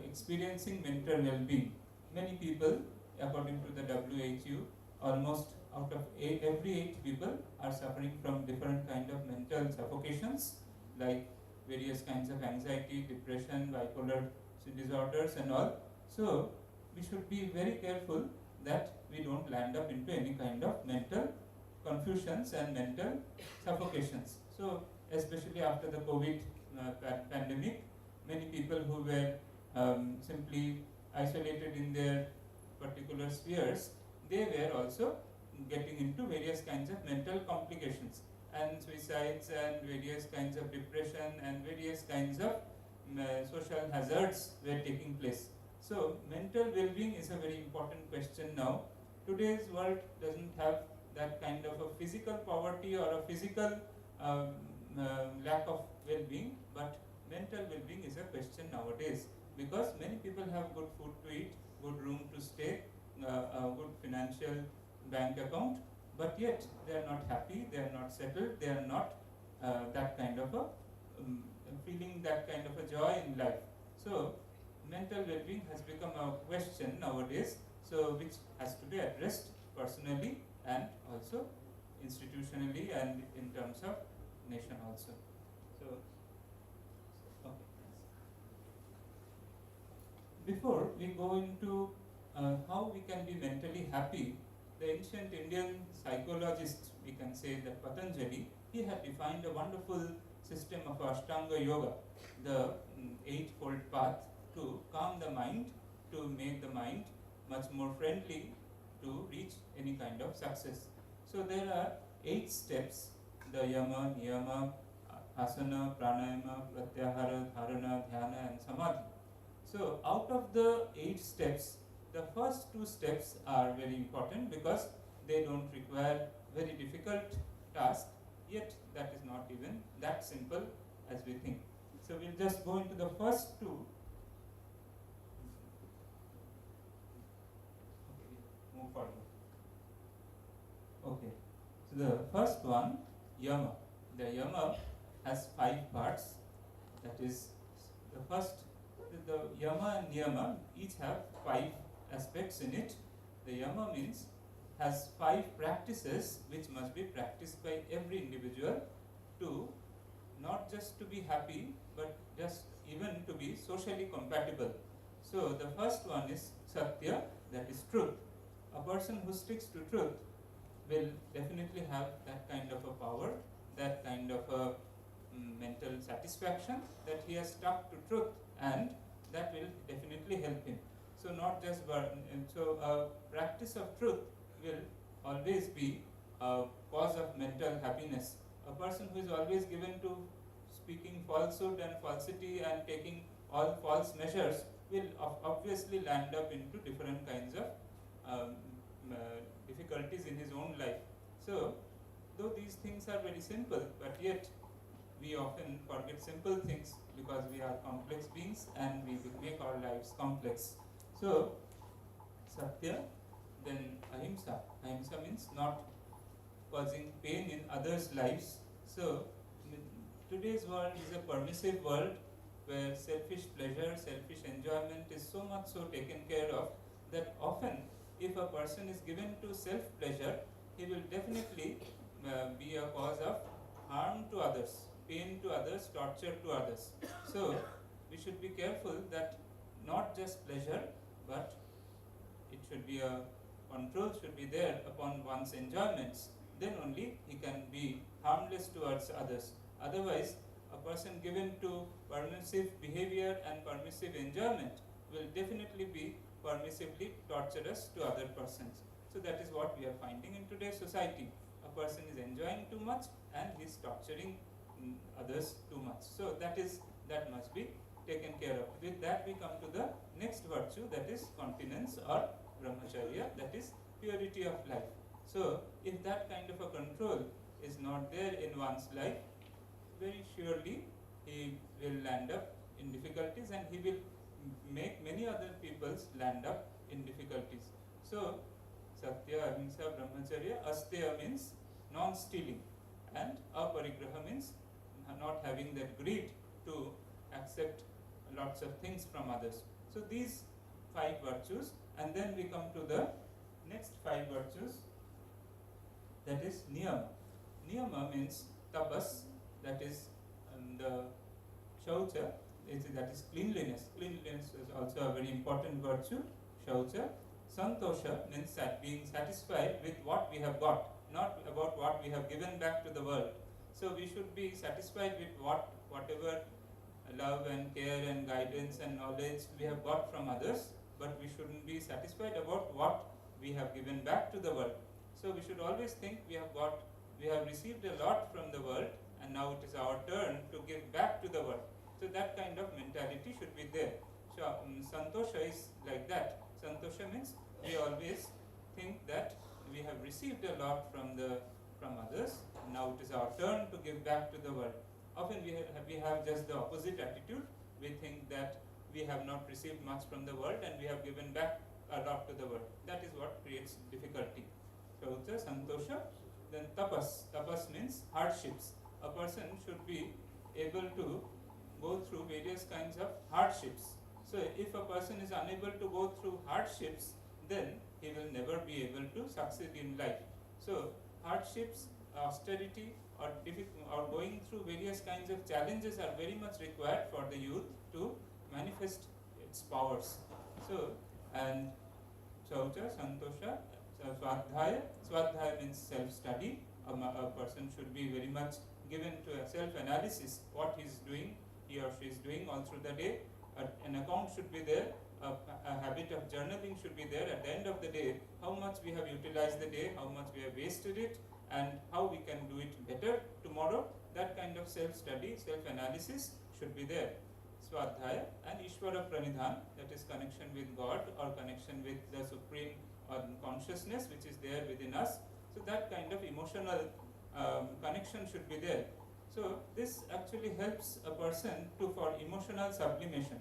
experiencing mental well-being. Many people, according to the WHO, almost out of every 8 people are suffering from different kind of mental suffocations, like various kinds of anxiety, depression, bipolar disorders and all. So we should be very careful that we don't land up into any kind of mental confusions and mental suffocations. So especially after the COVID pandemic, many people who were simply isolated in their particular spheres, they were also getting into various kinds of mental complications, and suicides and various kinds of depression and various kinds of social hazards were taking place. So mental well-being is a very important question now. Today's world doesn't have that kind of a physical poverty or a physical lack of well-being, but mental well-being is a question nowadays, because many people have good food to eat, good room to stay, a good financial bank account, but yet they are not happy, they are not settled, they are not that kind of a feeling that kind of a joy in life. So mental well-being has become a question nowadays, so which has to be addressed personally and also institutionally and in terms of nation also. So okay. Before we go into how we can be mentally happy, the ancient Indian psychologist, we can say that Patanjali, he had defined a wonderful system of Ashtanga Yoga, the eightfold path to calm the mind, to make the mind much more friendly to reach any kind of success. So there are 8 steps, the yama, niyama, asana, pranayama, pratyahara, dharana, dhyana and samadhi. So out of the 8 steps, the first 2 steps are very important because they don't require very difficult task, yet that is not even that simple as we think. So we'll just go into the first 2. Okay, move forward. Okay, so the first one, yama. The yama has 5 parts. That is, the first the yama and niyama each have 5 aspects in it. The yama means has 5 practices which must be practiced by every individual to not just to be happy, but just even to be socially compatible. So the first one is satya, that is truth. A person who sticks to truth will definitely have that kind of a power, that kind of a mental satisfaction that he has stuck to truth, and that will definitely help him. So not just practice of truth will always be a cause of mental happiness. A person who is always given to speaking falsehood and falsity and taking all false measures will obviously land up into different kinds of difficulties in his own life. So, though these things are very simple, but yet we often forget simple things because we are complex beings and we make our lives complex. So, Satya, then Ahimsa. Ahimsa means not causing pain in others' lives. So, today's world is a permissive world where selfish pleasure, selfish enjoyment is so much so taken care of that often if a person is given to self-pleasure, he will definitely be a cause of harm to others, pain to others, torture to others. So, we should be careful that not just pleasure, but it should be a control should be there upon one's enjoyments. Then only he can be harmless towards others. Otherwise, a person given to permissive behavior and permissive enjoyment will definitely be permissively torturous to other persons. So that is what we are finding in today's society. A person is enjoying too much and he is torturing others too much. So that must be taken care of. With that we come to the next virtue, that is continence or brahmacharya, that is purity of life. So if that kind of a control is not there in one's life, very surely he will land up in difficulties and he will make many other peoples land up in difficulties. So Satya, Ahimsa, Brahmacharya. Asteya means non-stealing, and Aparigraha means not having that greed to accept lots of things from others. So these 5 virtues, and then we come to the next 5 virtues, that is Niyama. Niyama means tapas, that is the Shaucha, that is cleanliness. Cleanliness is also a very important virtue, Shaucha. Santosha means being satisfied with what we have got, not about what we have given back to the world. So we should be satisfied with whatever love and care and guidance and knowledge we have got from others, but we shouldn't be satisfied about what we have given back to the world. So we should always think we have received a lot from the world and now it is our turn to give back to the world. So that kind of mentality should be there. So Santosha is like that. Santosha means we always think that we have received a lot from others, now it is our turn to give back to the world. Often we have just the opposite attitude. We think that we have not received much from the world and we have given back a lot to the world. That is what creates difficulty. Shaucha, Santosha. Then tapas. Tapas means hardships. A person should be able to go through various kinds of hardships. So if a person is unable to go through hardships, then he will never be able to succeed in life. So hardships, austerity, or going through various kinds of challenges are very much required for the youth to manifest its powers. So, and Shaucha, Santosha, Swadhyaya. Swadhyaya means self-study. A person should be very much given to a self-analysis, what he or she is doing all through the day. An account should be there, a habit of journaling should be there. At the end of the day, how much we have utilized the day, how much we have wasted it, and how we can do it better tomorrow. That kind of self-study, self-analysis should be there. Swadhyaya. And Ishvara Pranidhan, that is connection with God or connection with the Supreme consciousness which is there within us. So that kind of emotional connection should be there. So this actually helps a person for emotional sublimation.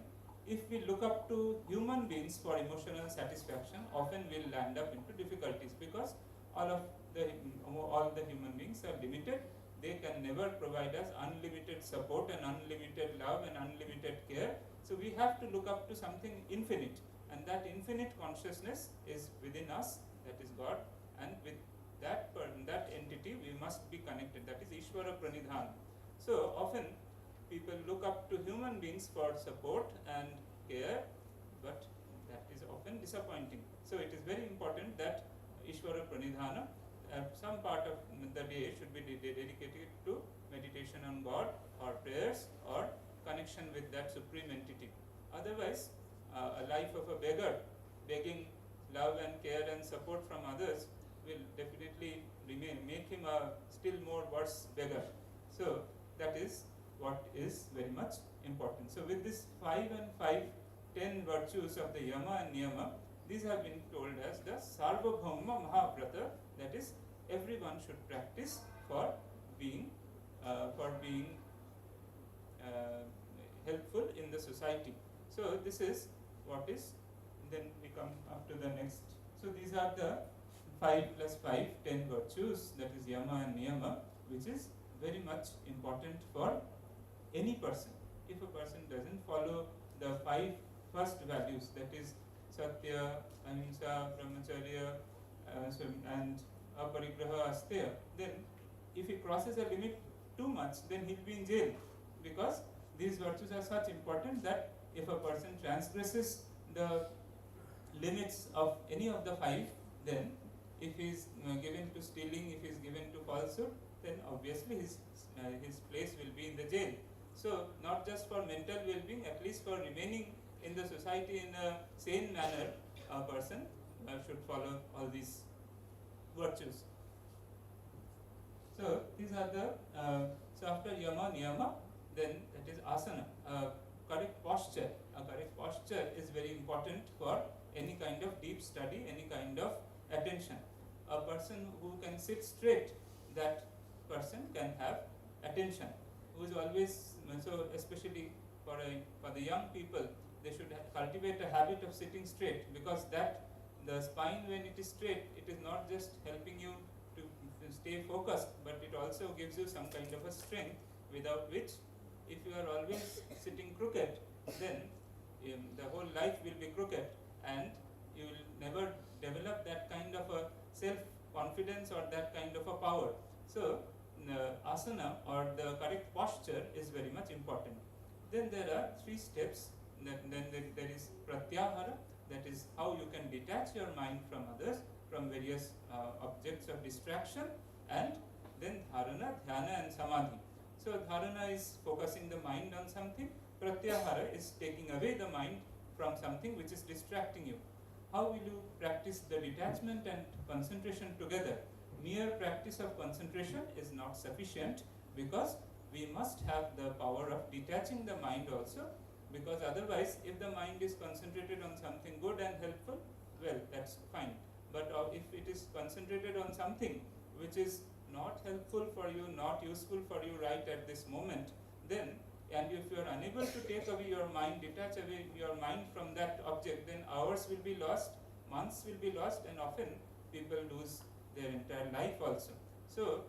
If we look up to human beings for emotional satisfaction, often we'll land up into difficulties because all the human beings are limited. They can never provide us unlimited support and unlimited love and unlimited care. So we have to look up to something infinite, and that infinite consciousness is within us, that is God, and with that entity we must be connected, that is Ishvara Pranidhana. So often people look up to human beings for support and care, but that is often disappointing. So it is very important that Ishvara Pranidhana, some part of the day should be dedicated to meditation on God or prayers or connection with that supreme entity. Otherwise, a life of a beggar, begging love and care and support from others, will definitely make him a still more worse beggar. So that is what is very much important. So with this 5 and 5, 10 virtues of the Yama and Niyama, these have been told as the Sarvabhauma Mahavrata, that is everyone should practice for being helpful in the society. So this is what is, then we come up to the next. So these are the 5 plus 5, 10 virtues, that is Yama and Niyama, which is very much important for any person. If a person doesn't follow the 5 first values, that is Satya, Ahimsa, Brahmacharya, and Aparigraha, Asteya, then if he crosses a limit too much, then he'll be in jail, because these virtues are such important that if a person transgresses the limits of any of the 5, then if he is given to stealing, if he is given to falsehood, then obviously his place will be in the jail. So not just for mental well-being, at least for remaining in the society in a sane manner, a person should follow all these virtues. So these are the, so after Yama, Niyama, then that is asana, correct posture. A correct posture is very important for any kind of deep study, any kind of attention. A person who can sit straight, that person can have attention. Who is always, so especially for the young people, they should cultivate a habit of sitting straight, because that the spine, when it is straight, it is not just helping you to stay focused, but it also gives you some kind of a strength, without which, if you are always sitting crooked, then the whole life will be crooked, and you will never develop that kind of a self-confidence or that kind of a power. So asana, or the correct posture, is very much important. Then there are 3 steps. Then there is pratyahara, that is how you can detach your mind from others, from various objects of distraction, and then dharana, dhyana and samadhi. So dharana is focusing the mind on something, pratyahara is taking away the mind from something which is distracting you. How will you practice the detachment and concentration together? Mere practice of concentration is not sufficient, because we must have the power of detaching the mind also, because otherwise, if the mind is concentrated on something good and helpful, well, that's fine. But if it is concentrated on something which is not helpful for you, not useful for you right at this moment, then, and if you are unable to take away your mind, detach away your mind from that object, then hours will be lost, months will be lost, and often people lose their entire life also. So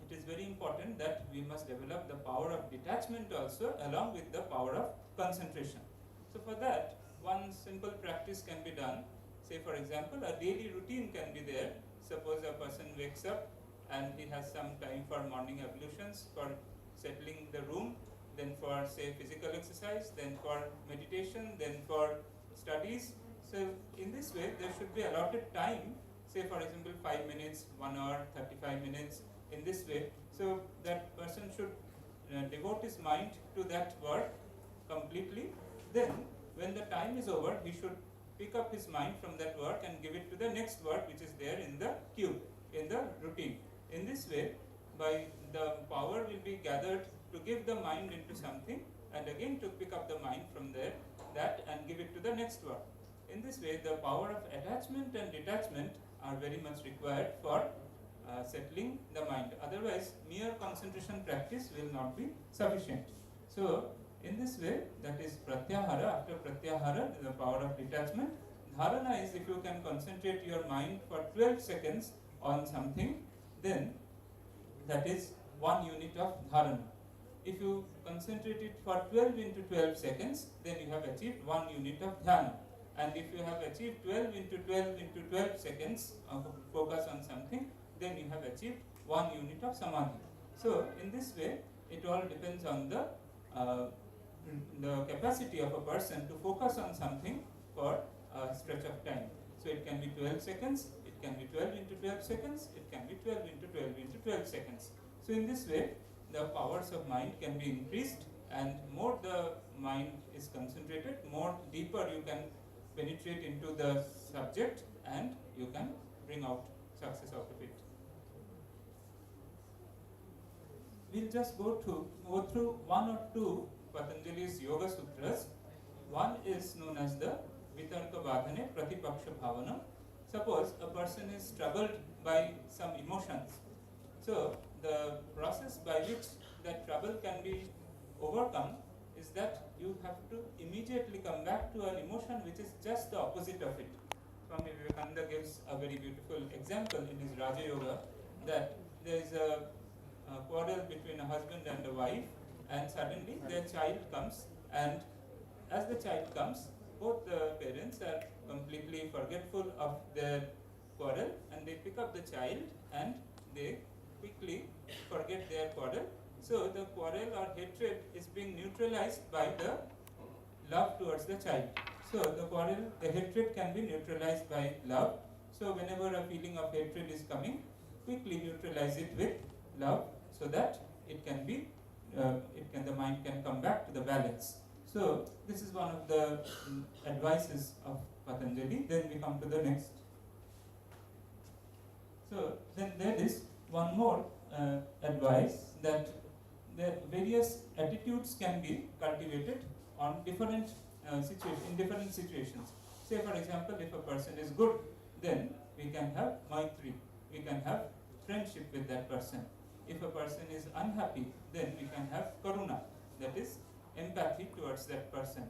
it is very important that we must develop the power of detachment also, along with the power of concentration. So for that, one simple practice can be done. Say for example, a daily routine can be there. Suppose a person wakes up and he has some time for morning ablutions, for settling the room, then for say physical exercise, then for meditation, then for studies. So in this way, there should be allotted time, say for example 5 minutes, 1 hour, 35 minutes, in this way. So that person should devote his mind to that work completely. Then when the time is over, he should pick up his mind from that work and give it to the next work which is there in the queue, in the routine. In this way, by the power will be gathered to give the mind into something, and again to pick up the mind from there, that, and give it to the next work. In this way, the power of attachment and detachment are very much required for settling the mind. Otherwise, mere concentration practice will not be sufficient. So, in this way, that is pratyahara. After pratyahara, the power of detachment. Dharana is if you can concentrate your mind for 12 seconds on something, then that is 1 unit of dharana. if you concentrate it for 12 into 12 seconds, then you have achieved 1 unit of dhyana. And if you have achieved 12 into 12 into 12 seconds of focus on something, then you have achieved 1 unit of samadhi. So in this way, it all depends on the capacity of a person to focus on something for a stretch of time. So it can be 12 seconds, it can be 12 into 12 seconds, it can be 12 into 12 into 12 seconds. So in this way, the powers of mind can be increased, and more the mind is concentrated, more deeper you can penetrate into the subject, and you can bring out success out of it. We'll just go through one or two Patanjali's Yoga Sutras. One is known as the Vitarka Vadhane Pratipaksha Bhavana. Suppose a person is troubled by some emotions. So the process by which that trouble can be overcome is that you have to immediately come back to an emotion which is just the opposite of it. Swami Vivekananda gives a very beautiful example in his Raja Yoga, that there is a quarrel between a husband and a wife, and suddenly their child comes, and as the child comes, both the parents are completely forgetful of their quarrel, and they pick up the child and they quickly forget their quarrel. So the quarrel or hatred is being neutralized by the love towards the child. So the hatred can be neutralized by love. So whenever a feeling of hatred is coming, quickly neutralize it with love, so that it can be, the mind can come back to the balance. So this is one of the advices of Patanjali. Then we come to the next. So then there is one more advice, that the various attitudes can be cultivated on different in different situations. Say for example, if a person is good, then we can have maitri, we can have friendship with that person. If a person is unhappy, then we can have karuna, that is empathy towards that person.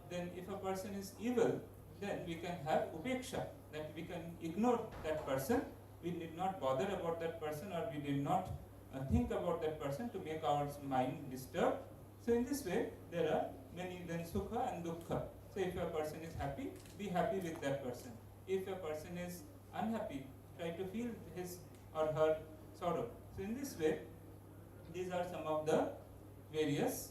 Then if a person is evil, then we can have upeksha, that we can ignore that person. We did not bother about that person, or we did not think about that person to make our mind disturbed. So in this way, there are many, then sukha and dukkha. So if a person is happy, be happy with that person. If a person is unhappy, try to feel his or her sorrow. So in this way, these are some of the various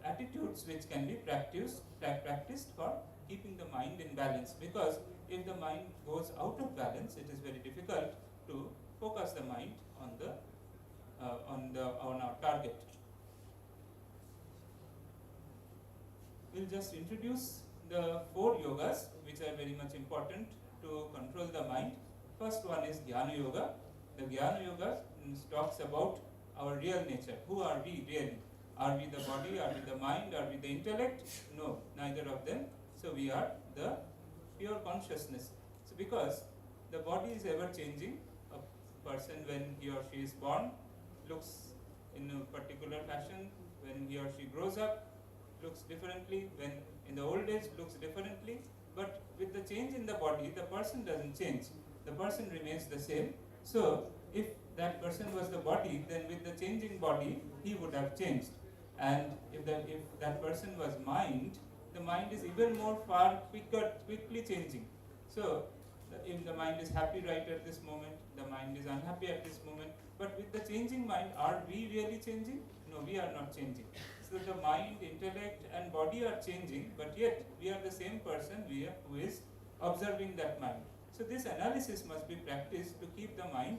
attitudes which can be practiced for keeping the mind in balance. Because if the mind goes out of balance, it is very difficult to focus the mind on our target. We'll just introduce the 4 yogas which are very much important to control the mind. First one is Jnana Yoga. The Jnana Yoga talks about our real nature. Who are we really? Are we the body? Are we the mind? Are we the intellect? No, neither of them. So we are the pure consciousness. So because the body is ever changing, a person when he or she is born looks in a particular fashion, when he or she grows up looks differently, when in the old age looks differently, but with the change in the body, the person doesn't change. The person remains the same. So if that person was the body, then with the changing body, he would have changed. And if that person was mind, the mind is even more quickly changing. So if the mind is happy right at this moment, the mind is unhappy at this moment. But with the changing mind, are we really changing? No, we are not changing. So the mind, intellect and body are changing, but yet we are the same person who is observing that mind. So this analysis must be practiced to keep the mind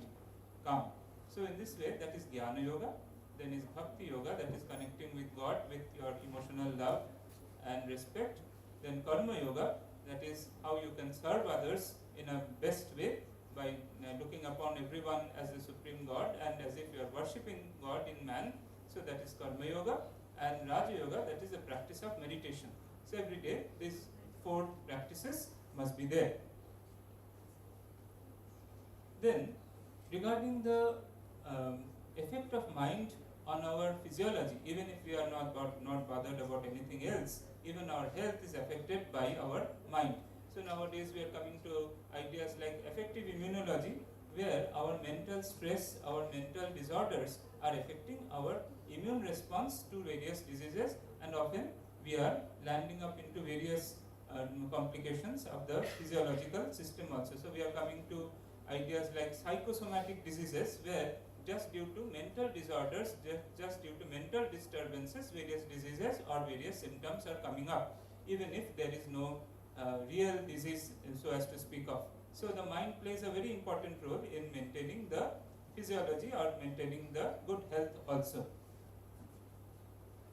calm. So in this way, that is Jnana Yoga. Then is Bhakti Yoga, that is connecting with God with your emotional love and respect. Then Karma Yoga, that is how you can serve others in a best way by looking upon everyone as the Supreme God and as if you are worshipping God in man. So that is Karma Yoga. And Raja Yoga, that is the practice of meditation. So every day these 4 practices must be there. Then regarding the effect of mind on our physiology, even if we are not bothered about anything else, even our health is affected by our mind. So nowadays we are coming to ideas like effective immunology, where our mental stress, our mental disorders are affecting our immune response to various diseases, and often we are landing up into various complications of the physiological system also. So we are coming to ideas like psychosomatic diseases, where just due to mental disorders, just due to mental disturbances, various diseases or various symptoms are coming up, even if there is no real disease so as to speak of. So the mind plays a very important role in maintaining the physiology or maintaining the good health also.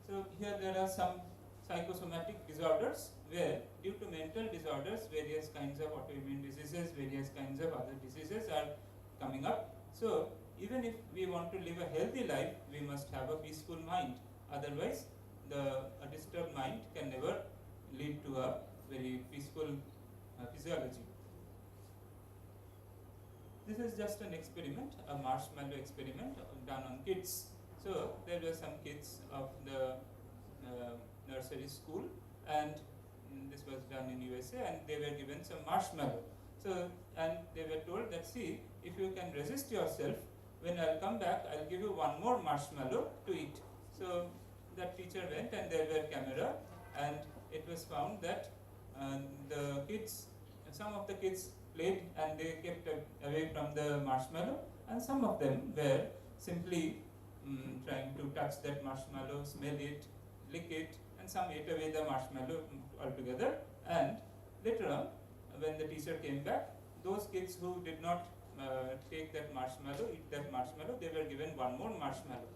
So here there are some psychosomatic disorders where due to mental disorders, various kinds of autoimmune diseases, various kinds of other diseases are coming up. So even if we want to live a healthy life, we must have a peaceful mind. Otherwise, a disturbed mind can never lead to a very peaceful physiology. This is just an experiment, a marshmallow experiment done on kids. So there were some kids of the nursery school, and this was done in USA, and they were given some marshmallow. So, and they were told that, see, if you can resist yourself, when I'll come back, I'll give you one more marshmallow to eat. So that teacher went, and there were camera, and it was found that the kids, some of the kids played and they kept away from the marshmallow, and some of them were simply trying to touch that marshmallow, smell it, lick it, and some ate away the marshmallow altogether. And later on, when the teacher came back, those kids who did not take that marshmallow, eat that marshmallow, they were given one more marshmallow.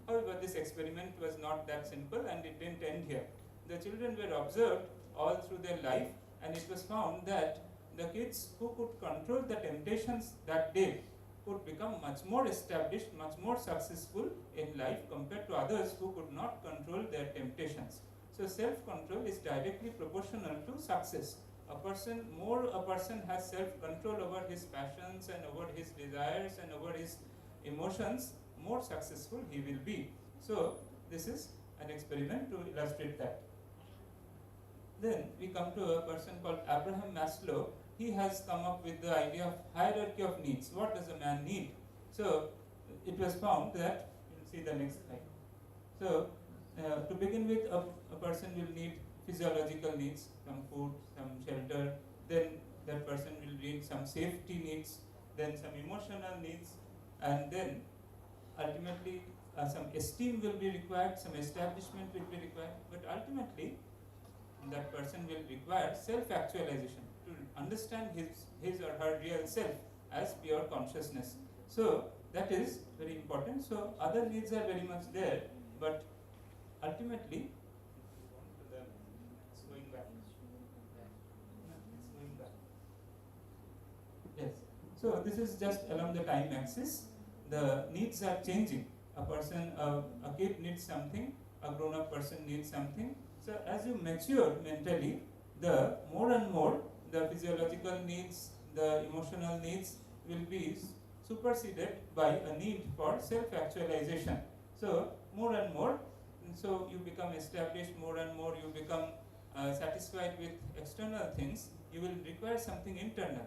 However, this experiment was not that simple, and it didn't end here. The children were observed all through their life, and it was found that the kids who could control the temptations that day could become much more established, much more successful in life compared to others who could not control their temptations. So self-control is directly proportional to success. A person has self-control over his passions and over his desires and over his emotions, more successful he will be. So this is an experiment to illustrate that. Then we come to a person called Abraham Maslow. He has come up with the idea of hierarchy of needs. What does a man need? So it was found that, you'll see the next slide. So to begin with, a person will need physiological needs, some food, some shelter. Then that person will need some safety needs, then some emotional needs, and then ultimately some esteem will be required, some establishment will be required, but ultimately that person will require self-actualization, to understand his or her real self as pure consciousness. So that is very important. So other needs are very much there, but ultimately, it's going back. It's going back. Yes. So this is just along the time axis. The needs are changing. A kid needs something, a grown-up person needs something. So as you mature mentally, the more and more the physiological needs, the emotional needs will be superseded by a need for self-actualization. So more and more, so you become established, more and more you become satisfied with external things. You will require something internal,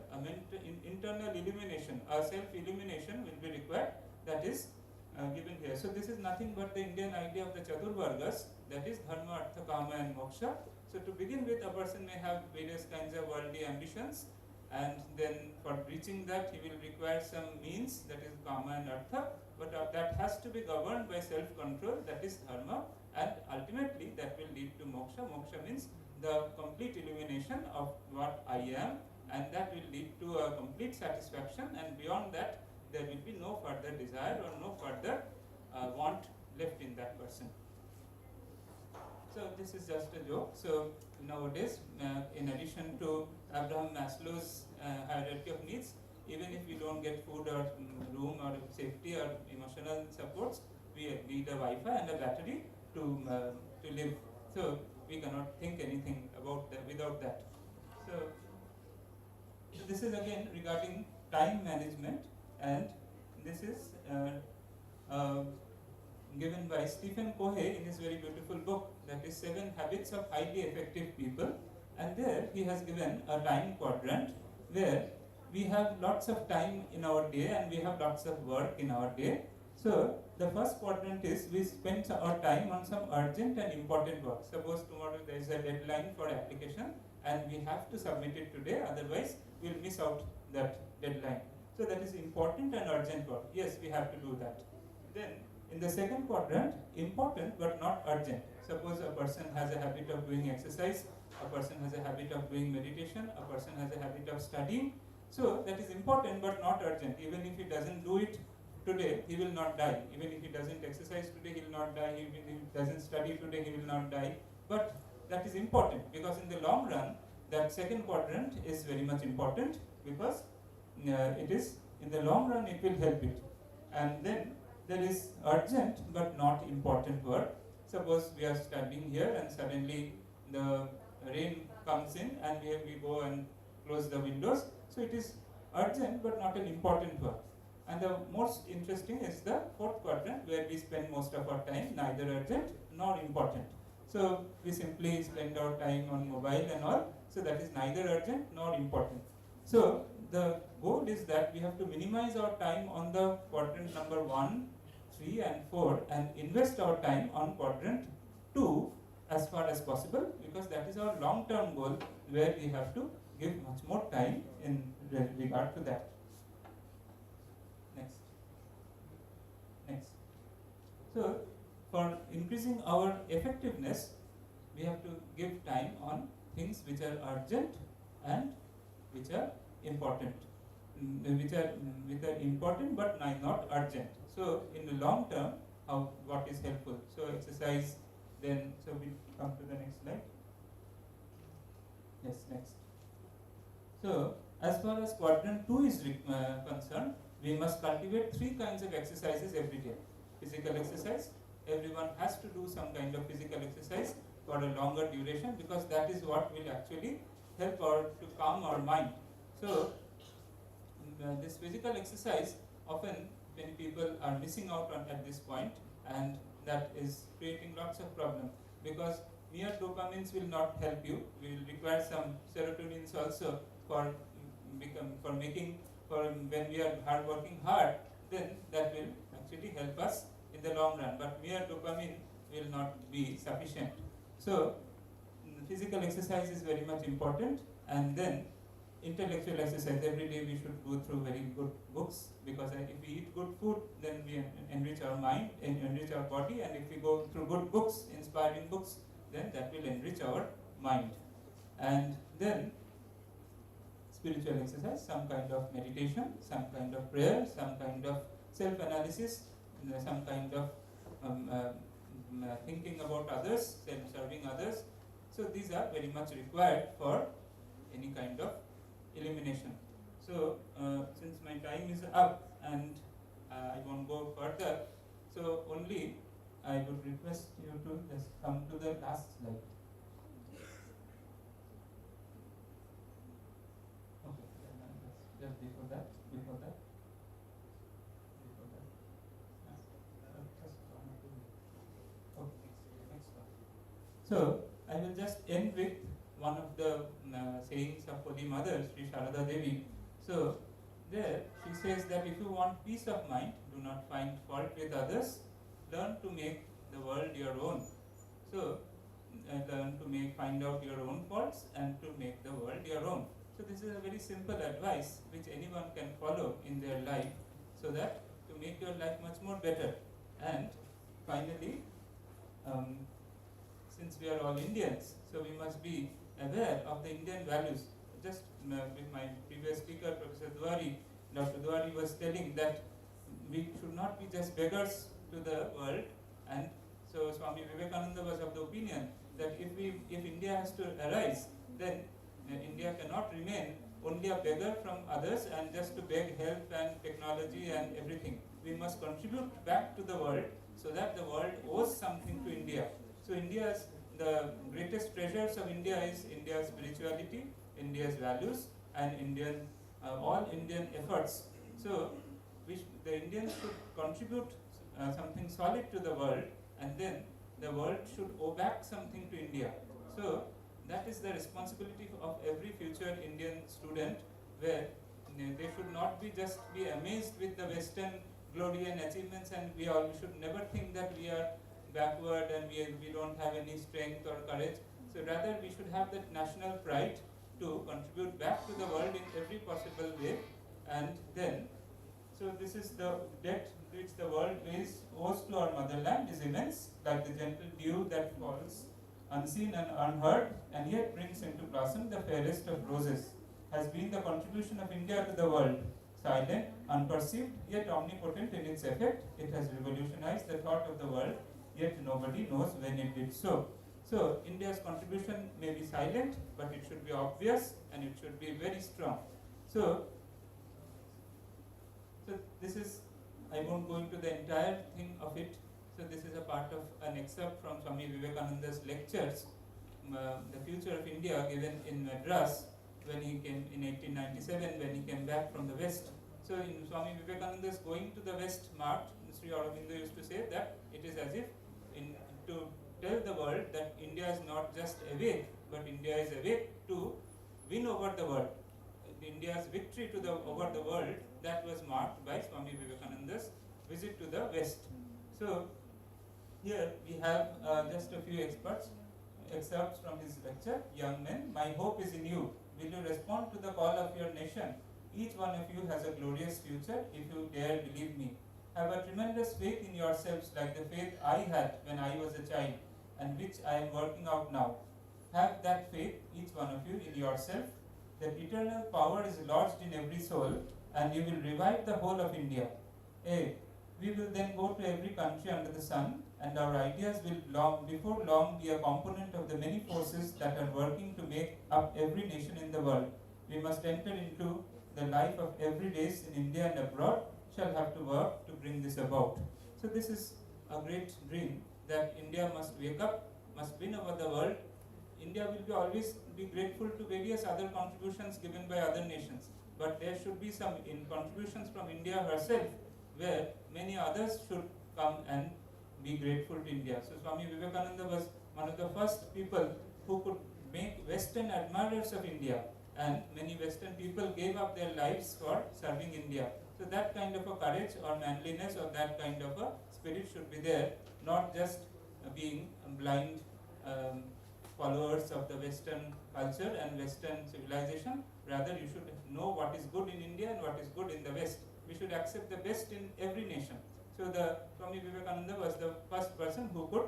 internal illumination, a self-illumination will be required, that is given here. So this is nothing but the Indian idea of the Chaturvargas, that is dharma, artha, kama and moksha. So to begin with, a person may have various kinds of worldly ambitions, and then for reaching that he will require some means, that is kama and artha, but that has to be governed by self-control, that is dharma, and ultimately that will lead to moksha. Moksha means the complete illumination of what I am, and that will lead to a complete satisfaction, and beyond that there will be no further desire or no further want left in that person. So this is just a joke. So nowadays, in addition to Abraham Maslow's hierarchy of needs, even if we don't get food or room or safety or emotional supports, we need a Wi-Fi and a battery to live. So we cannot think anything about that without that. So this is again regarding time management, and this is given by Stephen Covey in his very beautiful book, that is 7 Habits of Highly Effective People. And there he has given a time quadrant where we have lots of time in our day and we have lots of work in our day. So the first quadrant is we spend our time on some urgent and important work. Suppose tomorrow there is a deadline for application and we have to submit it today, otherwise we will miss out that deadline. So that is important and urgent work. Yes, we have to do that. Then in the second quadrant, important but not urgent. Suppose a person has a habit of doing exercise, a person has a habit of doing meditation, a person has a habit of studying. So that is important but not urgent. Even if he doesn't do it today, he will not die. Even if he doesn't exercise today, he will not die. Even if he doesn't study today, he will not die. But that is important because in the long run, that second quadrant is very much important because it is in the long run it will help it. And then there is urgent but not important work. Suppose we are studying here and suddenly the rain comes in and we go and close the windows. So it is urgent but not an important work. And the most interesting is the fourth quadrant where we spend most of our time, neither urgent nor important. So we simply spend our time on mobile and all. So that is neither urgent nor important. So the goal is that we have to minimize our time on the quadrant number 1, 3 and 4 and invest our time on quadrant 2 as far as possible, because that is our long-term goal where we have to give much more time in regard to that. Next. So for increasing our effectiveness, we have to give time on things which are urgent and which are important, which are important but not urgent. So in the long term, what is helpful? So exercise. Then so we come to the next slide. Yes, next. So as far as quadrant 2 is concerned, we must cultivate 3 kinds of exercises every day. Physical exercise. Everyone has to do some kind of physical exercise for a longer duration because that is what will actually help to calm our mind. So this physical exercise, often many people are missing out on at this point, and that is creating lots of problems because mere dopamines will not help you. We will require some serotonins also for when we are working hard, then that will actually help us in the long run. But mere dopamine will not be sufficient. So physical exercise is very much important, and then intellectual exercise. Every day we should go through very good books because if we eat good food, then we enrich our mind and enrich our body, and if we go through good books, inspiring books, then that will enrich our mind. And then spiritual exercise, some kind of meditation, some kind of prayer, some kind of self-analysis, some kind of thinking about others, serving others. So these are very much required for any kind of elimination. So since my time is up and I won't go further, so only I would request you to just come to the last slide. Okay, just before that. Next one. So I will just end with one of the sayings of Holy Mother, Sri Sharada Devi. So there she says that if you want peace of mind, do not find fault with others, learn to make the world your own. So learn to find out your own faults and to make the world your own. So this is a very simple advice which anyone can follow in their life, so that to make your life much more better. And finally, since we are all Indians, so we must be aware of the Indian values. Just with my previous speaker, Professor Duwari, Dr. Duwari was telling that we should not be just beggars to the world, and so Swami Vivekananda was of the opinion that if India has to arise, then India cannot remain only a beggar from others and just to beg help and technology and everything. We must contribute back to the world so that the world owes something to India. So the greatest treasures of India is India's spirituality, India's values, and all Indian efforts. So the Indians should contribute something solid to the world, and then the world should owe back something to India. So that is the responsibility of every future Indian student, where they should not be just be amazed with the Western glory and achievements, and we should never think that we are backward and we don't have any strength or courage. So rather we should have that national pride to contribute back to the world in every possible way. And then, so this is the debt which the world owes to our motherland is immense, like the gentle dew that falls unseen and unheard, and yet brings into blossom the fairest of roses, has been the contribution of India to the world. Silent, unperceived, yet omnipotent in its effect, it has revolutionized the thought of the world, yet nobody knows when it did so. So, India's contribution may be silent, but it should be obvious and it should be very strong. So this is, I won't go into the entire thing of it. So this is a part of an excerpt from Swami Vivekananda's lectures, The Future of India, given in Madras when he came in 1897, when he came back from the West. So in Swami Vivekananda's going to the West march, Sri Aurobindo used to say that it is as if to tell the world that India is not just awake, but India is awake to win over the world. India's victory over the world, that was marked by Swami Vivekananda's visit to the West. So here we have just a few excerpts from his lecture. Young men, my hope is in you. Will you respond to the call of your nation? Each one of you has a glorious future if you dare believe me. Have a tremendous faith in yourselves like the faith I had when I was a child and which I am working out now. Have that faith, each one of you, in yourself, that eternal power is lodged in every soul and you will revive the whole of India. We will then go to every country under the sun, and our ideas will before long be a component of the many forces that are working to make up every nation in the world. We must enter into the life of every race in India and abroad, shall have to work to bring this about. So this is a great dream, that India must wake up, must win over the world. India will always be grateful to various other contributions given by other nations, but there should be some contributions from India herself, where many others should come and be grateful to India. So Swami Vivekananda was one of the first people who could make Western admirers of India, and many Western people gave up their lives for serving India. So that kind of a courage or manliness or that kind of a spirit should be there, not just being blind followers of the Western culture and Western civilization. Rather, you should know what is good in India and what is good in the West. We should accept the best in every nation. So the Swami Vivekananda was the first person who could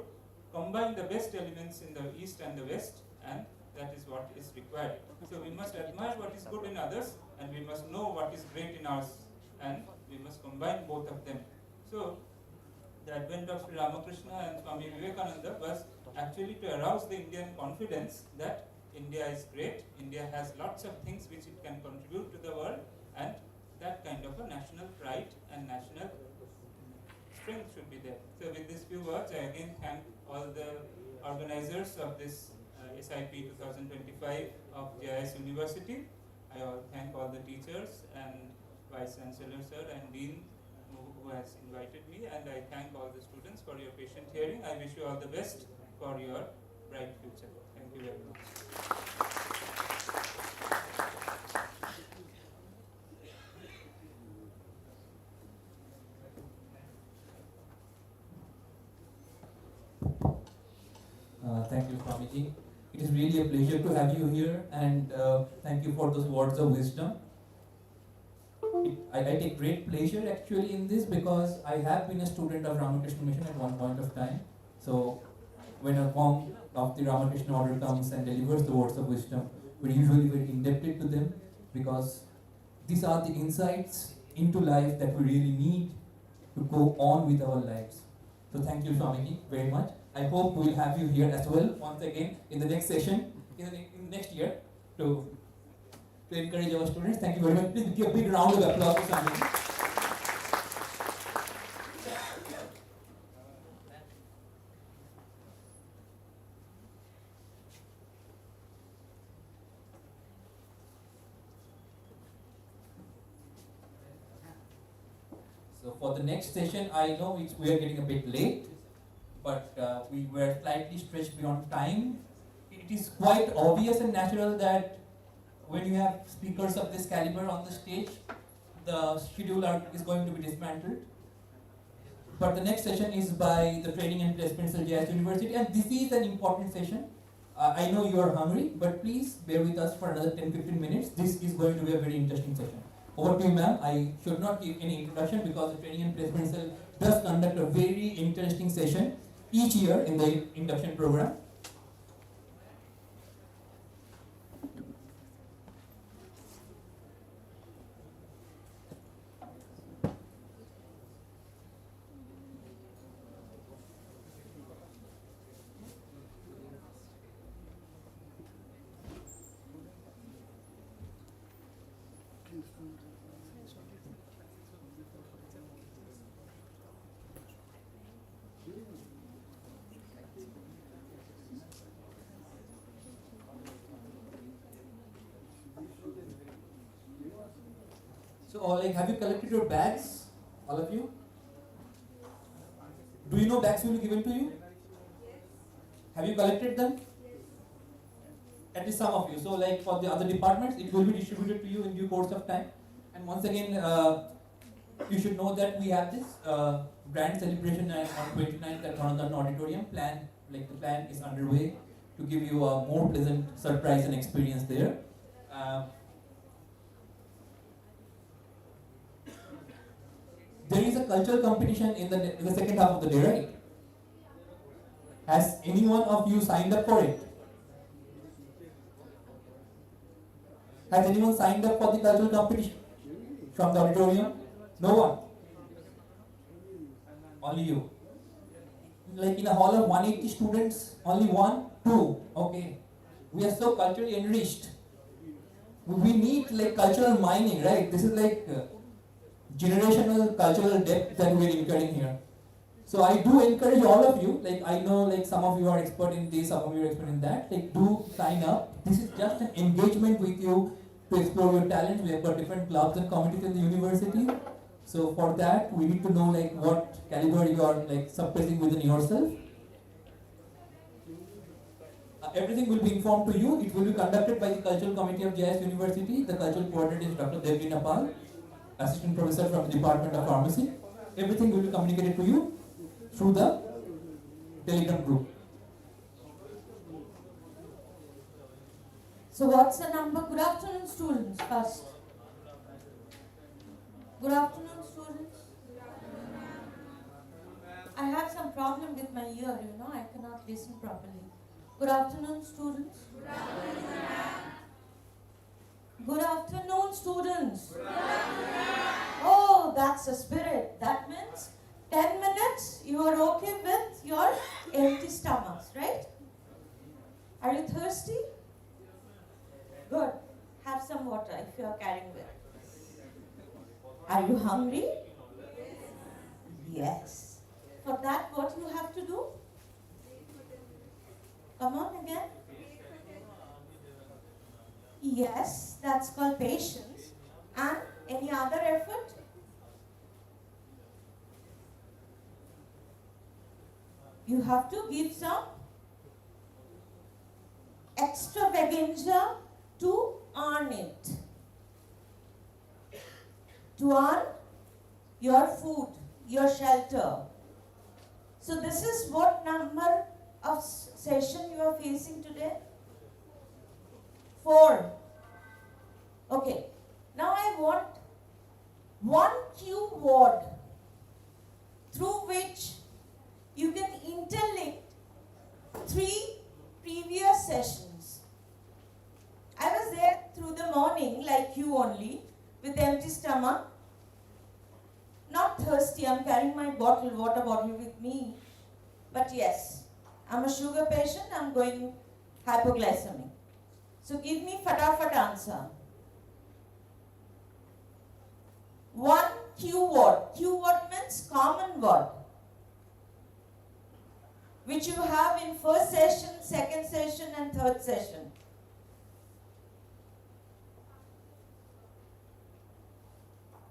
combine the best elements in the East and the West, and that is what is required. So we must admire what is good in others, and we must know what is great in ours, and we must combine both of them. So the advent of Sri Ramakrishna and Swami Vivekananda was actually to arouse the Indian confidence that India is great, India has lots of things which it can contribute to the world, and that kind of a national pride and national strength should be there. So with these few words, I again thank all the organizers of this SIP 2025 of JIS University. I thank all the teachers and Vice Chancellor Sir and Dean who has invited me, and I thank all the students for your patient hearing. I wish you all the best for your bright future. Thank you very much. Thank you, Swamiji. It is really a pleasure to have you here, and thank you for those words of wisdom. I take great pleasure actually in this, because I have been a student of Ramakrishna Mission at one point of time. So when a monk of the Ramakrishna order comes and delivers the words of wisdom, we're usually very indebted to them, because these are the insights into life that we really need to go on with our lives. So thank you, Swamiji, very much. I hope we will have you here as well once again in the next session, in the next year, to encourage our students. Thank you very much. Please give a big round of applause to Swamiji. So for the next session, I know we are getting a bit late, but we were slightly stretched beyond time. It is quite obvious and natural that when you have speakers of this caliber on the stage, the schedule is going to be dismantled. But the next session is by the Training and Placement Cell JIS University, and this is an important session. I know you are hungry, but please bear with us for another 10-15 minutes. This is going to be a very interesting session. Over to you, ma'am. I should not give any introduction because the Training and Placement Cell does conduct a very interesting session each year in the induction program. So, have you collected your bags, all of you? Do you know bags will be given to you? Have you collected them? At least some of you. So, for the other departments, it will be distributed to you in due course of time. And once again, you should know that we have this grand celebration on 29th at Manhattan Auditorium. The plan is underway to give you a more pleasant surprise and experience there. There is a cultural competition in the second half of the day, right? Has any one of you signed up for it? Has anyone signed up for the cultural competition from the auditorium? No one. Only you. In a hall of 180 students, only 1, 2. Okay. We are so culturally enriched. We need cultural mining, right? This is generational cultural debt that we are incurring here. So I do encourage all of you, I know some of you are expert in this, some of you are expert in that, do sign up. This is just an engagement with you to explore your talents. We have got different clubs and committees in the university. So for that, we need to know what caliber you are suppressing within yourself. Everything will be informed to you. It will be conducted by the Cultural Committee of JIS University. The cultural coordinator is Dr. Devri Napal, Assistant Professor from the Department of Pharmacy. Everything will be communicated to you through the Telegram group. So what's the number? Good afternoon, students, first. Good afternoon, students. I have some problem with my ear, I cannot listen properly. Good afternoon, students. Good afternoon, students. Oh, that's a spirit. That means 10 minutes, you are okay with your empty stomachs, right? Are you thirsty? Good. Have some water if you are carrying it. Are you hungry? Yes. For that, what you have to do? Come on again. Yes, that's called patience. And any other effort? You have to give some extravaganza to earn it. To earn your food, your shelter. So this is what number of session you are facing today? 4. Okay. Now I want one cue word through which you can interlink 3 previous sessions. I was there through the morning like you only with empty stomach. Not thirsty, I'm carrying my water bottle with me. But yes, I'm a sugar patient, I'm going hypoglycemic. So give me fatafat answer. One cue word. Cue word means common word, which you have in first session, second session and third session.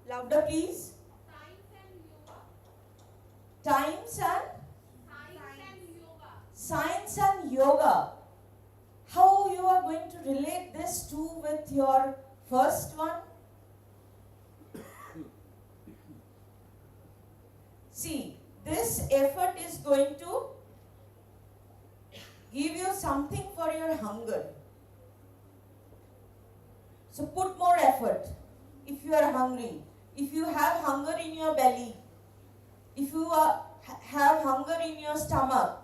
Louder please. Times and science and yoga. How you are going to relate this to with your First one. See, this effort is going to give you something for your hunger. So put more effort if you are hungry. If you have hunger in your belly, if you have hunger in your stomach,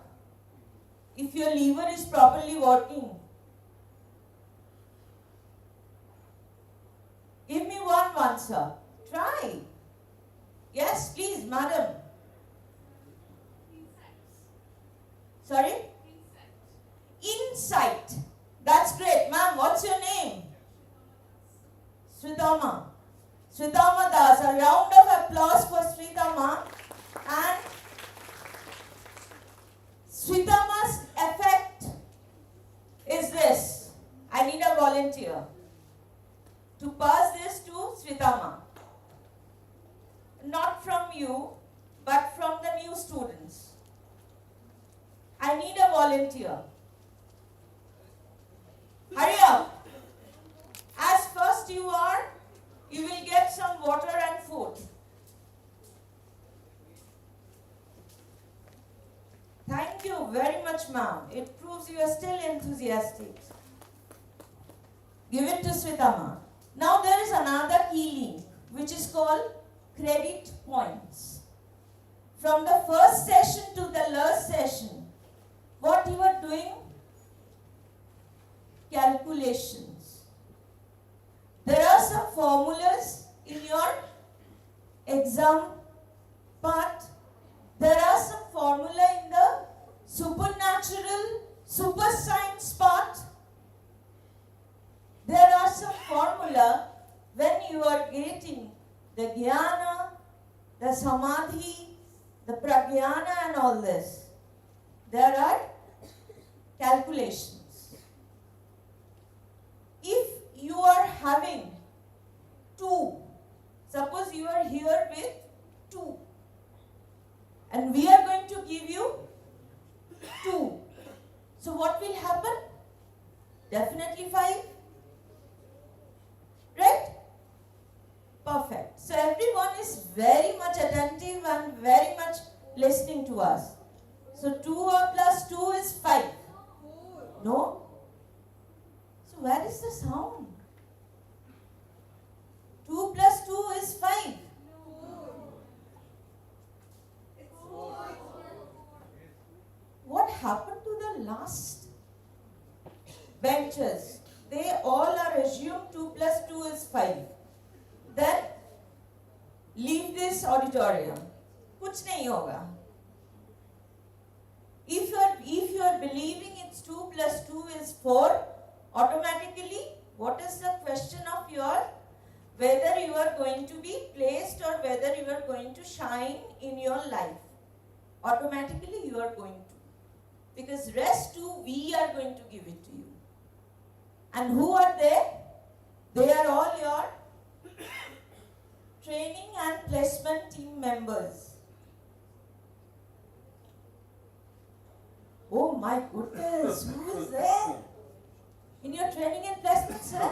if your liver is properly working, give me one answer. Try. Yes, please, madam. Sorry? Insight. That's great. Ma'am, what's your name? Sridhama. Sridhama Das. A round of applause for Sridhama. And Sridhama's effect is this. I need a volunteer to pass this to Sridhama. Not from you, but from the new students. I need a volunteer. Hurry up. As first you are, you will get some water and food. Thank you very much, ma'am. It proves you are still enthusiastic. Give it to Sridhama. Now there is another key link, which is called credit points. From the first session to the last session, what you are doing? Calculations. There are some formulas in your exam part. There are some formula in the supernatural, super science part. There are some formula when you are getting the jnana, the samadhi, the pragyana and all this. There are calculations. If you are having 2, suppose you are here with 2, and we are going to give you 2. So what will happen? Definitely 5. Right? Perfect. So everyone is very much attentive and very much listening to us. So 2 plus 2 is 5. No? So where is the sound? 2 plus 2 is 5. What happened to the last benches? They all are assumed 2 plus 2 is 5. Then leave this auditorium. Kuch nahi hoga. If you are believing it's 2 plus 2 is 4, automatically, what is the question of your whether you are going to be placed or whether you are going to shine in your life? Automatically you are going to. Because rest too, we are going to give it to you. And who are they? They are all your training and placement team members. Oh my goodness, who is there? In your training and placement, sir?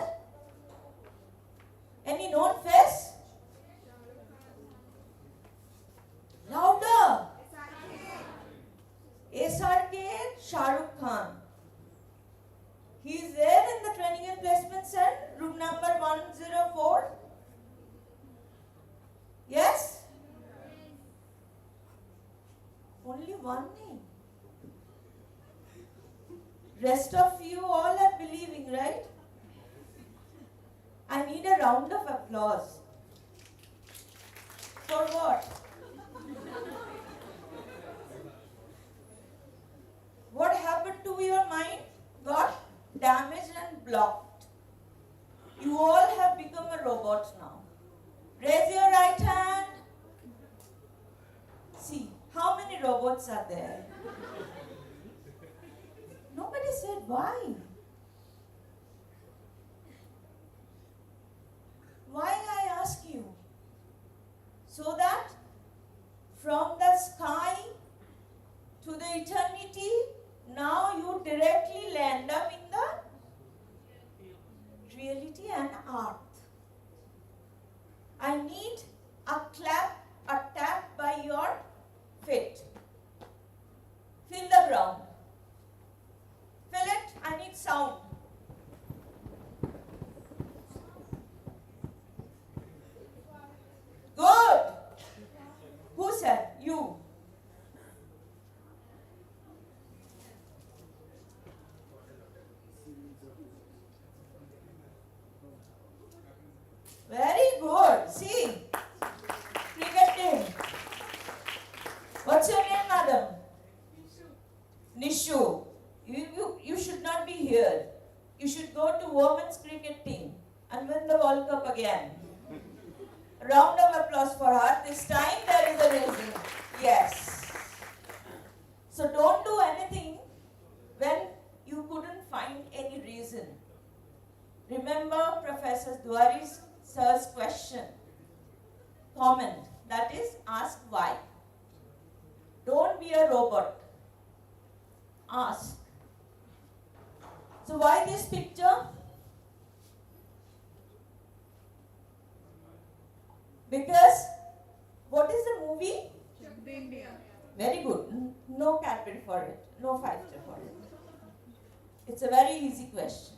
Any known face? Louder! SRK Shah Rukh Khan. He is there in the training and placement cell, room number 104. Yes? Only one name. Rest of you all are believing, right? I need a round of applause. For what? What happened to your mind? Got damaged and blocked. You all have become a robot now. Raise your right hand. See, how many robots are there? Nobody said why. Why, I ask you? So that from the sky to the eternity, now you directly land up in the reality and art. need a clap, a tap by your feet. Feel the ground. Feel it. I need sound. Good. Who said? You. Very good. See. Cricket team. What's your name, madam? Nishu. You should not be here. You should go to women's cricket team and win the World Cup again. A round of applause for her. This time there is a reason. Yes. So don't do anything when you couldn't find any reason. Remember Professor Duari sir's question, comment, that is ask why. Don't be a robot. Ask. So why this picture? Because what is the movie? Very good. No Cadbury for it. No factor for it. It's a very easy question.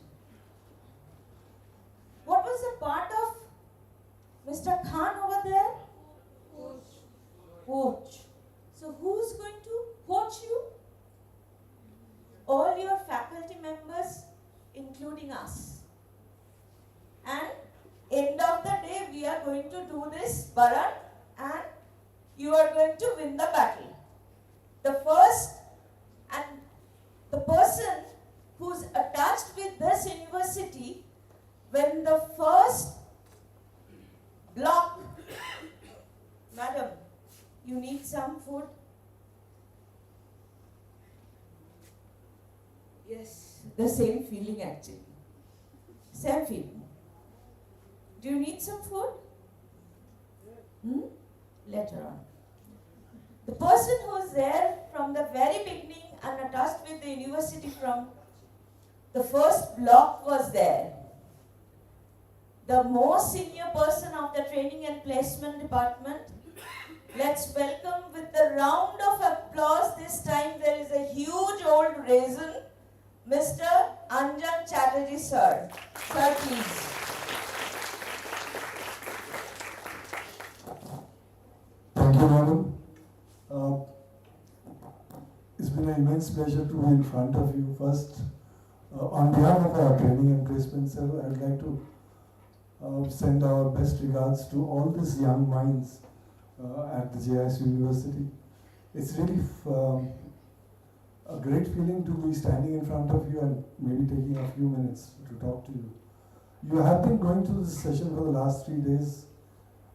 What was the part of Mr. Khan over there? Coach. So who's going to coach you? All your faculty members, including us. And end of the day, we are going to do this Bharat, and you are going to win the battle. The first, and the person who's attached with this university, when the first block, madam, you need some food? Yes, the same feeling actually. Same feeling. Do you need some food? Later on. The person who is there from the very beginning and attached with the university from the first block was there. The most senior person of the training and placement department. Let's welcome with a round of applause. This time there is a huge old raisin, Mr. Anjan Chatterjee sir. Sir, please. Thank you, madam. It's been an immense pleasure to be in front of you. First, on behalf of our training and placement cell, I would like to send our best regards to all these young minds at the JIS University. It's really a great feeling to be standing in front of you and maybe taking a few minutes to talk to you. You have been going through this session for the last 3 days,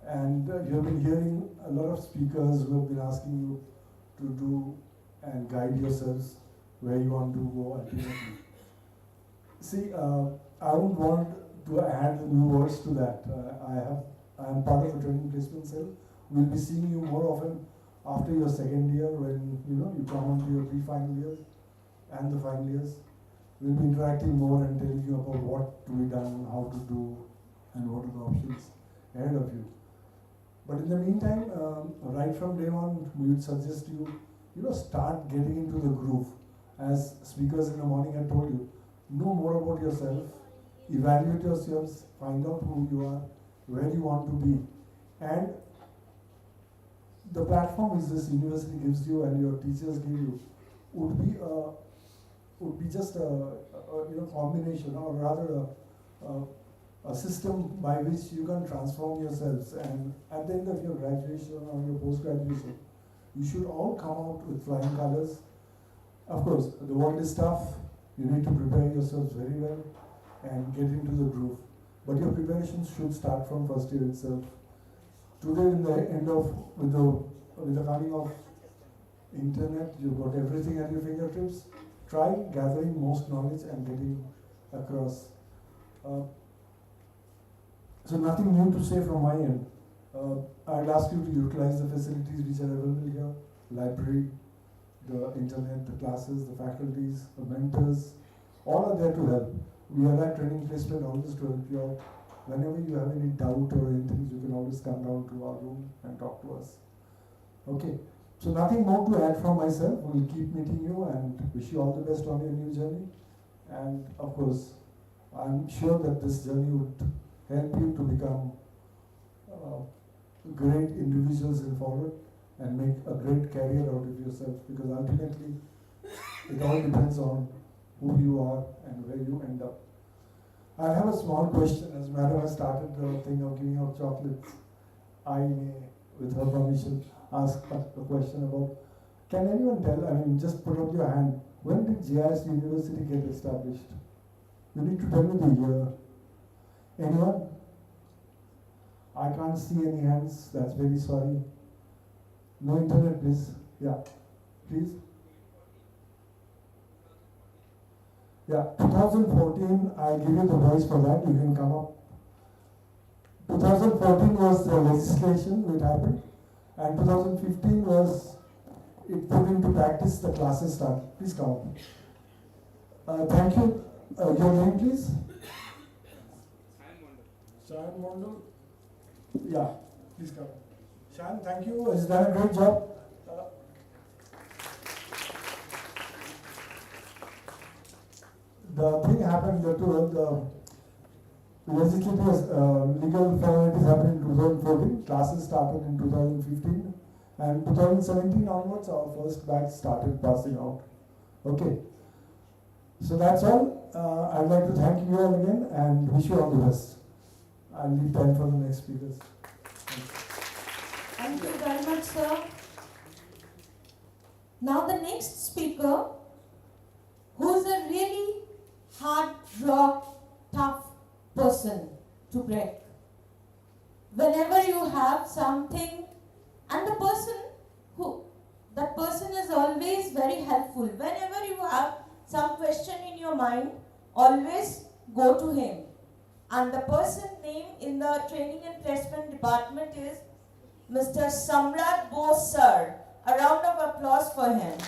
and you have been hearing a lot of speakers who have been asking you to do and guide yourselves where you want to go ultimately. See, I wouldn't want to add new words to that. I am part of a training placement cell. We'll be seeing you more often after your second year, when you come on to your pre-final years and the final years. We'll be interacting more and telling you about what to be done, how to do, and what are the options ahead of you. But in the meantime, right from day one, we would suggest you, start getting into the groove. As speakers in the morning had told you, know more about yourself, evaluate yourselves, find out who you are, where you want to be, and the platform which this university gives you and your teachers give you would be just a combination, or rather a system by which you can transform yourselves, and at the end of your graduation or your post-graduation, you should all come out with flying colors. Of course, the world is tough. You need to prepare yourselves very well and get into the groove. But your preparations should start from first year itself. Today, in the end of with the coming of internet, you've got everything at your fingertips. Try gathering most knowledge and getting across. So nothing new to say from my end. I'd ask you to utilize the facilities which are available here: library, the internet, the classes, the faculties, the mentors. All are there to help. We are at training placement always to help you out. whenever you have any doubt or anything, you can always come down to our room and talk to us. Okay, so nothing more to add from myself. We'll keep meeting you and wish you all the best on your new journey. And of course, I'm sure that this journey would help you to become great individuals in forward and make a great career out of yourself, because ultimately it all depends on who you are and where you end up. I have a small question. As Madam has started the thing of giving out chocolates, I may, with her permission, ask a question about, can anyone tell, I mean, just put up your hand, when did JIS University get established? You need to tell me the year. Anyone? I can't see any hands, that's very sorry. No internet, please. Yeah, please. Yeah, 2014, I'll give you the voice for that, you can come up. 2014 was the legislation which happened, and 2015 was it put into practice, the classes started. Please come up. Thank you. Your name, please? Shayan Mondal. Yeah, please come. Shayan, thank you. He's done a great job. The thing happened that the legislative legal formalities happened in 2014. Classes started in 2015, and 2017 onwards, our first batch started passing out. Okay. So that's all. I'd like to thank you all again and wish you all the best. I'll leave time for the next speakers. Thank you very much, sir. Now the next speaker, who's a really hard rock, tough person to break. Whenever you have something, and that person is always very helpful. Whenever you have some question in your mind, always go to him. And the person name in the training and placement department is Mr. Samrat Bose, sir. A round of applause for him.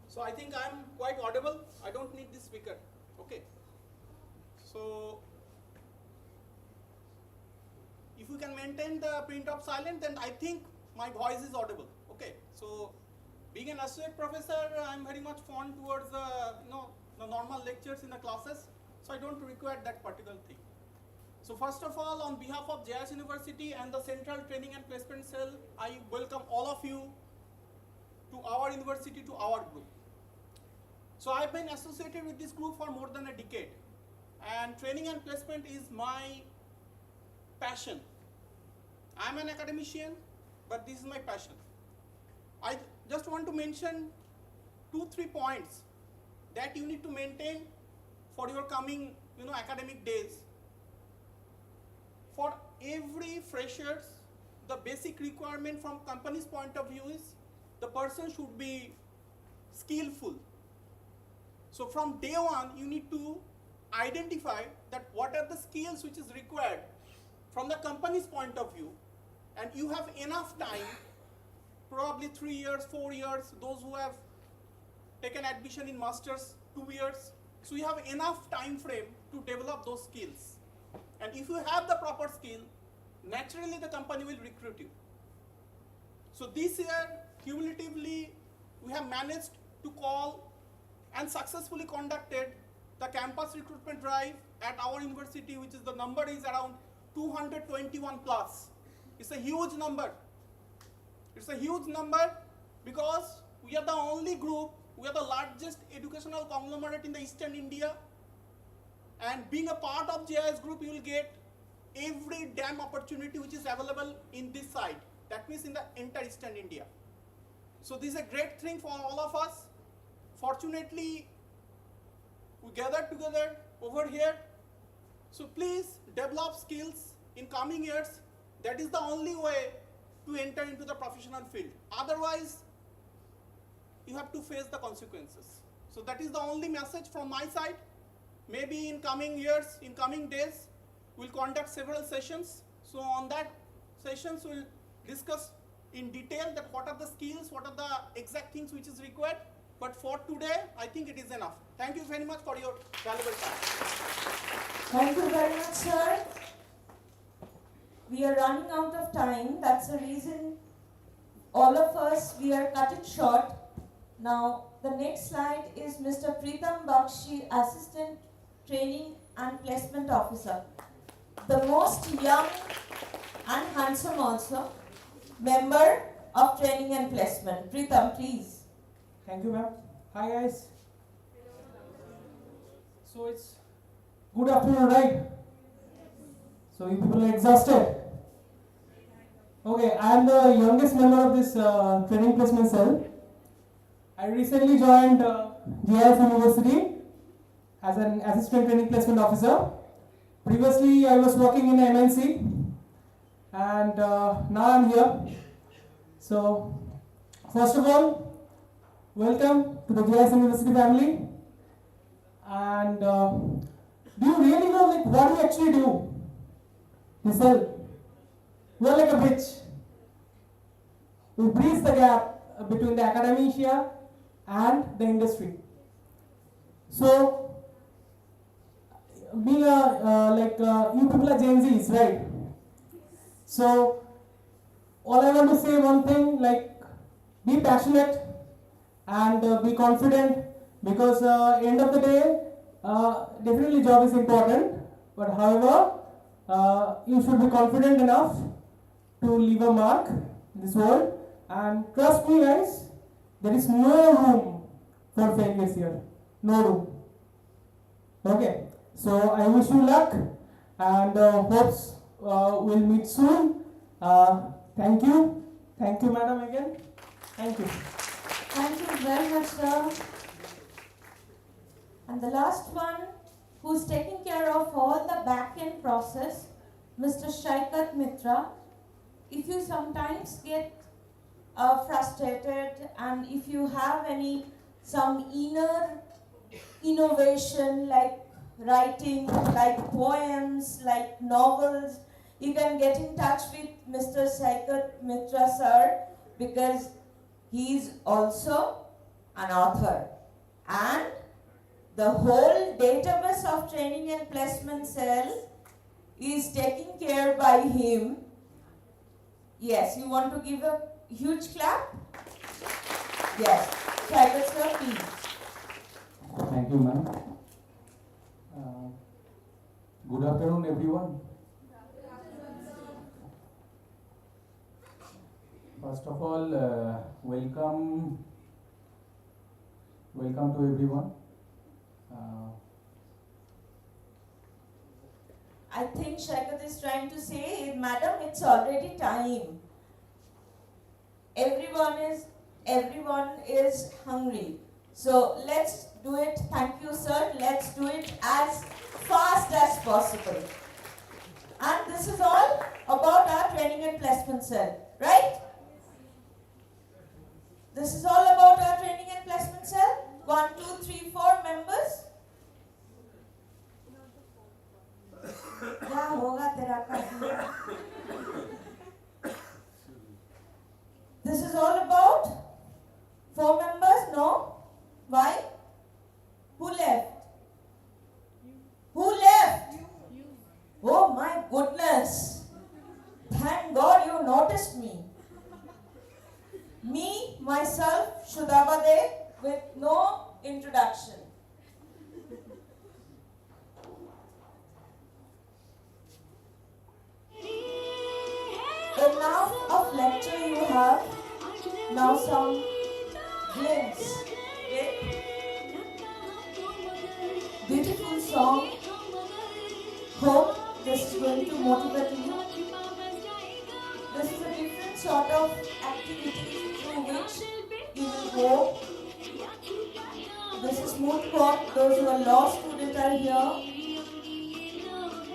So I think I'm quite audible. I don't need this speaker. Okay. So if you can maintain the print of silent, then I think my voice is audible. Okay. So being an associate professor, I'm very much fond towards the normal lectures in the classes. So I don't require that particular thing. So first of all, on behalf of JIS University and the Central Training and Placement Cell, I welcome all of you to our university, to our group. So I've been associated with this group for more than a decade, and training and placement is my passion. I'm an academician, but this is my passion. I just want to mention 2-3 points that you need to maintain for your coming, academic days. For every freshers, the basic requirement from company's point of view is the person should be skillful. So from day one, you need to identify that what are the skills which is required from the company's point of view, and you have enough time, probably 3 years, 4 years, those who have taken admission in masters, 2 years. So you have enough time frame to develop those skills. And if you have the proper skill, naturally the company will recruit you. So this year, cumulatively, we have managed to call and successfully conducted the campus recruitment drive at our university, which is the number is around 221 plus. It's a huge number. It's a huge number because we are the only group, we are the largest educational conglomerate in the Eastern India. And being a part of JIS group, you will get every damn opportunity which is available in this side. That means in the entire Eastern India. So this is a great thing for all of us. Fortunately, we gathered together over here. So please develop skills in coming years. That is the only way to enter into the professional field. Otherwise, you have to face the consequences. So that is the only message from my side. Maybe in coming years, in coming days, we'll conduct several sessions. So on that sessions, we'll discuss in detail that what are the skills, what are the exact things which is required. But for today, I think it is enough. Thank you very much for your valuable time. Thank you very much, sir. We are running out of time. That's the reason all of us, we are cut it short. Now, the next slide is Mr. Preetham Bakshi, Assistant Training and Placement Officer. The most young and handsome also, member of Training and Placement. Preetham, please. Thank you, ma'am. Hi, guys. So it's good afternoon, right? So you people are exhausted. Okay, I am the youngest member of this training placement cell. I recently joined JIS University as an assistant training placement officer. Previously, I was working in MNC, and now I am here. So, first of all, welcome to the JIS University family. And do you really know like what we actually do? The cell. We are like a bridge. We bridge the gap between the academia and the industry. So, being you people are Gen Zs, right? So, all I want to say one thing, like, be passionate and be confident, because end of the day, definitely job is important, but however, you should be confident enough to leave a mark in this world, and trust me guys, there is no room for failures here, no room. Okay, so I wish you luck and hopes we'll meet soon. Thank you madam again, thank you. Thank you very much, sir. And the last one, who's taking care of all the back-end process, Mr. Shaikat Mitra. If you sometimes get frustrated, and if you have some inner innovation like writing, like poems, like novels, you can get in touch with Mr. Shaikat Mitra sir, because he is also an author, and the whole database of training and placement cell is taken care by him. Yes, you want to give a huge clap? Yes, Shaikat sir, please. Thank you, ma'am. Good afternoon, everyone. First of all, welcome to everyone. I think Shaikat is trying to say, madam, it's already time. Everyone is hungry. So let's do it. Thank you, sir. Let's do it as fast as possible. And this is all about our training and placement cell, right? This is all about our training and placement cell. 1, 2, 3, 4 members. क्या होगा तेरा काम? This is all about 4 members? No? Why? Who left? Who left? Oh my goodness. Thank God you noticed me. Me, myself, Shudabade, with no introduction. Enough of lecture you have, now some glimpse. Okay? Beautiful song. Hope this is going to motivate you. This is a different sort of activity through which you will go. This is moot court. Those who are law students are here.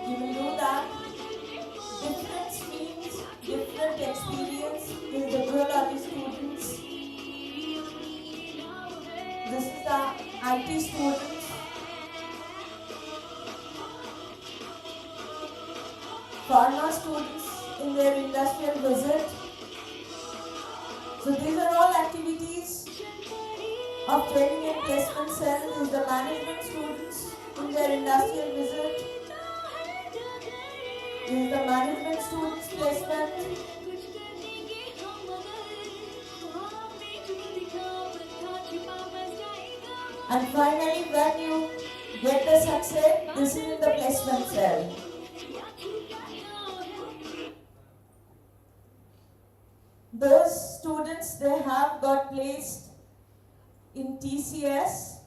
You will do that. Different streams, different experience with the geology students. This is the IT students. Pharma students in their industrial visit. So these are all activities of training and placement cell. This is the management students in their industrial visit. This is the management students placement. And finally, when you get the success, this is in the placement cell. Those students, they have got placed in TCS.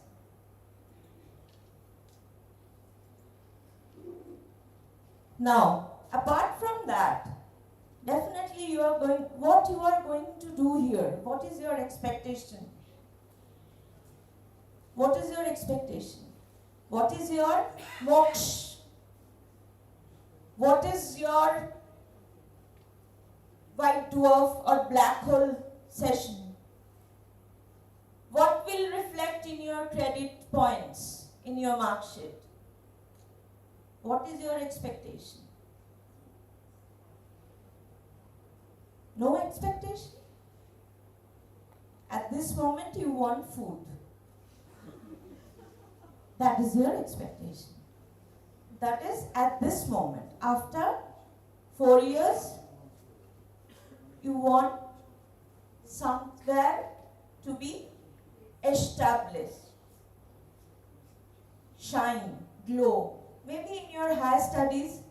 Now, apart from that, definitely you are going, what you are going to do here, what is your expectation? What is your expectation? What is your moksha? What is your white dwarf or black hole session? What will reflect in your credit points, in your mark sheet? What is your expectation? No expectation? At this moment you want food. That is your expectation. That is at this moment. After 4 years, you want somewhere to be established. Shine, glow. Maybe in your higher studies,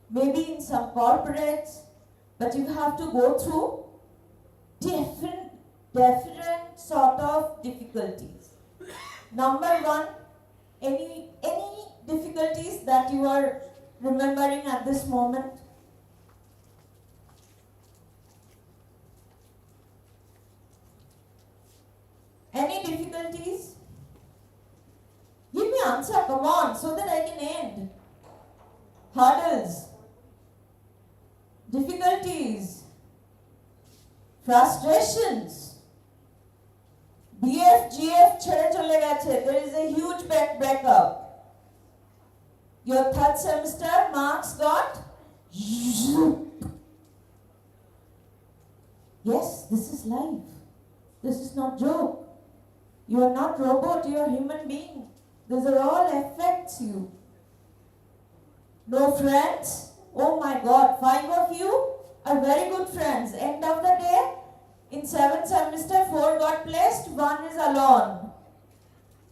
maybe in some corporates, but you have to go through different sort of difficulties. Number one, any difficulties that you are remembering at this moment? Any difficulties? Give me answer, come on, so that I can end. Hurdles, difficulties, frustrations. BF, GF ছেড়ে চলে গেছে. There is a huge breakup. Your third semester marks got yes, this is life. This is not joke. You are not robot, you are human being. These are all affects you. No friends? Oh my God, 5 of you are very good friends. End of the day, in 7th semester, 4 got placed, 1 is alone.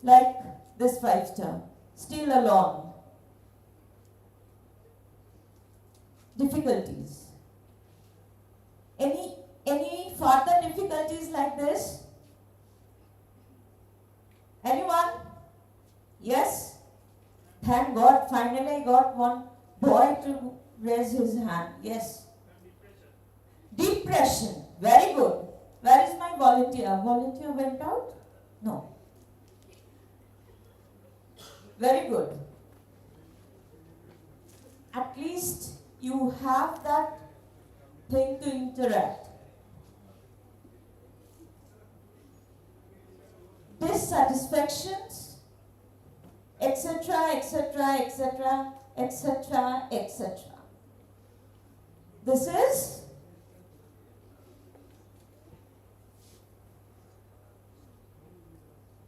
Like this 5th term, still alone. Difficulties. Any further difficulties like this? Anyone? Yes? Thank God, finally I got one boy to raise his hand. Yes. Depression. Very good. Where is my volunteer? Volunteer went out? No. Very good. At least you have that thing to interact. Dissatisfactions, etc., etc., etc., etc., etc. This is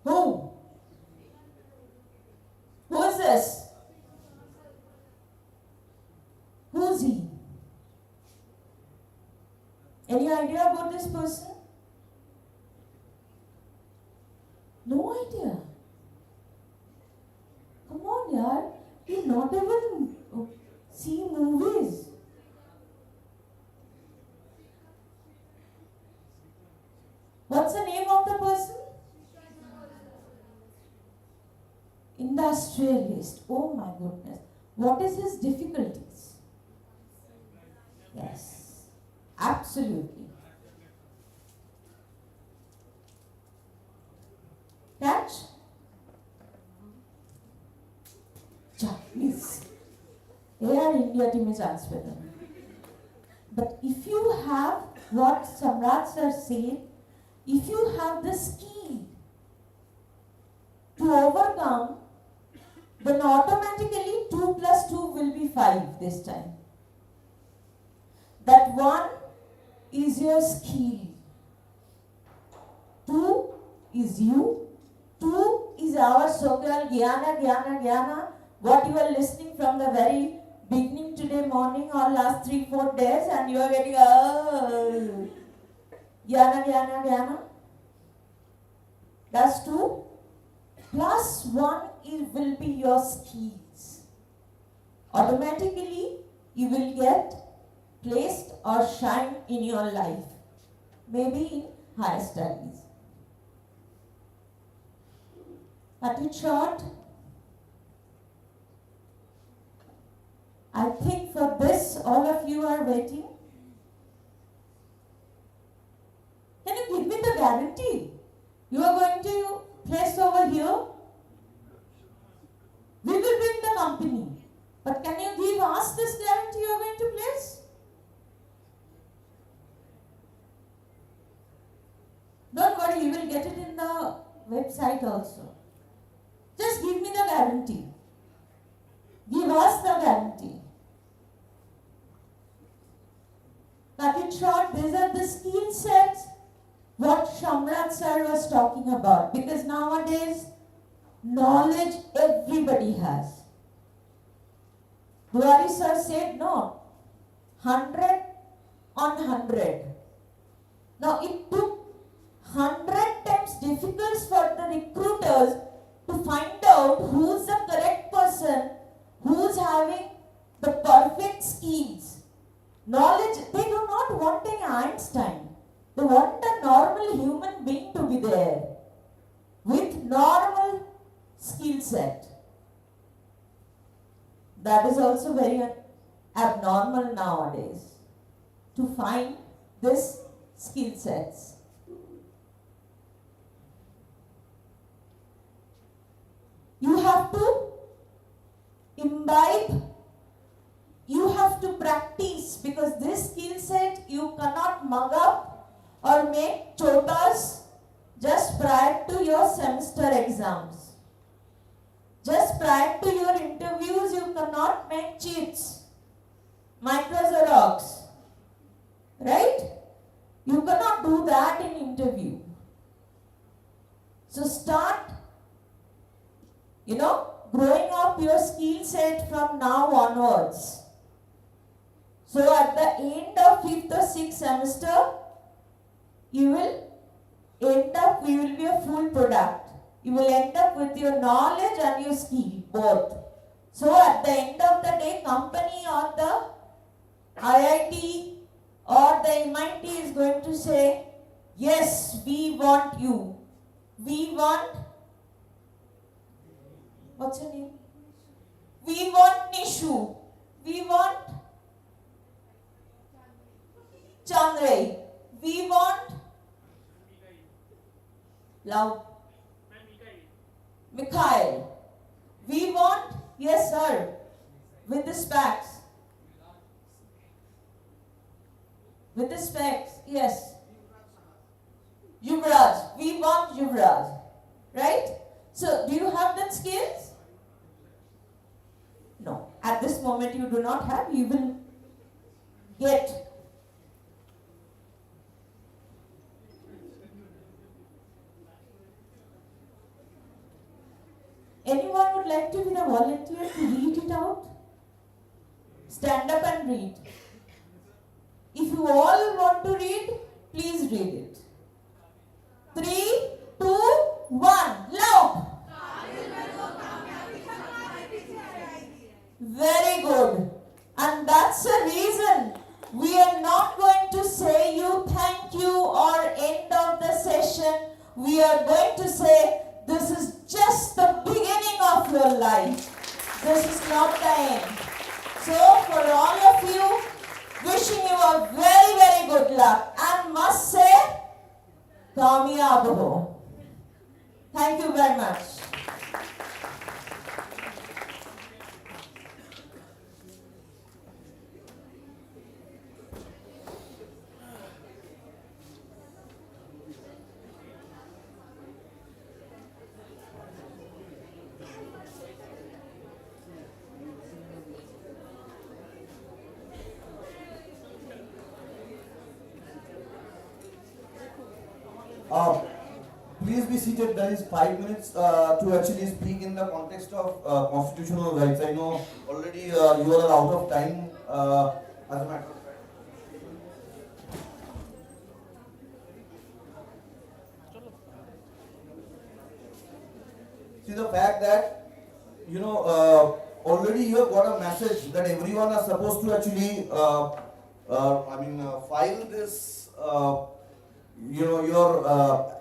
who? Who is this? Who's he? Any idea about this person? No idea. Come on, yaar. You not even see movies. What's the name of the person? Industrialist. Oh my goodness. What is his difficulties? Yes. Absolutely. Catch? Japanese. Air India team is chance for them. But if you have what Samrat sir said, if you have the skill to overcome, then automatically 2 plus 2 will be 5 this time. That one is your skill. Two is you. Two is our so-called jnana, what you are listening from the very beginning today morning or last 3-4 days, and you are getting jnana. That's two. Plus one will be your skills. Automatically, you will get placed or shine in your life, maybe in higher studies. Cut it short. I think for this, all of you are waiting. Can you give me the guarantee? You are going to place over here. We will bring the company. But can you give us this guarantee you are going to place? Don't worry, you will get it in the website also. Just give me the guarantee. Give us the guarantee. Cut it short, these are the skill sets what Shamrat sir was talking about. Because nowadays, knowledge everybody has. Duari sir said no. 100 on 100. Now it took 100 times difficult for the recruiters to find out who's the correct person, who's having the perfect skills. Knowledge, they do not want an Einstein. They want a normal human being to be there with normal skill set. That is also very abnormal nowadays to find this skill sets. You have to imbibe, you have to practice, because this skill set you cannot mug up or make chotas just prior to your semester exams. Just prior to your interviews, you cannot make cheats, micro Xerox, right? You cannot do that in interview. So start, growing up your skill set from now onwards. So at the end of 5th or 6th semester, you will be a full product. You will end up with your knowledge and your skill, both. So at the end of the day, company or the IIT or the MIT is going to say, yes, we want you. We want, what's your name? We want Nishu. We want Chandray. We want loud. Mikhail. We want, yes sir, with the specs. With the specs, yes. Yuvraj. We want Yuvraj. Right? So, do you have that skills? No. At this moment you do not have. You will get. Anyone would like to be the volunteer to read it out? Stand up and read. If you all want to read, please read it. 3, 2, 1. Loud. Very good. And that's the reason we are not going to say you thank you or end of the session. We are going to say this is just the beginning of your life. This is not the end. So for all of you, wishing you a very, very good luck. And must say, Kamyab ho. Thank you very much. please be seated. There is 5 minutes to actually speak in the context of constitutional rights. I know already you all are out of time. As a matter of fact. See the fact that already you have got a message that everyone are supposed to actually file this your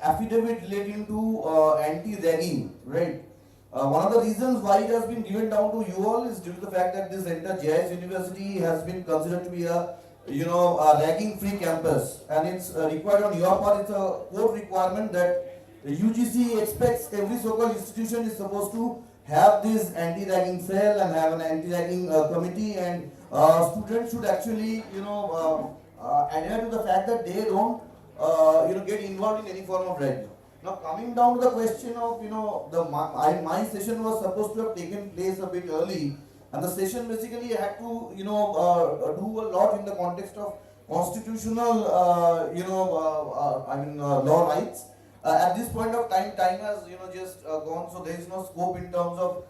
affidavit relating to anti-ragging, right? One of the reasons why it has been given down to you all is due to the fact that this entire JIS University has been considered to be a ragging-free campus, and it's required on your part. It's a core requirement that the UGC expects every so-called institution is supposed to have this anti-ragging cell and have an anti-ragging committee, and students should actually adhere to the fact that they don't get involved in any form of ragging. Now coming down to the question of my session was supposed to have taken place a bit early, and the session basically had to do a lot in the context of constitutional law rights. At this point of time has just gone, so there is no scope in terms of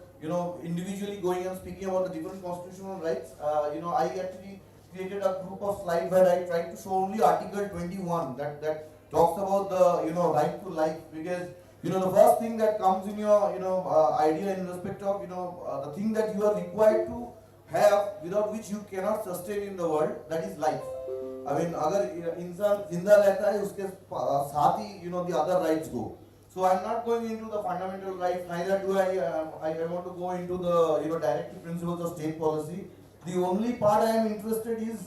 individually going and speaking about the different constitutional rights. I actually created a group of slides where I tried to show only Article 21 that talks about the right to life, because the first thing that comes in your idea in respect of the thing that you are required to have, without which you cannot sustain in the world, that is life. I mean, अगर इंसान जिंदा रहता है उसके साथ ही the other rights go. So I'm not going into the fundamental rights, neither do I want to go into the directive principles of state policy. The only part I am interested is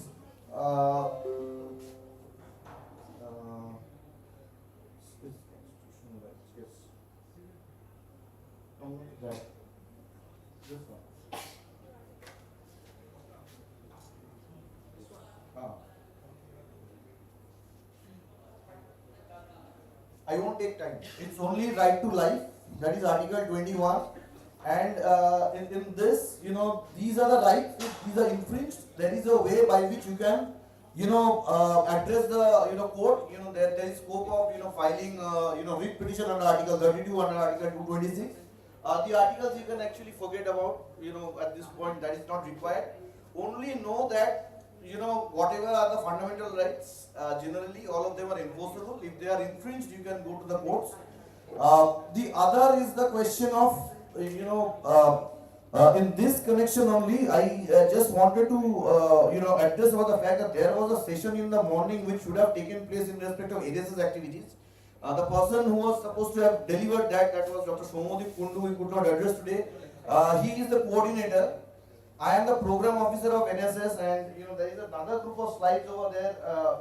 I won't take time. It's only right to life, that is Article 21. And in this, these are the rights. If these are infringed, there is a way by which you can, address the court. There is scope of, filing, writ petition under Article 32, under Article 226. The articles you can actually forget about, at this point, that is not required. Only know that, whatever are the fundamental rights, generally all of them are enforceable. If they are infringed, you can go to the courts. The other is the question of, in this connection only, I just wanted to, address about the fact that there was a session in the morning which should have taken place in respect of NSS activities. The person who was supposed to have delivered that was Dr. Somodip Kundu, we could not address today. He is the coordinator. I am the program officer of NSS, and there is another group of slides over there.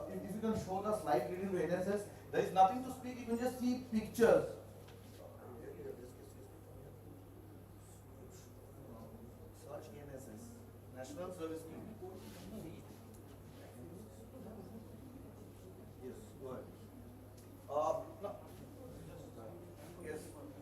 If you can show the slide relating to NSS, there is nothing to speak, you can just see pictures. Search NSS, National Service Scheme. Yes, go ahead. No. Yes.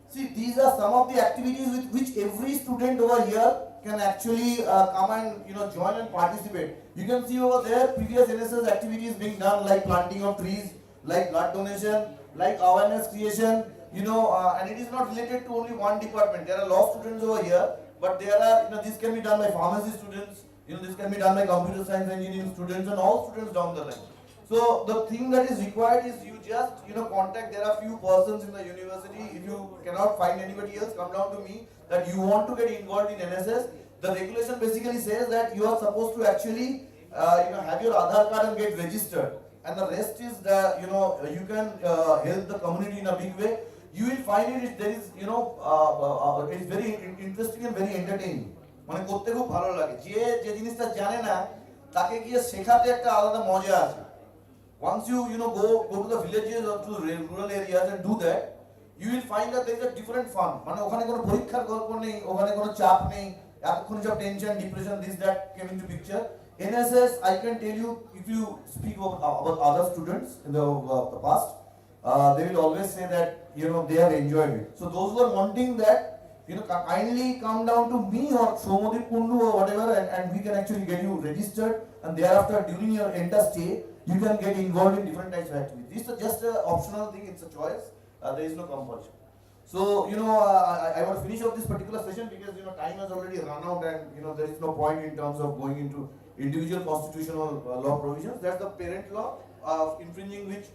See, these are some of the activities with which every student over here can actually come and join and participate. You can see over there previous NSS activities being done, like planting of trees, like blood donation, like awareness creation, and it is not related to only one department. There are law students over here, but there are, this can be done by pharmacy students, this can be done by computer science engineering students, and all students down the line. So the thing that is required is you just contact. There are few persons in the university. If you cannot find anybody else, come down to me that you want to get involved in NSS. The regulation basically says that you are supposed to actually have your Aadhaar card and get registered, and the rest is that you can help the community in a big way. You will find it. There is it's very interesting and very entertaining. মানে করতে খুব ভালো লাগে যে জিনিসটা জানে না তাকে গিয়ে শেখাতে একটা আলাদা মজা আছে. Once you go to the villages or to rural areas and do that, you will find that there is a different fun. মানে ওখানে কোনো পরীক্ষার গল্প নেই, ওখানে কোনো চাপ নেই, এতক্ষণ সব tension, depression, this that came into picture. NSS, I can tell you, if you speak about other students in the past, they will always say that they have enjoyed it. So those who are wanting that, kindly come down to me or Somodip Kundu or whatever, and we can actually get you registered, and thereafter during your entire stay, you can get involved in different types of activities. This is just an optional thing, it's a choice. there is no compulsion. So, I want to finish off this particular session because, time has already run out and, there is no point in terms of going into individual constitutional law provisions. That's the parent law of infringing which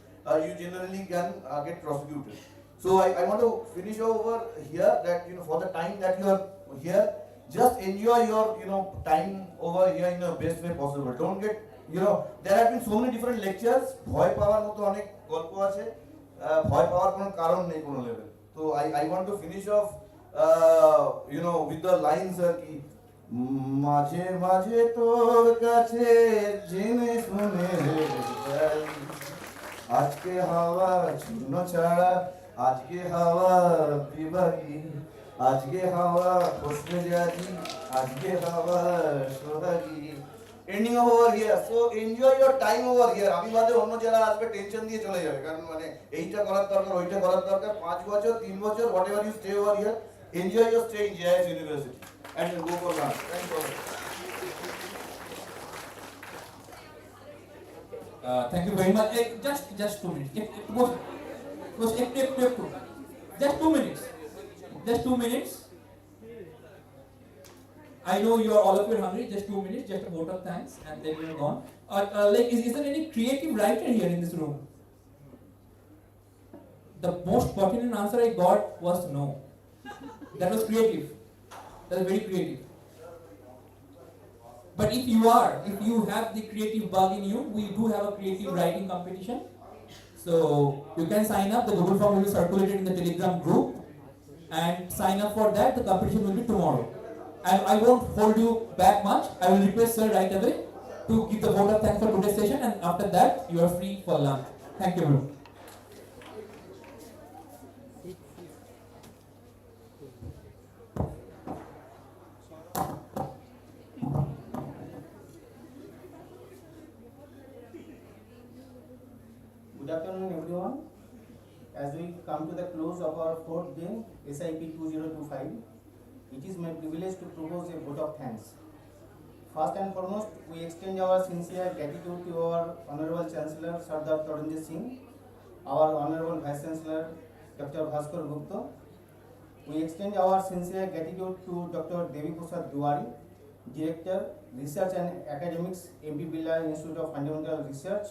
you generally can get prosecuted. So, I want to finish over here that, for the time that you are here, just enjoy your, time over here in the best way possible. Don't get, there have been so many different lectures. ভয় পাওয়ার মতো অনেক গল্প আছে, ভয় পাওয়ার কোনো কারণ নেই কোনো level. So I want to finish off, with the lines ki মাঝে মাঝে তোর কাছে জেনে শুনে যাই, আজকে হাওয়া শূন্য ছাড়া, আজকে হাওয়া বিভাগী, আজকে হাওয়া বসে যাবি, আজকে হাওয়া সোহাগী। Ending over here. So enjoy your time over here. আমি বাদে অন্য যারা আসবে টেনশন দিয়ে চলে যাবে, কারণ মানে এইটা করার দরকার, ওইটা করার দরকার, 5 বছর 3 বছর whatever you stay over here, enjoy your stay in JIS University and go for lunch. Thank you. Thank you very much. Just 2 minutes. Just 2 minutes. Just 2 minutes. I know all of you are hungry. Just 2 minutes, just a vote of thanks, and then we are gone. Is there any creative writer here in this room? The most pertinent answer I got was no. That was creative. That was very creative. But if you have the creative bug in you, we do have a creative writing competition. So you can sign up. The Google form will be circulated in the Telegram group, and sign up for that. The competition will be tomorrow. And I won't hold you back much. I will request sir right away to give the vote of thanks for today's session, and after that you are free for lunch. Thank you everyone. Good afternoon everyone. As we come to the close of our 4th day, SIP 2025, it is my privilege to propose a vote of thanks. First and foremost, we extend our sincere gratitude to our Honorable Chancellor Sardar Taranjit Singh, our Honorable Vice Chancellor Dr. Bhaskar Gupta. We extend our sincere gratitude to Dr. Devi Prasad Duwari, Director, Research and Academics, M.B. Birla Institute of Fundamental Research,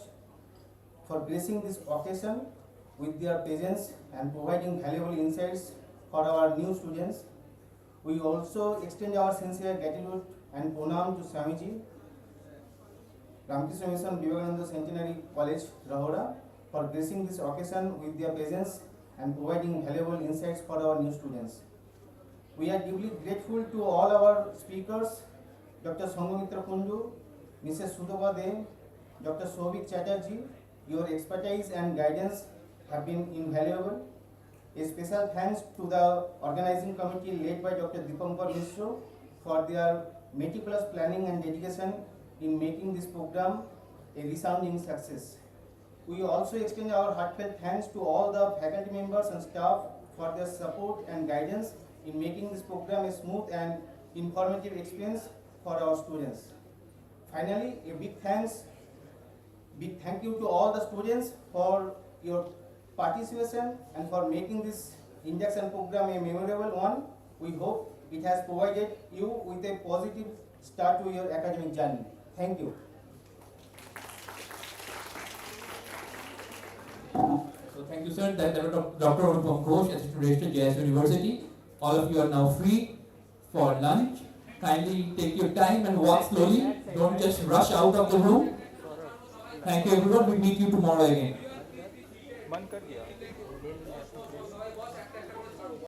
for gracing this occasion with their presence and providing valuable insights for our new students. We also extend our sincere gratitude and pranam to Swamiji, Ramakrishna Mission Vivekananda Centenary College, Rahora, for gracing this occasion with their presence and providing valuable insights for our new students. We are deeply grateful to all our speakers, Dr. Sanghamitra Kunju, Mrs. Sudhaba De, Dr. Souvik Chatterjee. Your expertise and guidance have been invaluable. A special thanks to the organizing committee led by Dr. Dipankar Mishra for their meticulous planning and dedication in making this program a resounding success. We also extend our heartfelt thanks to all the faculty members and staff for their support and guidance in making this program a smooth and informative experience for our students. Finally, a big thank you to all the students for your participation and for making this induction program a memorable one. We hope it has provided you with a positive start to your academic journey. Thank you. So thank you sir. That was Dr. Anupam Ghosh, Assistant Registrar, JIS University. All of you are now free for lunch. Kindly take your time and walk slowly. Don't just rush out of the room. Thank you everyone. We'll meet you tomorrow again. बंद कर दिया